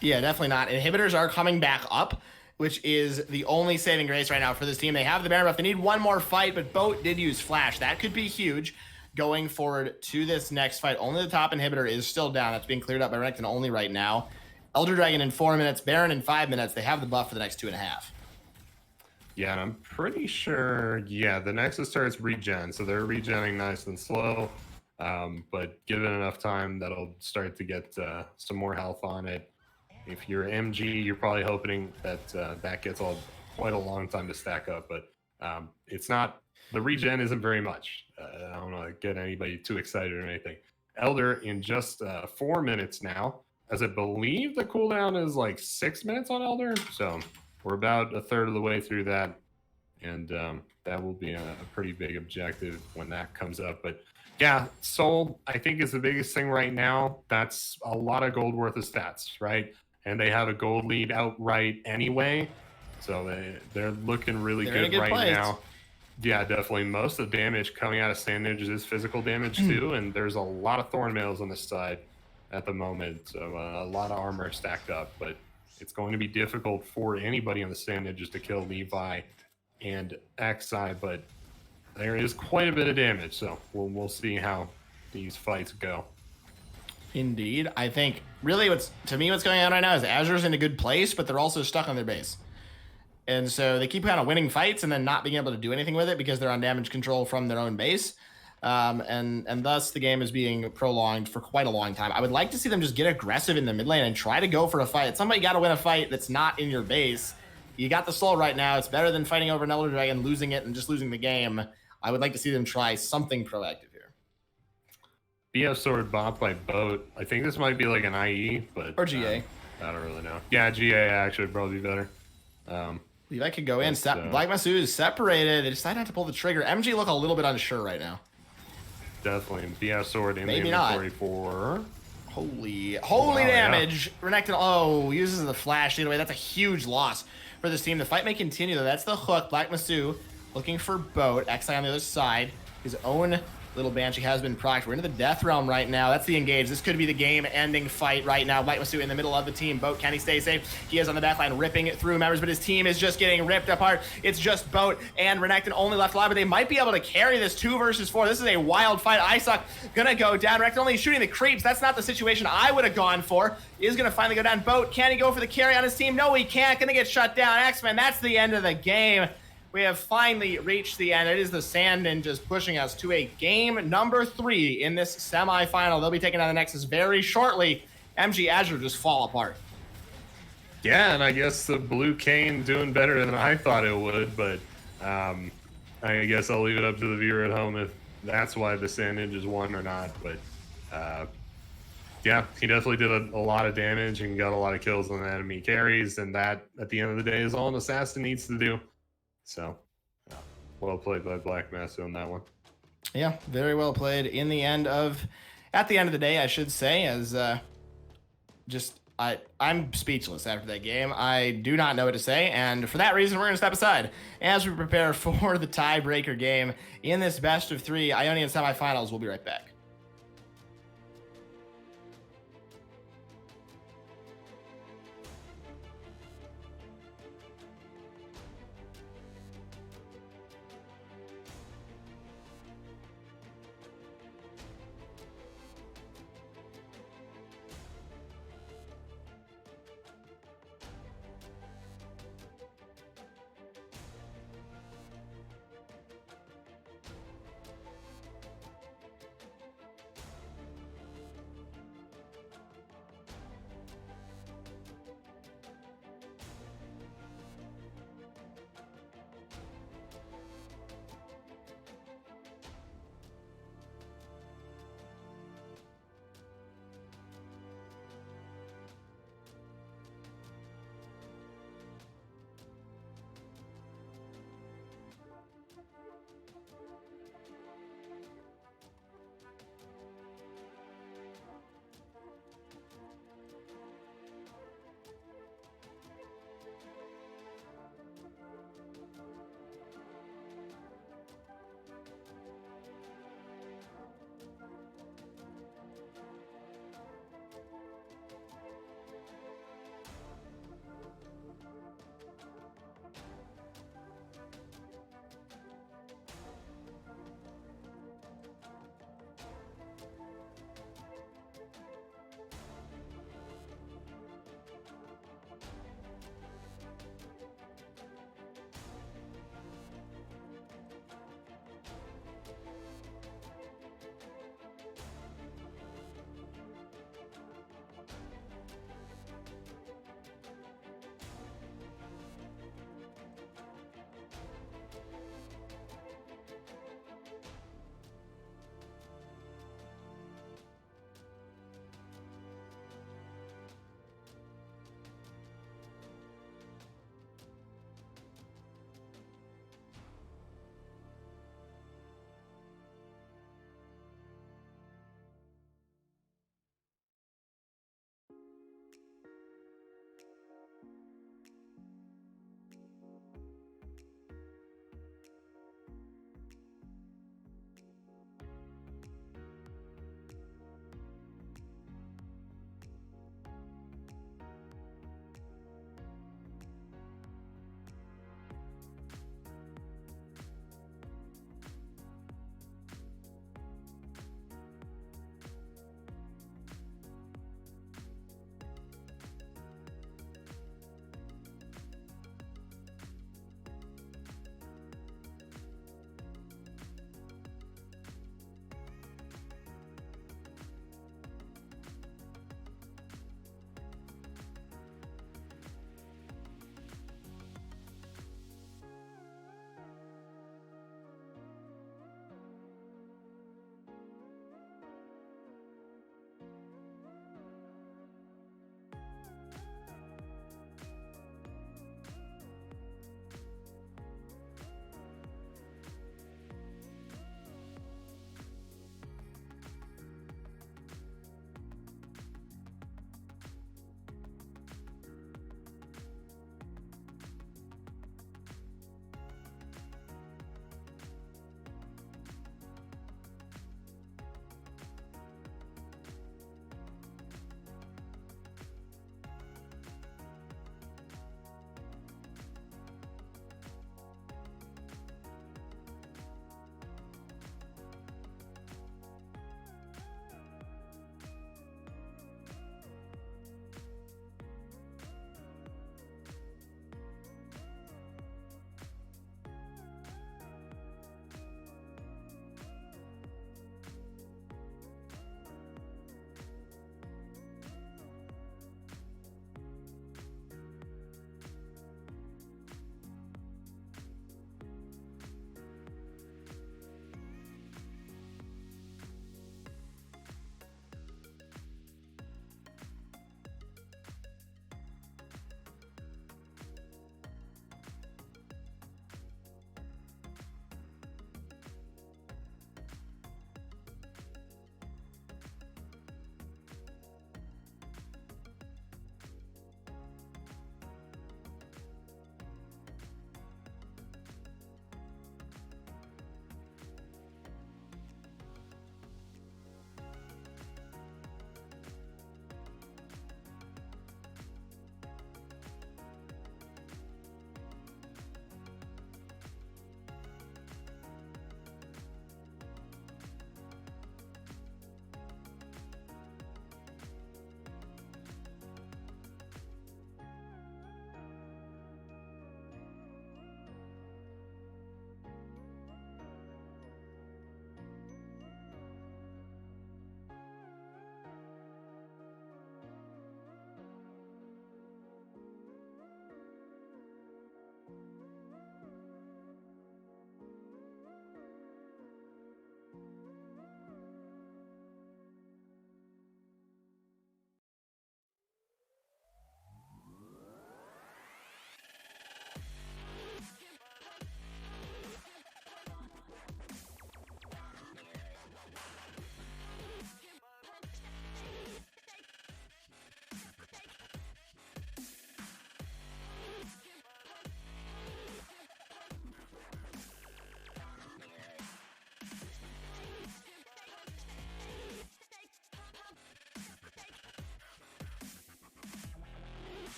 Yeah, definitely not. Inhibitors are coming back up, which is the only saving grace right now for this team. They have the Baron buff. They need one more fight, but Boat did use Flash. That could be huge going forward to this next fight. Only the top inhibitor is still down. That's being cleared up by Renekton only right now. Elder Dragon in 4 minutes, Baron in 5 minutes. They have the buff for the next 2.5. Yeah, and I'm pretty sure, the Nexus turret's regen, so they're regenning nice and slow. But given enough time, that'll start to get some more health on it. If you're MG, you're probably hoping that that gets quite a long time to stack up, but it's not. The regen isn't very much. I don't want to get anybody too excited or anything. Elder in just 4 minutes now, as I believe the cooldown is like 6 minutes on Elder, so we're about a third of the way through that, and that will be a pretty big objective when that comes up. But yeah, Soul, I think, is the biggest thing right now. That's a lot of gold worth of stats, right? And they have a gold lead outright anyway, so they're looking really good right now. Yeah, definitely. Most of the damage coming out of Sand Ninjas is physical damage too, and there's a lot of Thorn Mails on this side at the moment, so a lot of armor stacked up, but it's going to be difficult for anybody on the Sand Ninjas to kill Levi and Xi, but there is quite a bit of damage, so we'll see how these fights go. Indeed. I think really what's going on right now is Azure's in a good place, but they're also stuck on their base. And so they keep kind of winning fights and then not being able to do anything with it because they're on damage control from their own base. And thus the game is being prolonged for quite a long time. I would like to see them just get aggressive in the mid lane and try to go for a fight. Somebody got to win a fight that's not in your base. You got the soul right now. It's better than fighting over an Elder Dragon, losing it and just losing the game. I would like to see them try something proactive here. BF sword bot by Boat. I think this might be like an IE, but or GA. I don't really know. Yeah, GA actually would probably be better. Levi could go in. But, Black Masu is separated. They decide not to pull the trigger. MG look a little bit unsure right now. Definitely. BF sword in Maybe the inventory not. for... Holy Wow, damage. Yeah. Renekton, uses the flash either way. That's a huge loss for this team. The fight may continue, though. That's the hook. Black Masu looking for Boat. Xi on the other side. His own little Banshee has been procced. We're into the Death Realm right now. That's the engage. This could be the game-ending fight right now. Black Masu in the middle of the team. Boat, can he stay safe? He is on the backline, ripping it through members, but his team is just getting ripped apart. It's just Boat and Renekton only left alive, but they might be able to carry this 2 versus 4. This is a wild fight. Isoc gonna go down. Renekton only shooting the creeps. That's not the situation I would have gone for. Is gonna finally go down. Boat, can he go for the carry on his team? No, he can't. Gonna get shut down. X-Men, that's the end of the game. We have finally reached the end. It is the Sand Ninjas pushing us to a game number 3 in this semifinal. They'll be taking on the Nexus very shortly. MG Azure just fall apart. Yeah, and I guess the Blue Cane doing better than I thought it would, but I guess I'll leave it up to the viewer at home if that's why the Sand Ninjas won or not. But yeah, he definitely did a lot of damage and got a lot of kills on the enemy carries, and that, at the end of the day, is all an assassin needs to do. So, well played by Black Master on that one. Yeah, very well played. At the end of the day, I should say, as I'm speechless after that game. I do not know what to say, and for that reason, we're going to step aside as we prepare for the tiebreaker game in this best of 3 Ionian semifinals. We'll be right back.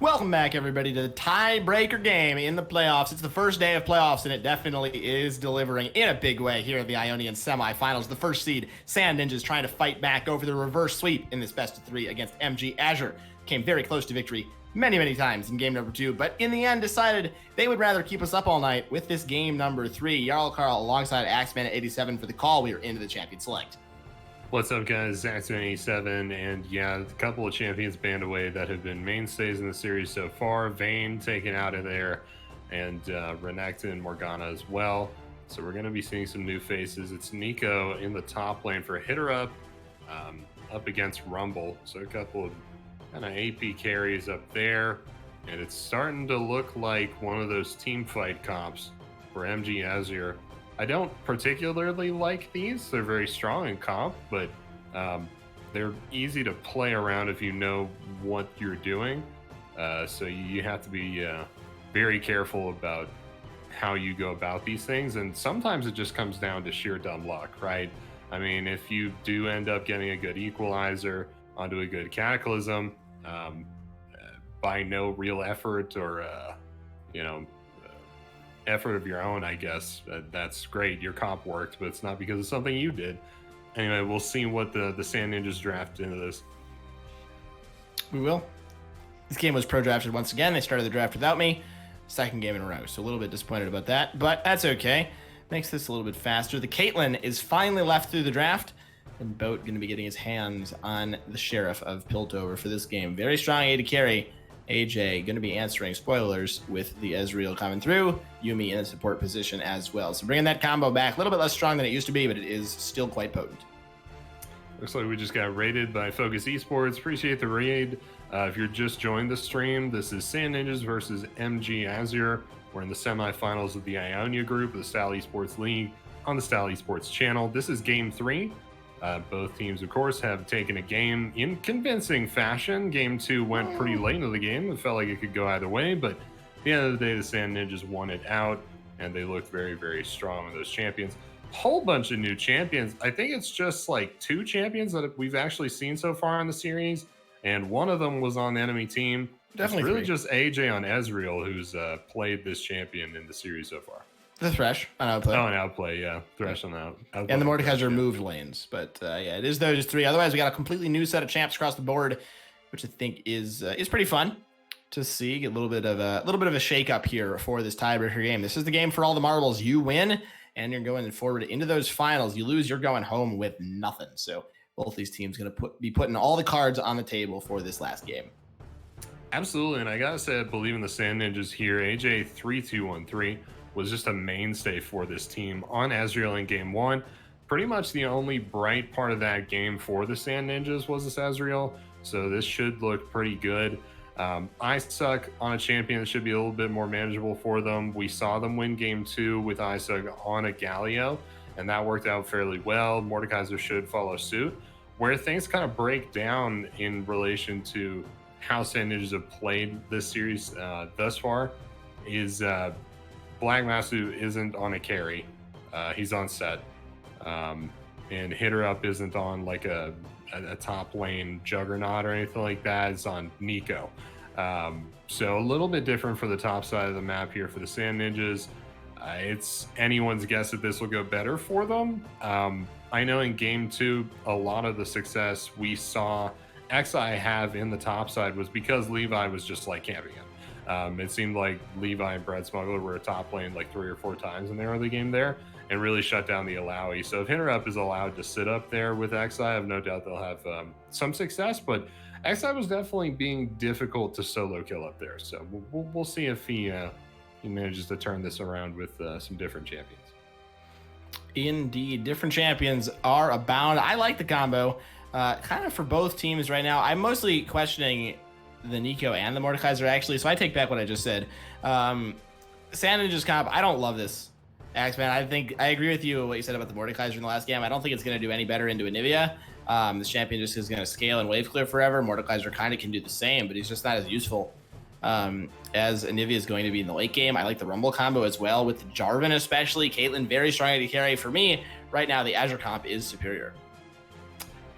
Welcome back, everybody, to the tiebreaker game in the playoffs. It's the first day of playoffs, and it definitely is delivering in a big way here at the Ionian semifinals. The first seed, Sand Ninjas, trying to fight back over the reverse sweep in this best of three against MG Azure. Came very close to victory many times in game number 2, but in the end decided they would rather keep us up all night with this game number 3. Jarl Carl alongside Axeman at 87 for the call. We are into the champion select. What's up, guys? Axeman87, and yeah, a couple of champions banned away that have been mainstays in the series so far. Vayne taken out of there, and Renekton and Morgana as well. So we're going to be seeing some new faces. It's Nico in the top lane for Hitter Up against Rumble. So a couple of kind of AP carries up there, and it's starting to look like one of those team fight comps for MG Azure. I don't particularly like these. They're very strong in comp, but they're easy to play around if you know what you're doing. So you have to be very careful about how you go about these things. And sometimes it just comes down to sheer dumb luck, right? I mean, if you do end up getting a good equalizer onto a good cataclysm by no real effort or, effort of your own, I guess, that's great. Your comp worked, but it's not because of something you did. Anyway, we'll see what the Sand Ninjas draft into this. We will. This game was pro-drafted once again. They started the draft without me. Second game in a row, so a little bit disappointed about that, but that's okay. Makes this a little bit faster. The Caitlyn is finally left through the draft, and Boat going to be getting his hands on the Sheriff of Piltover for this game. Very strong AD carry. AJ going to be answering spoilers with the Ezreal coming through. Yuumi in a support position as well. So bringing that combo back, a little bit less strong than it used to be, but it is still quite potent. Looks like we just got raided by Focus Esports. Appreciate the raid. If you're just joined the stream, this is Sand Ninjas versus MG Azure. We're in the semifinals of the Ionia group of the Style Esports League on the Style Esports channel. This is game 3. Both teams, of course, have taken a game in convincing fashion. Game 2 went pretty late into the game. It felt like it could go either way, but at the end of the day, the Sand Ninjas won it out, and they looked very strong with those champions. Whole bunch of new champions. I think it's just like 2 champions that we've actually seen so far in the series, and one of them was on the enemy team. Definitely it's really 3. just AJ on Ezreal who's played this champion in the series so far. The Thresh on outplay. Oh, an outplay, yeah. Thresh on outplay. And the Mordekaiser moved lanes, but yeah, it is those 3. Otherwise, we got a completely new set of champs across the board, which I think is pretty fun to see. Get a little bit of a shake up here for this tiebreaker game. This is the game for all the marbles. You win, and you're going forward into those finals. You lose, you're going home with nothing. So both these teams going to be putting all the cards on the table for this last game. Absolutely, and I gotta say, I believe in the Sand Ninjas here. AJ 3213 was just a mainstay for this team on Azure in game 1. Pretty much the only bright part of that game for the Sand Ninjas was this Azrael, so this should look pretty good. Isaac on a champion should be a little bit more manageable for them. We saw them win game 2 with Isaac on a Galio, and that worked out fairly well. Mordekaiser should follow suit. Where things kind of break down in relation to how Sand Ninjas have played this series thus far is Black Masu isn't on a carry. He's on set. And Hitter Up isn't on like a top lane juggernaut or anything like that. It's on Nico. So a little bit different for the top side of the map here for the Sand Ninjas. It's anyone's guess that this will go better for them. I know in game 2, a lot of the success we saw XI have in the top side was because Levi was just like camping him. It seemed like Levi and Bread Smuggler were a top lane like 3 or 4 times in the early game there and really shut down the Alawi. So if Hitter Up is allowed to sit up there with XI, I have no doubt they'll have some success, but XI was definitely being difficult to solo kill up there. So we'll see if he manages to turn this around with some different champions. Indeed, different champions are abound. I like the combo kind of for both teams right now. I'm mostly questioning the Nico and the Mordekaiser actually, so I take back what I just said. Sand Ninjas comp, I don't love this. Axeman, I think I agree with you what you said about the Mordekaiser in the last game. I don't think it's going to do any better into Anivia. This champion just is going to scale and wave clear forever. Mordekaiser kind of can do the same, but he's just not as useful as Anivia is going to be in the late game. I like the Rumble combo as well with the Jarvan especially. Caitlyn very strong to carry. For me, right now, the Azure comp is superior.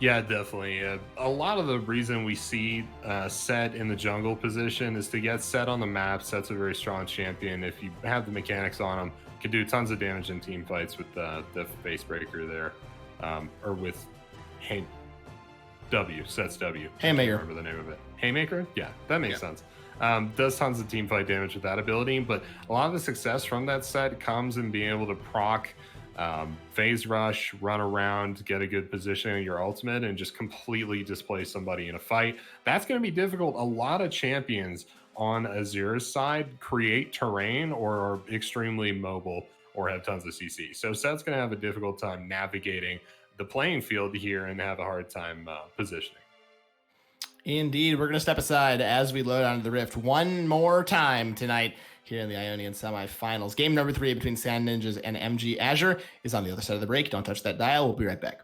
Yeah, definitely. A lot of the reason we see Set in the jungle position is to get Set on the map. Set's a very strong champion. If you have the mechanics on him, can do tons of damage in team fights with the face breaker there, or with Hay W, Set's W. I can't Haymaker. remember the name of it. Haymaker? Yeah, that makes Yeah. sense. Does tons of team fight damage with that ability, but a lot of the success from that set comes in being able to proc phase rush, run around, get a good position in your ultimate, and just completely displace somebody in a fight. That's going to be difficult. A lot of champions on Azure's side create terrain or are extremely mobile or have tons of CC. So Set's going to have a difficult time navigating the playing field here and have a hard time positioning. Indeed, we're going to step aside as we load onto the Rift one more time tonight here in the Ionian semifinals. Game number 3 between Sand Ninjas and MG Azure is on the other side of the break. Don't touch that dial. We'll be right back.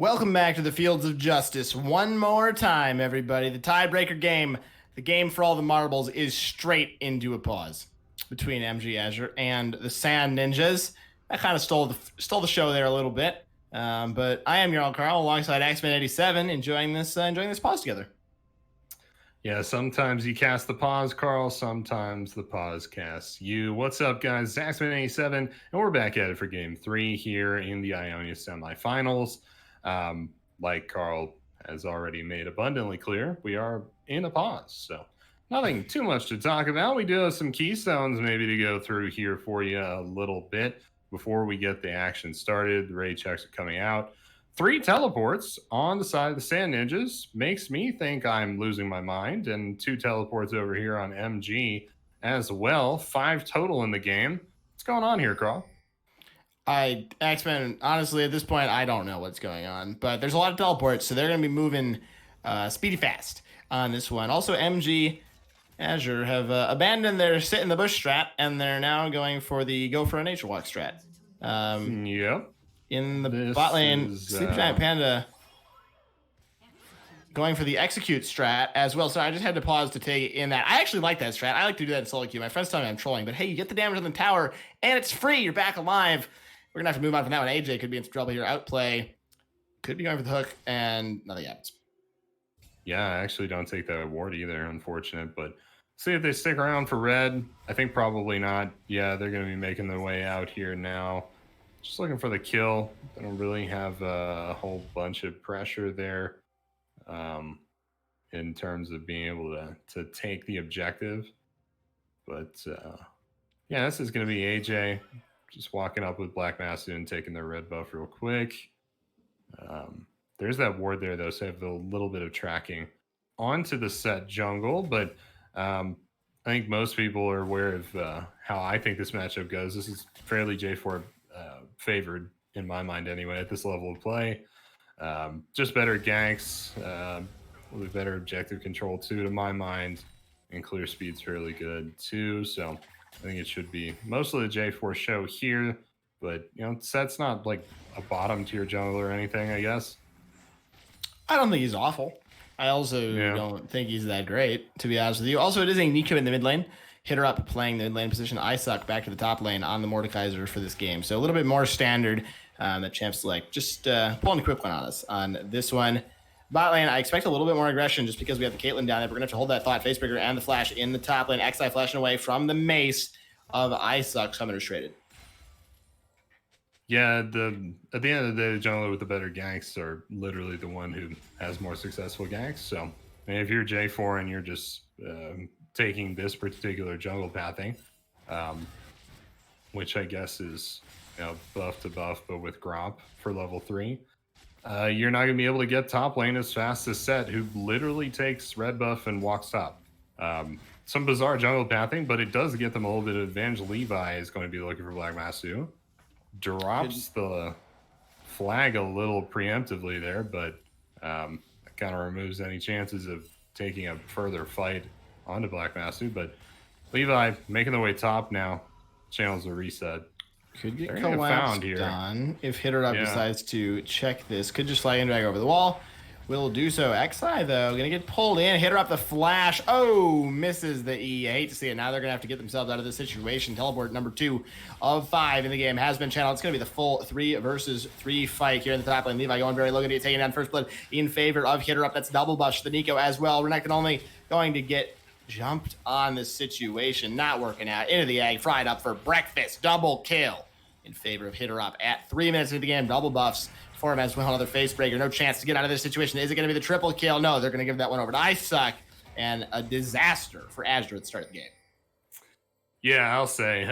Welcome back to the Fields of Justice. One more time, everybody. The tiebreaker game, the game for all the marbles, is straight into a pause between MG Azure and the Sand Ninjas. I kind of stole the show there a little bit, but I am your own Carl alongside Axeman87, enjoying this pause together. Yeah, sometimes you cast the pause, Carl. Sometimes the pause casts you. What's up, guys? Axeman87, and we're back at it for Game 3 here in the Ionia Semifinals. Like Carl has already made abundantly clear, we are in a pause, so nothing too much to talk about. We do have some keystones maybe to go through here for you a little bit before we get the action started. The raid checks are coming out. 3 teleports on the side of the Sand Ninjas makes me think I'm losing my mind, and 2 teleports over here on MG as well. 5 total in the game. What's going on here, Carl? X-Men, honestly, at this point, I don't know what's going on, but there's a lot of teleports, so they're going to be moving speedy fast on this one. Also, MG Azure have abandoned their sit in the bush strat, and they're now going for the go for a nature walk strat. Yep. In the bot lane, Sleep Giant Panda going for the execute strat as well. So I just had to pause to take in that. I actually like that strat. I like to do that in solo queue. My friends tell me I'm trolling, but hey, you get the damage on the tower, and it's free. You're back alive. We're going to have to move on from that one. AJ could be in trouble here. Outplay. Could be going for the hook, and nothing happens. Yeah, I actually don't take that award either, unfortunate. But see if they stick around for red. I think probably not. Yeah, they're going to be making their way out here now. Just looking for the kill. They don't really have a whole bunch of pressure there in terms of being able to take the objective. But yeah, this is going to be AJ just walking up with Black Master and taking their red buff real quick. There's that ward there, though, so I have a little bit of tracking onto the set jungle. But I think most people are aware of how I think this matchup goes. This is fairly J4 favored in my mind anyway at this level of play. Just better ganks, a little bit better objective control too to my mind, and clear speed's fairly good too. So I think it should be mostly the J4 show here, but you know, set's not like a bottom tier jungle or anything, I guess. I don't think he's awful. I also don't think he's that great, to be honest with you. Also, it is a Nico in the mid lane. Hitter up playing the mid lane position. I suck back to the top lane on the Mordekaiser for this game. So a little bit more standard that Champ Select. Just pulling a quick one on us on this one. Bot lane, I expect a little bit more aggression just because we have the Caitlyn down there. We're going to have to hold that thought. Facebreaker and the flash in the top lane. XI flashing away from the mace of I suck. Summoners traded. Yeah, at the end of the day, the jungler with the better ganks are literally the one who has more successful ganks. So I mean, if you're J4 and you're just taking this particular jungle pathing, which I guess is buff to buff, but with Gromp for level 3, you're not going to be able to get top lane as fast as Set, who literally takes red buff and walks top. Some bizarre jungle pathing, but it does get them a little bit of advantage. Levi is going to be looking for Black Masu. Drops the flag a little preemptively there, but it kind of removes any chances of taking a further fight onto Black Masu. But Levi making the way top now. Channels a reset. Could get collapsed here. Done if Hitter Up decides to check this. Could just fly in drag over the wall. Will do so. XI, though, going to get pulled in. Hitter Up the flash. Oh, misses the E. I hate to see it. Now they're going to have to get themselves out of this situation. Teleport number 2 of 5 in the game has been channeled. It's going to be the full 3 versus 3 fight here in the top lane. Levi going very low, going to get taken down first blood in favor of Hitter Up. That's double bush the Nico as well. Renekton only going to get jumped on this situation. Not working out. Into the egg. Fried up for breakfast. Double kill in favor of Hitter Up at 3 minutes into the game. Double buffs for him as well. Another face breaker. No chance to get out of this situation. Is it going to be the triple kill? No, they're going to give that one over to I Suck. And a disaster for Azure at the start of the game. Yeah, I'll say.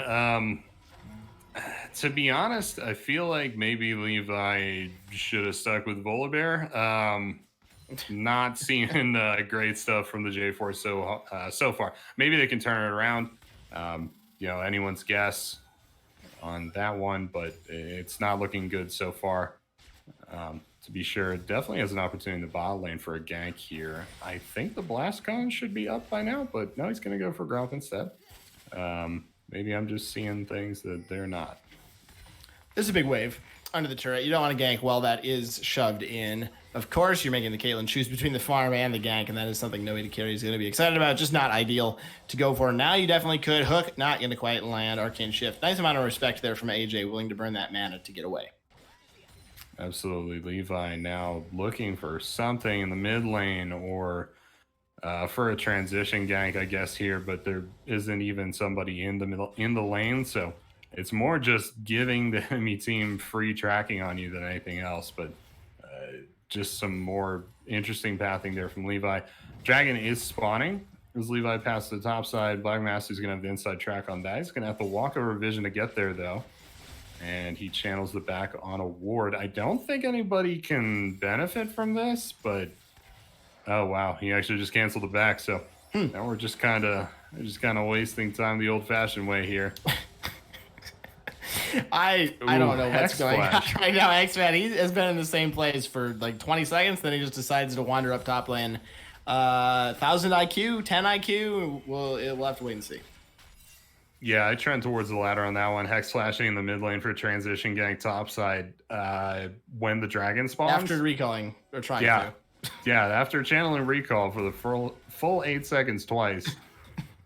To be honest, I feel like maybe Levi should have stuck with Volibear. Not seeing great stuff from the J4 so far. Maybe they can turn it around. Anyone's guess on that one, but it's not looking good so far. To be sure, definitely has an opportunity in the bot lane for a gank here. I think the Blastcon should be up by now, but no, he's going to go for Gromp instead. Maybe I'm just seeing things that they're not. This is a big wave. under the turret. You don't want to gank while that is shoved in. Of course, you're making the Caitlyn choose between the farm and the gank, and that is something no AD carry is going to be excited about. Just not ideal to go for. Now you definitely could. Hook, not going to quite land. Arcane Shift. Nice amount of respect there from AJ, willing to burn that mana to get away. Absolutely. Levi now looking for something in the mid lane or for a transition gank, I guess, here, but there isn't even somebody in the lane, so it's more just giving the enemy team free tracking on you than anything else. But just some more interesting pathing there from Levi. Dragon is spawning as Levi passes the top side. Black Master's going to have the inside track on that. He's going to have to walk over vision to get there, though. And he channels the back on a ward. I don't think anybody can benefit from this, but oh wow, he actually just canceled the back. So now we're just kind of wasting time the old-fashioned way here. I don't know what's going on right now. X-Man, he has been in the same place for like 20 seconds, then he just decides to wander up top lane. 1000 IQ, 10 IQ, we'll have to wait and see. Yeah, I trend towards the ladder on that one. Hex flashing in the mid lane for transition gank topside when the dragon spawns. After recalling, or trying to. Yeah, after channeling recall for the full 8 seconds twice.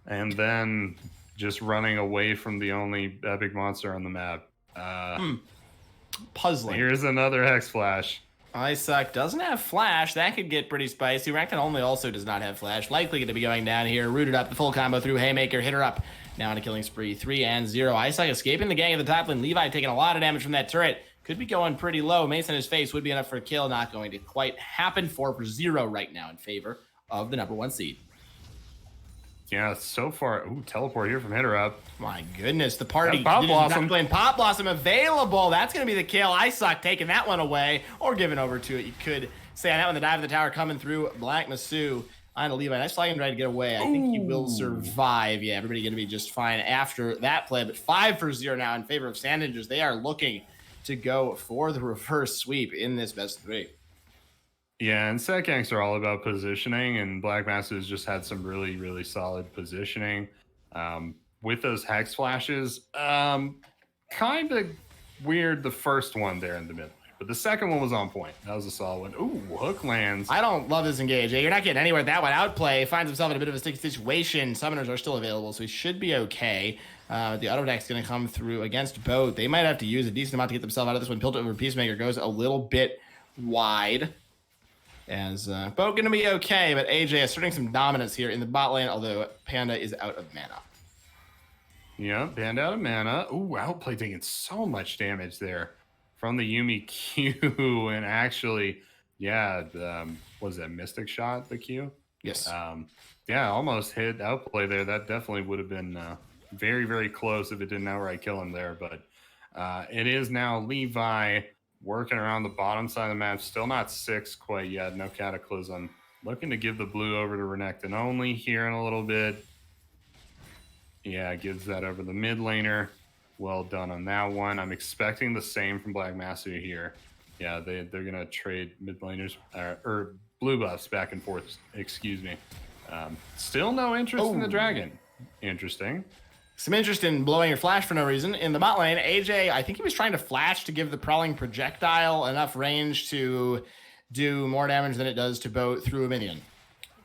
And then just running away from the only epic monster on the map. Puzzling. Here's another Hex flash. Icesuck doesn't have flash. That could get pretty spicy. Rakton only also does not have flash. Likely going to be going down here. Rooted up the full combo through Haymaker. Hit her up. Now on a killing spree. 3-0. Icesuck escaping the gang at the top lane. Levi taking a lot of damage from that turret. Could be going pretty low. Mace in his face would be enough for a kill. Not going to quite happen. 4-0 right now in favor of the #1 seed. Yeah, so far. Ooh, teleport here from Hit Her Up. My goodness, the party. Pop Blossom. Playing Pop Blossom available. That's going to be the kill. Icesuck taking that one away or giving over to it. You could say on that one, the dive of the tower coming through. Black Masu on a Levi. Nice flag and try to get away. I think he will survive. Yeah, everybody going to be just fine after that play. But 5-0 now in favor of Sand Ninjas. They are looking to go for the reverse sweep in this best of 3. Yeah, and set ganks are all about positioning, and Black Master has just had some really, really solid positioning. With those Hex flashes, kind of weird the first one there in the middle, but the second one was on point. That was a solid one. Ooh, hook lands. I don't love this engage. You're not getting anywhere with that one. Outplay finds himself in a bit of a sticky situation. Summoners are still available, so he should be okay. The auto attack's going to come through against Bo3. They might have to use a decent amount to get themselves out of this one. Pilt over Peacemaker goes a little bit wide. As Bo going to be okay, but AJ asserting some dominance here in the bot lane, although Panda is out of mana. Yeah, Panda out of mana. Ooh, Outplay taking so much damage there from the Yuumi Q. And actually, yeah, was that Mystic Shot, the Q? Yes. Yeah, almost hit Outplay there. That definitely would have been very, very close if it didn't outright kill him there. But it is now Levi working around the bottom side of the map. Still not 6 quite yet. No Cataclysm. Looking to give the blue over to Renekton only here in a little bit. Yeah, gives that over the mid laner. Well done on that one. I'm expecting the same from Black Master here. Yeah, they're going to trade mid laners or blue buffs back and forth. Excuse me. Still no interest in the dragon. Interesting. Some interest in blowing your flash for no reason. In the bot lane, AJ, I think he was trying to flash to give the prowling projectile enough range to do more damage than it does to Bo through a minion.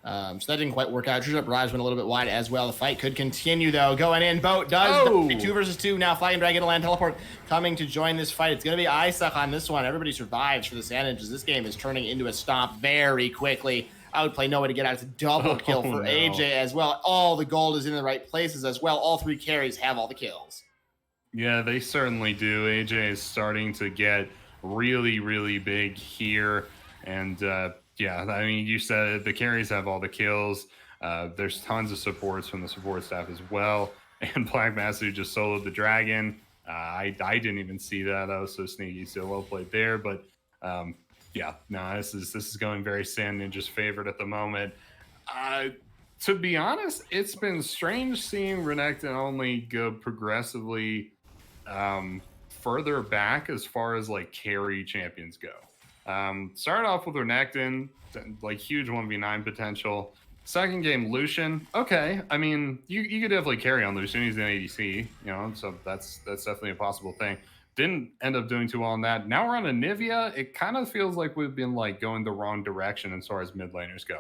So that didn't quite work out. Up Raj went a little bit wide as well. The fight could continue though. Going in, Bo does 2 versus 2. Now Flying Dragon land teleport coming to join this fight. It's going to be Icesuck on this one. Everybody survives for the Sand Ninjas. This game is turning into a stomp very quickly. Outplay, no way to get out. It's a double kill for AJ as well. All the gold is in the right places as well. All 3 carries have all the kills. Yeah, they certainly do. AJ is starting to get really, really big here. And yeah, I mean, you said the carries have all the kills. There's tons of supports from the support staff as well. And Black Master just soloed the dragon. I didn't even see that. That was so sneaky. So well played there. But yeah, no, this is going very Sand Ninja's favorite at the moment. To be honest, it's been strange seeing Renekton only go progressively further back as far as like carry champions go. Started off with Renekton, like huge 1v9 potential. Second game, Lucian. Okay, I mean, you could definitely carry on Lucian. He's an ADC, you know, so that's definitely a possible thing. Didn't end up doing too well on that. Now we're on Anivia. It kind of feels like we've been like going the wrong direction as far as mid laners go.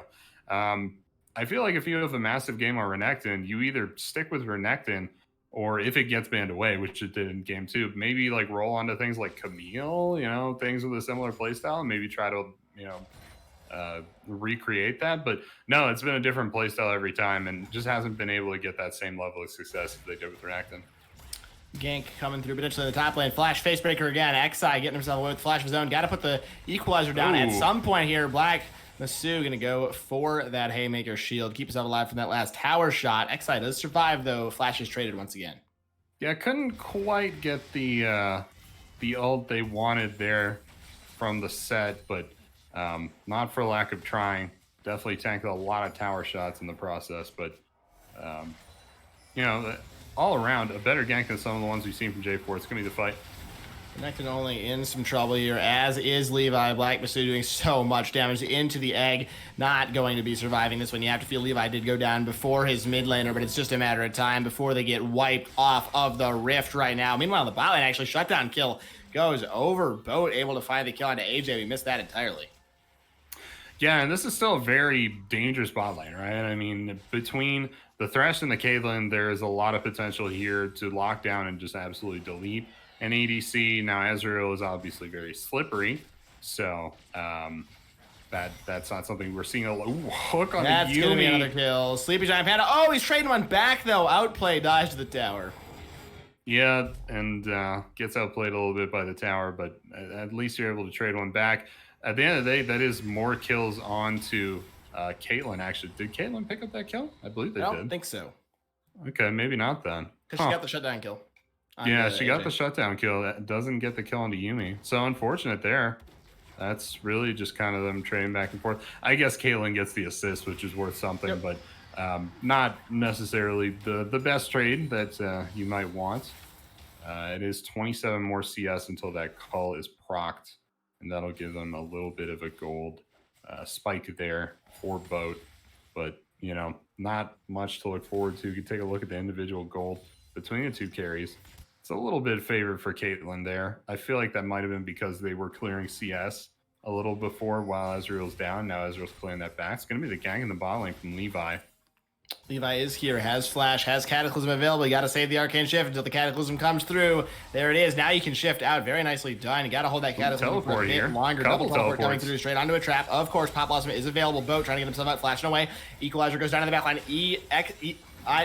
I feel like if you have a massive game on Renekton, you either stick with Renekton, or if it gets banned away, which it did in game 2, maybe like roll onto things like Camille, things with a similar playstyle, and maybe try to, recreate that. But no, it's been a different playstyle every time, and just hasn't been able to get that same level of success that they did with Renekton. Gank coming through potentially in the top lane. Flash facebreaker again. Xi getting himself away with Flash of his own. Got to put the equalizer down at some point here. Black Masu going to go for that Haymaker shield. Keep himself alive from that last tower shot. Xi does survive, though. Flash is traded once again. Yeah, couldn't quite get the ult they wanted there from the set, but not for lack of trying. Definitely tanked a lot of tower shots in the process, but all around a better gank than some of the ones we've seen from J4. It's gonna be the fight. Connected only in some trouble here, as is Levi. Black Masu doing so much damage into the egg. Not going to be surviving this one. You have to feel Levi did go down before his mid laner, but it's just a matter of time before they get wiped off of the rift right now. Meanwhile, the bot lane actually shutdown kill goes over. Bo3 able to find the kill onto AJ. We missed that entirely. Yeah, and this is still a very dangerous bot lane, right? I mean, between the Thresh and the Caitlyn, there is a lot of potential here to lock down and just absolutely delete an ADC. Now, Azure is obviously very slippery, so that's not something we're seeing. Hook on that's the Yumi. Gonna be another kill. Sleepy Giant Panda. Oh, he's trading one back, though. Outplay dies to the tower. Yeah, and gets outplayed a little bit by the tower, but at least you're able to trade one back. At the end of the day, that is more kills onto Caitlyn, actually. Did Caitlyn pick up that kill? I believe they did. I don't think so. Okay, maybe not then. Because she got the shutdown kill. Yeah, she got the shutdown kill. That doesn't get the kill onto Yumi. So unfortunate there. That's really just kind of them trading back and forth. I guess Caitlyn gets the assist, which is worth something, but not necessarily the best trade that you might want. It is 27 more CS until that call is procced, and that'll give them a little bit of a gold spike there for Bo3. But, not much to look forward to. You can take a look at the individual gold between the two carries. It's a little bit favored for Caitlyn there. I feel like that might have been because they were clearing CS a little before while Ezreal's down. Now Ezreal's clearing that back. It's going to be the gang in the bot lane from Levi. Levi is here, has Flash, has Cataclysm available. You got to save the Arcane Shift until the Cataclysm comes through. There it is. Now you can shift out. Very nicely done. You got to hold that Cataclysm for a bit longer. Double teleport coming through straight onto a trap. Of course, Pop Blossom is available. Bo trying to get himself out, flashing away. Equalizer goes down to the back line.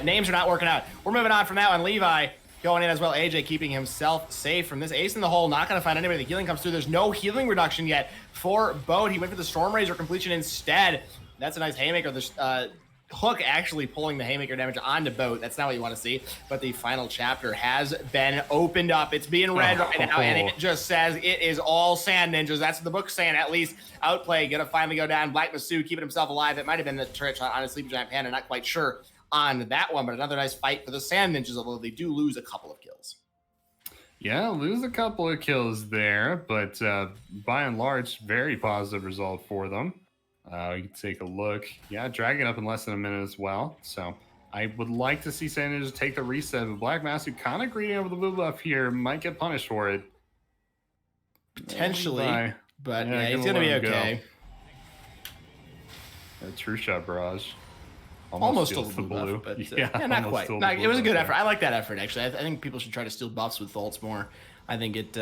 Names are not working out. We're moving on from that one. Levi going in as well. AJ keeping himself safe from this ace in the hole. Not going to find anybody. The healing comes through. There's no healing reduction yet for Bo3. He went for the Storm Razor completion instead. That's a nice haymaker. The Hook actually pulling the haymaker damage onto Bo3. That's not what you want to see. But the final chapter has been opened up. It's being read right now, and it just says it is all Sand Ninjas. That's the book saying, at least. Outplay gonna finally go down. Black Masu keeping himself alive. It might have been the trick on a Sleepy Giant Panda. Not quite sure on that one, but another nice fight for the Sand Ninjas, although they do lose a couple of kills. Yeah, lose a couple of kills there, but by and large, very positive result for them. You can take a look. Yeah, dragging up in less than a minute as well. So I would like to see Sand Ninjas take the reset, but Black Masu kind of greedy over the blue buff here. Might get punished for it. Potentially, but yeah, he's going to be okay. True shot barrage. Almost stole the blue buff, but yeah, not quite. It was a good effort. I like that effort, actually. I think people should try to steal buffs with ults more. I think it,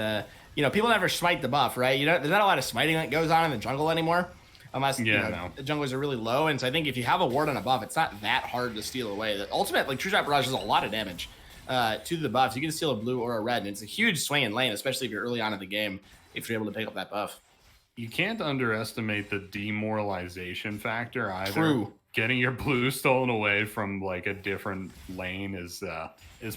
people never smite the buff, right? There's not a lot of smiting that goes on in the jungle anniore. Unless the junglers are really low, and so I think if you have a ward on a buff, it's not that hard to steal away. The ultimate, True Shot Barrage, does a lot of damage to the buffs. You can steal a blue or a red, and it's a huge swing in lane, especially if you're early on in the game, if you're able to pick up that buff. You can't underestimate the demoralization factor either. True. Getting your blue stolen away from like a different lane is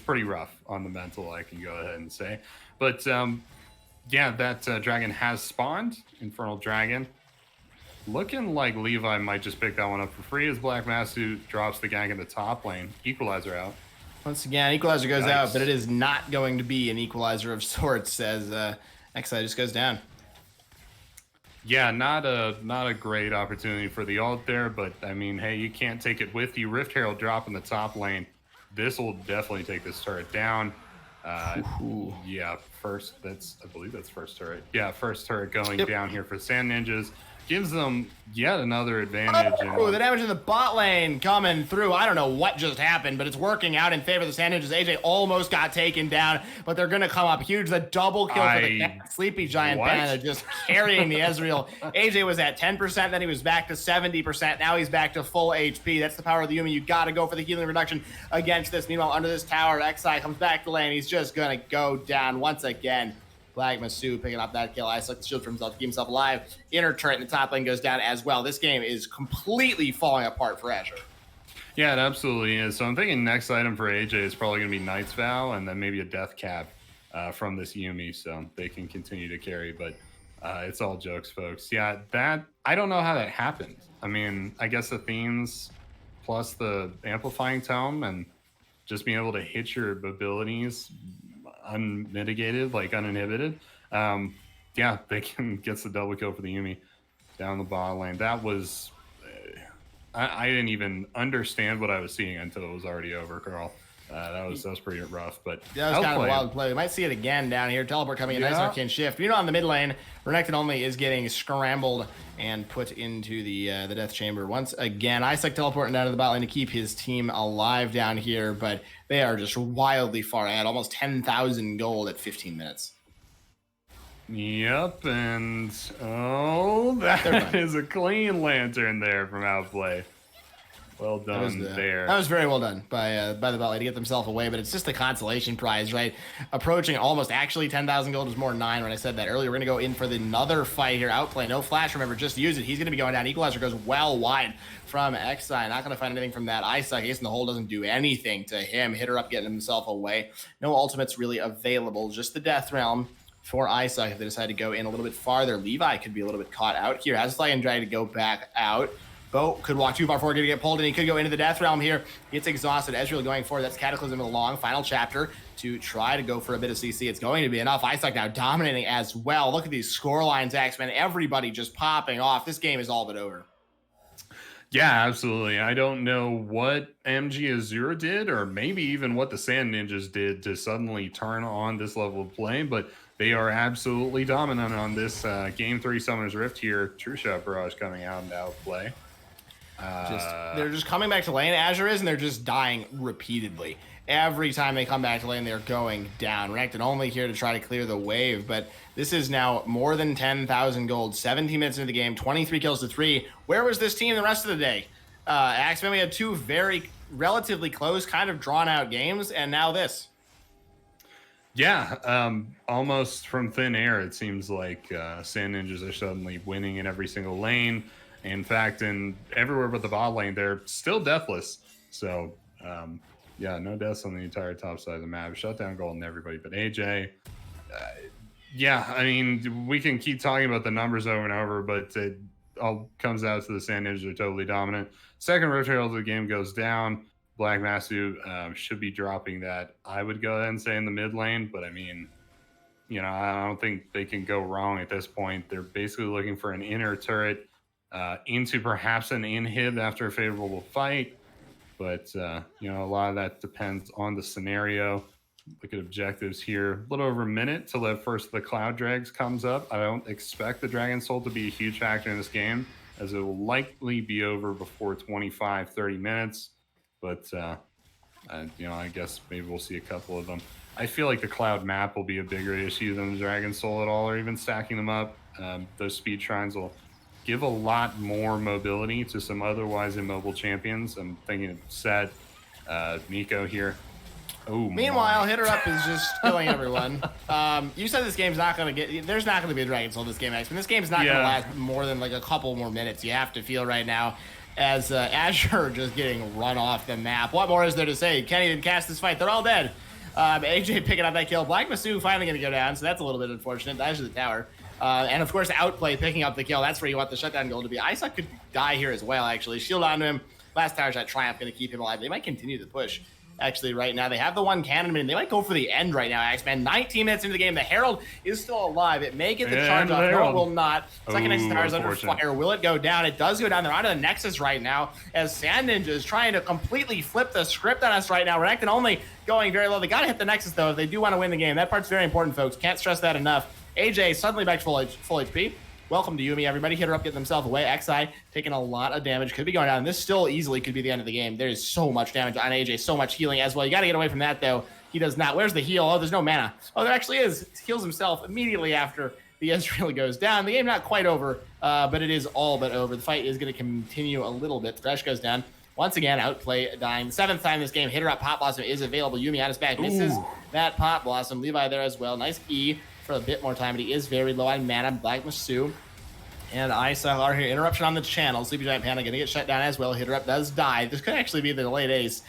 pretty rough on the mental, I can go ahead and say. But that dragon has spawned, Infernal Dragon. Looking like Levi might just pick that one up for free as Black Masu drops the gang in the top lane. Equalizer out. Once again, Equalizer goes out, but it is not going to be an Equalizer of sorts as Xi just goes down. Yeah, not a great opportunity for the ult there, but I mean, hey, you can't take it with you. Rift Herald drop in the top lane. This will definitely take this turret down. Yeah, I believe that's first turret. Yeah, first turret going Yep. down here for Sand Ninjas. Gives them yet another advantage. Oh, the damage in the bot lane coming through. I don't know what just happened, but it's working out in favor of the Sand Ninjas. AJ almost got taken down, but they're going to come up huge. The double kill for the Sleepy Giant Panda, just carrying the Ezreal. AJ was at 10%, then he was back to 70%. Now he's back to full HP. That's the power of the Yumi. You got to go for the healing reduction against this. Meanwhile, under this tower, Xi comes back to lane. He's just going to go down once again. Black Masu picking up that kill. Ice like the shield for himself to keep himself alive. Inner turret in the top lane goes down as well. This game is completely falling apart for Azure. Yeah, it absolutely is. So I'm thinking next item for AJ is probably going to be Knight's Vow and then maybe a Death Cap from this Yumi so they can continue to carry. But it's all jokes, folks. Yeah, that I don't know how that happened. I mean, I guess the themes plus the amplifying tome and just being able to hit your abilities unmitigated, like uninhibited. Yeah, they can get the double kill for the Yumi down the bottom lane. That was I didn't even understand what I was seeing until it was already over, Carl. That was pretty rough, but that was kind of a wild play. We might see it again down here. Teleport coming in, nice arcane shift. You know, on the mid lane, Renekton only is getting scrambled and put into the death chamber once again. Isaac teleporting down to the bot lane to keep his team alive down here, but they are just wildly far ahead, almost 10,000 gold at 15 minutes. Yep, and that is a clean lantern there from Outplay. Well done there. That was very well done by the bot lane to get themselves away, but it's just a consolation prize, right? Approaching almost actually 10,000 gold was more 9 when I said that earlier. We're going to go in for another fight here. Outplay, no flash, remember, just use it. He's going to be going down. Equalizer goes well wide from Xi. Not going to find anything from that. Isaac, Ace in the hole doesn't do anything to him. Hitter up, getting himself away. No ultimates really available. Just the Death Realm for Isaac if they decide to go in a little bit farther. Levi could be a little bit caught out here. Azfly and Drag to go back out. Bo could walk too far forward, going to get pulled, and he could go into the Death Realm here. Gets exhausted. Ezreal going forward. That's Cataclysm in the long final chapter to try to go for a bit of CC. It's going to be enough. Isaac now dominating as well. Look at these score lines, X-Men. Everybody just popping off. This game is all but over. Yeah, absolutely. I don't know what MG Azure did, or maybe even what the Sand Ninjas did to suddenly turn on this level of play, but they are absolutely dominant on this Game 3 Summoner's Rift here. True Shot Barrage coming out and outplay. They're just coming back to lane, Azure is, and they're just dying repeatedly. Every time they come back to lane, they're going down. Renekton only here to try to clear the wave, but this is now more than 10,000 gold. 17 minutes into the game, 23 kills to 3. Where was this team the rest of the day? Axeman, we had two very relatively close, kind of drawn-out games, and now this. Yeah, almost from thin air, it seems like Sand Ninjas are suddenly winning in every single lane. In fact, in everywhere but the bot lane, they're still deathless. So, yeah, no deaths on the entire top side of the map. Shut down Golden everybody but AJ. Yeah, I mean, we can keep talking about the numbers over and over, but it all comes out to the Sand Ninjas are totally dominant. Second Rift Herald of the game goes down. Black Masu should be dropping that. I would go ahead and say in the mid lane, but I mean, you know, I don't think they can go wrong at this point. They're basically looking for an inner turret into perhaps an inhib after a favorable fight. But, you know, a lot of that depends on the scenario. Look at objectives here. A little over a minute till the first of the Cloud Drags comes up. I don't expect the Dragon Soul to be a huge factor in this game, as it will likely be over before 25, 30 minutes. But, you know, I guess maybe we'll see a couple of them. I feel like the Cloud map will be a bigger issue than the Dragon Soul at all, or even stacking them up. Those speed shrines will give a lot more mobility to some otherwise immobile champions. I'm thinking of Set, Nico here. Oh, meanwhile, Hitter Up is just killing everyone. You said this game's not going to get... There's not going to be a Dragon Soul this game, X. This game's not going to last more than like a couple more minutes. You have to feel right now as Azure just getting run off the map. What more is there to say? Kenny didn't cast this fight. They're all dead. AJ picking up that kill. Black Masu finally going to go down, so that's a little bit unfortunate. Dies to the tower. And of course, Outplay picking up the kill. That's where you want the shutdown goal to be. Isaac could die here as well, actually. Shield onto him. last tower shot triumph going to keep him alive. They might continue the push. Actually, right now, they have the one cannon, and they might go for the end right now, Axeman. 19 minutes into the game, the Herald is still alive. It may get the charge off. No, it will not. Second Nexus tower is under fire. Will it go down? It does go down. They're onto the Nexus right now, as Sand Ninja is trying to completely flip the script on us right now. Renekton only going very low. They got to hit the Nexus, though, if they do want to win the game. That part's very important, folks. Can't stress that enough. AJ suddenly back to full HP. Welcome to Yumi, everybody. Hit her up, get themselves away. XI taking a lot of damage. Could be going down. This still easily could be the end of the game. There is so much damage on AJ, so much healing as well. You got to get away from that, though. He does not. Where's the heal? Oh, there's no mana. Oh, there actually is. He heals himself immediately after the Ezreal goes down. The game not quite over, but it is all but over. The fight is going to continue a little bit. Thresh goes down. Once again, outplay dying. The 7th time this game. Hit her up. Pot Blossom is available. Yumi on his back. Misses that Pot Blossom. Levi there as well. Nice E for a bit more time, but he is very low on mana. Black Masu and Isal are here. Interruption on the channel. Sleepy Giant Panda going to get shut down as well. Hitter up does die. This could actually be the late ace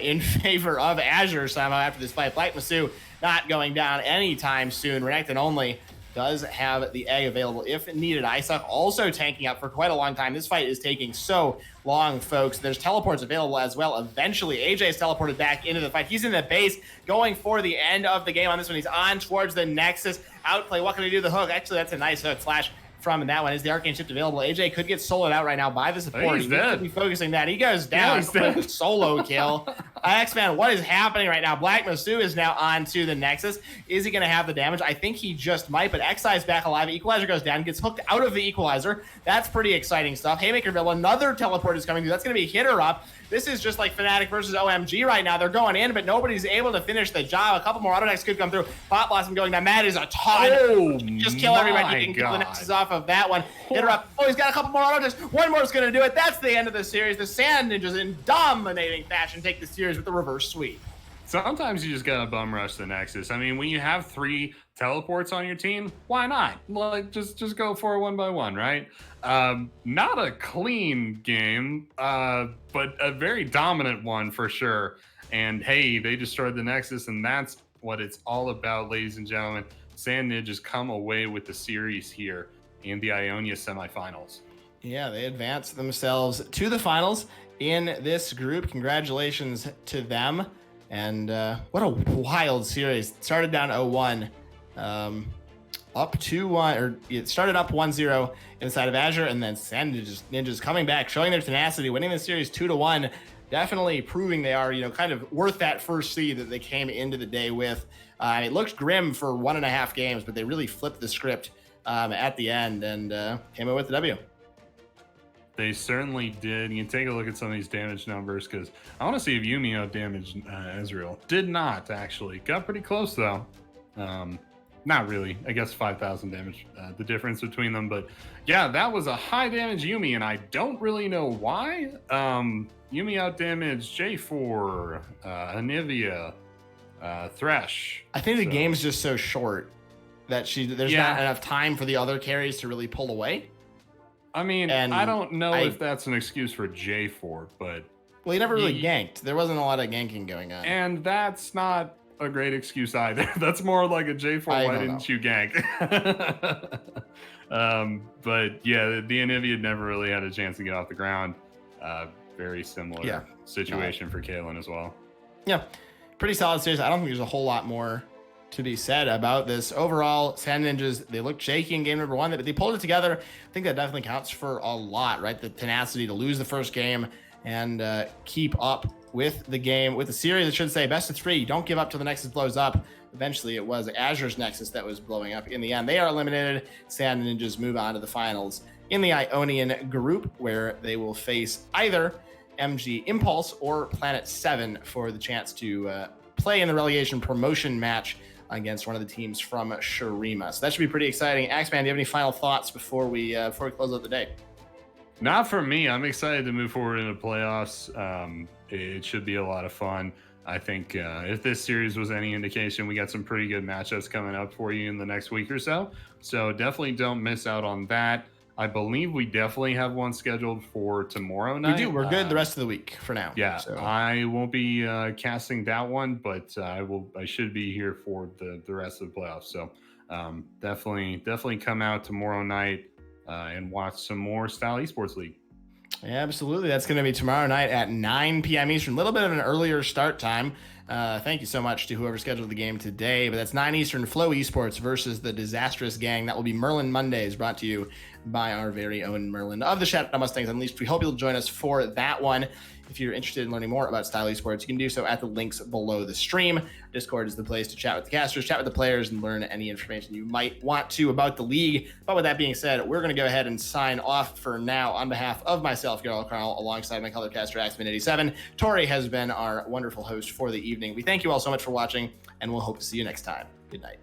in favor of Azure somehow after this fight. Black Masu not going down anytime soon. Renekton only does have the egg available if needed. Isaac also tanking up for quite a long time. This fight is taking so long, folks. There's teleports available as well. Eventually, AJ is teleported back into the fight. He's in the base, going for the end of the game on this one. He's on towards the Nexus. Outplay. What can he do? The hook. Actually, that's a nice hook. Flash from that one. Is the arcane shift available? AJ could get soloed out right now by the support. He could be focusing that. He goes down. Solo kill. X-Man, what is happening right now? Black Masu is now on to the Nexus. Is he going to have the damage? I think he just might, but XI is back alive. Equalizer goes down, gets hooked out of the Equalizer. That's pretty exciting stuff. Haymakerville, another teleport is coming through. That's going to be Hitter up. This is just like Fnatic versus OMG right now. They're going in, but nobody's able to finish the job. A couple more auto attacks could come through. Pot Blossom going down. That is a ton. Just kill everybody. You can kill the Nexus off of that one. Hitter up. Oh, he's got a couple more auto attacks. One more is going to do it. That's the end of the series. The Sand Ninjas in dominating fashion take the series with the reverse sweep. Sometimes you just gotta bum rush the Nexus. I mean, when you have 3 teleports on your team, why not? Like, just go for it one by one, right? Not a clean game, but a very dominant one for sure. And hey, they destroyed the Nexus, and that's what it's all about, ladies and gentlemen. Sand Ninjas come away with the series here in the Ionia semifinals. Yeah, they advanced themselves to the finals in this group. Congratulations to them. And what a wild series. It started down 0-1, up 2-1, or it started up 1-0 inside of Azure, and then Sand Ninjas coming back, showing their tenacity, winning the series 2-1, definitely proving they are, kind of worth that first seed that they came into the day with. It looked grim for 1.5 games, but they really flipped the script at the end and came out with the W. They certainly did. You can take a look at some of these damage numbers because I want to see if Yumi out-damaged Ezreal. Did not, actually. Got pretty close, though. Not really. I guess 5,000 damage, the difference between them. But yeah, that was a high-damage Yumi, and I don't really know why. Yumi out-damaged J4, Anivia, Thresh. I think the game's just so short that there's not enough time for the other carries to really pull away. I mean, and I don't know if that's an excuse for J4, but... Well, he never really ganked. There wasn't a lot of ganking going on. And that's not a great excuse either. That's more like a J4, why didn't you gank? But yeah, the Anivia never really had a chance to get off the ground. Very similar situation for Caitlyn as well. Yeah, pretty solid series. I don't think there's a whole lot more to be said about this. Overall, Sand Ninjas, they looked shaky in game number 1, but they pulled it together. I think that definitely counts for a lot, right? The tenacity to lose the first game and keep up with the series. I should say best of 3. Don't give up till the Nexus blows up. Eventually, it was Azure's Nexus that was blowing up. In the end, they are eliminated. Sand Ninjas move on to the finals in the Ionian group, where they will face either MG Impulse or Planet 7 for the chance to play in the relegation promotion match against one of the teams from Shurima. So that should be pretty exciting. Axeman, do you have any final thoughts before we close out the day? Not for me. I'm excited to move forward into playoffs. It should be a lot of fun. I think if this series was any indication, we got some pretty good matchups coming up for you in the next week or so. So definitely don't miss out on that. I believe we definitely have one scheduled for tomorrow night. We do. We're good the rest of the week for now. Yeah, so. I won't be casting that one, but I should be here for the rest of the playoffs. So definitely come out tomorrow night and watch some more Style Esports League. Absolutely. That's going to be tomorrow night at 9 p.m. Eastern. A little bit of an earlier start time. Thank you so much to whoever scheduled the game today. But that's 9 Eastern, Flow Esports versus the Disastrous Gang. That will be Merlin Mondays, brought to you by our very own Merlin of the Shadow Mustangs Unleashed. We hope you'll join us for that one. If you're interested in learning more about Style Esports, you can do so at the links below the stream. Discord is the place to chat with the casters, chat with the players, and learn any information you might want to about the league. But with that being said, we're going to go ahead and sign off for now. On behalf of myself, Gerald Carl, alongside my color caster, Axman87, Tori has been our wonderful host for the evening. We thank you all so much for watching, and we'll hope to see you next time. Good night.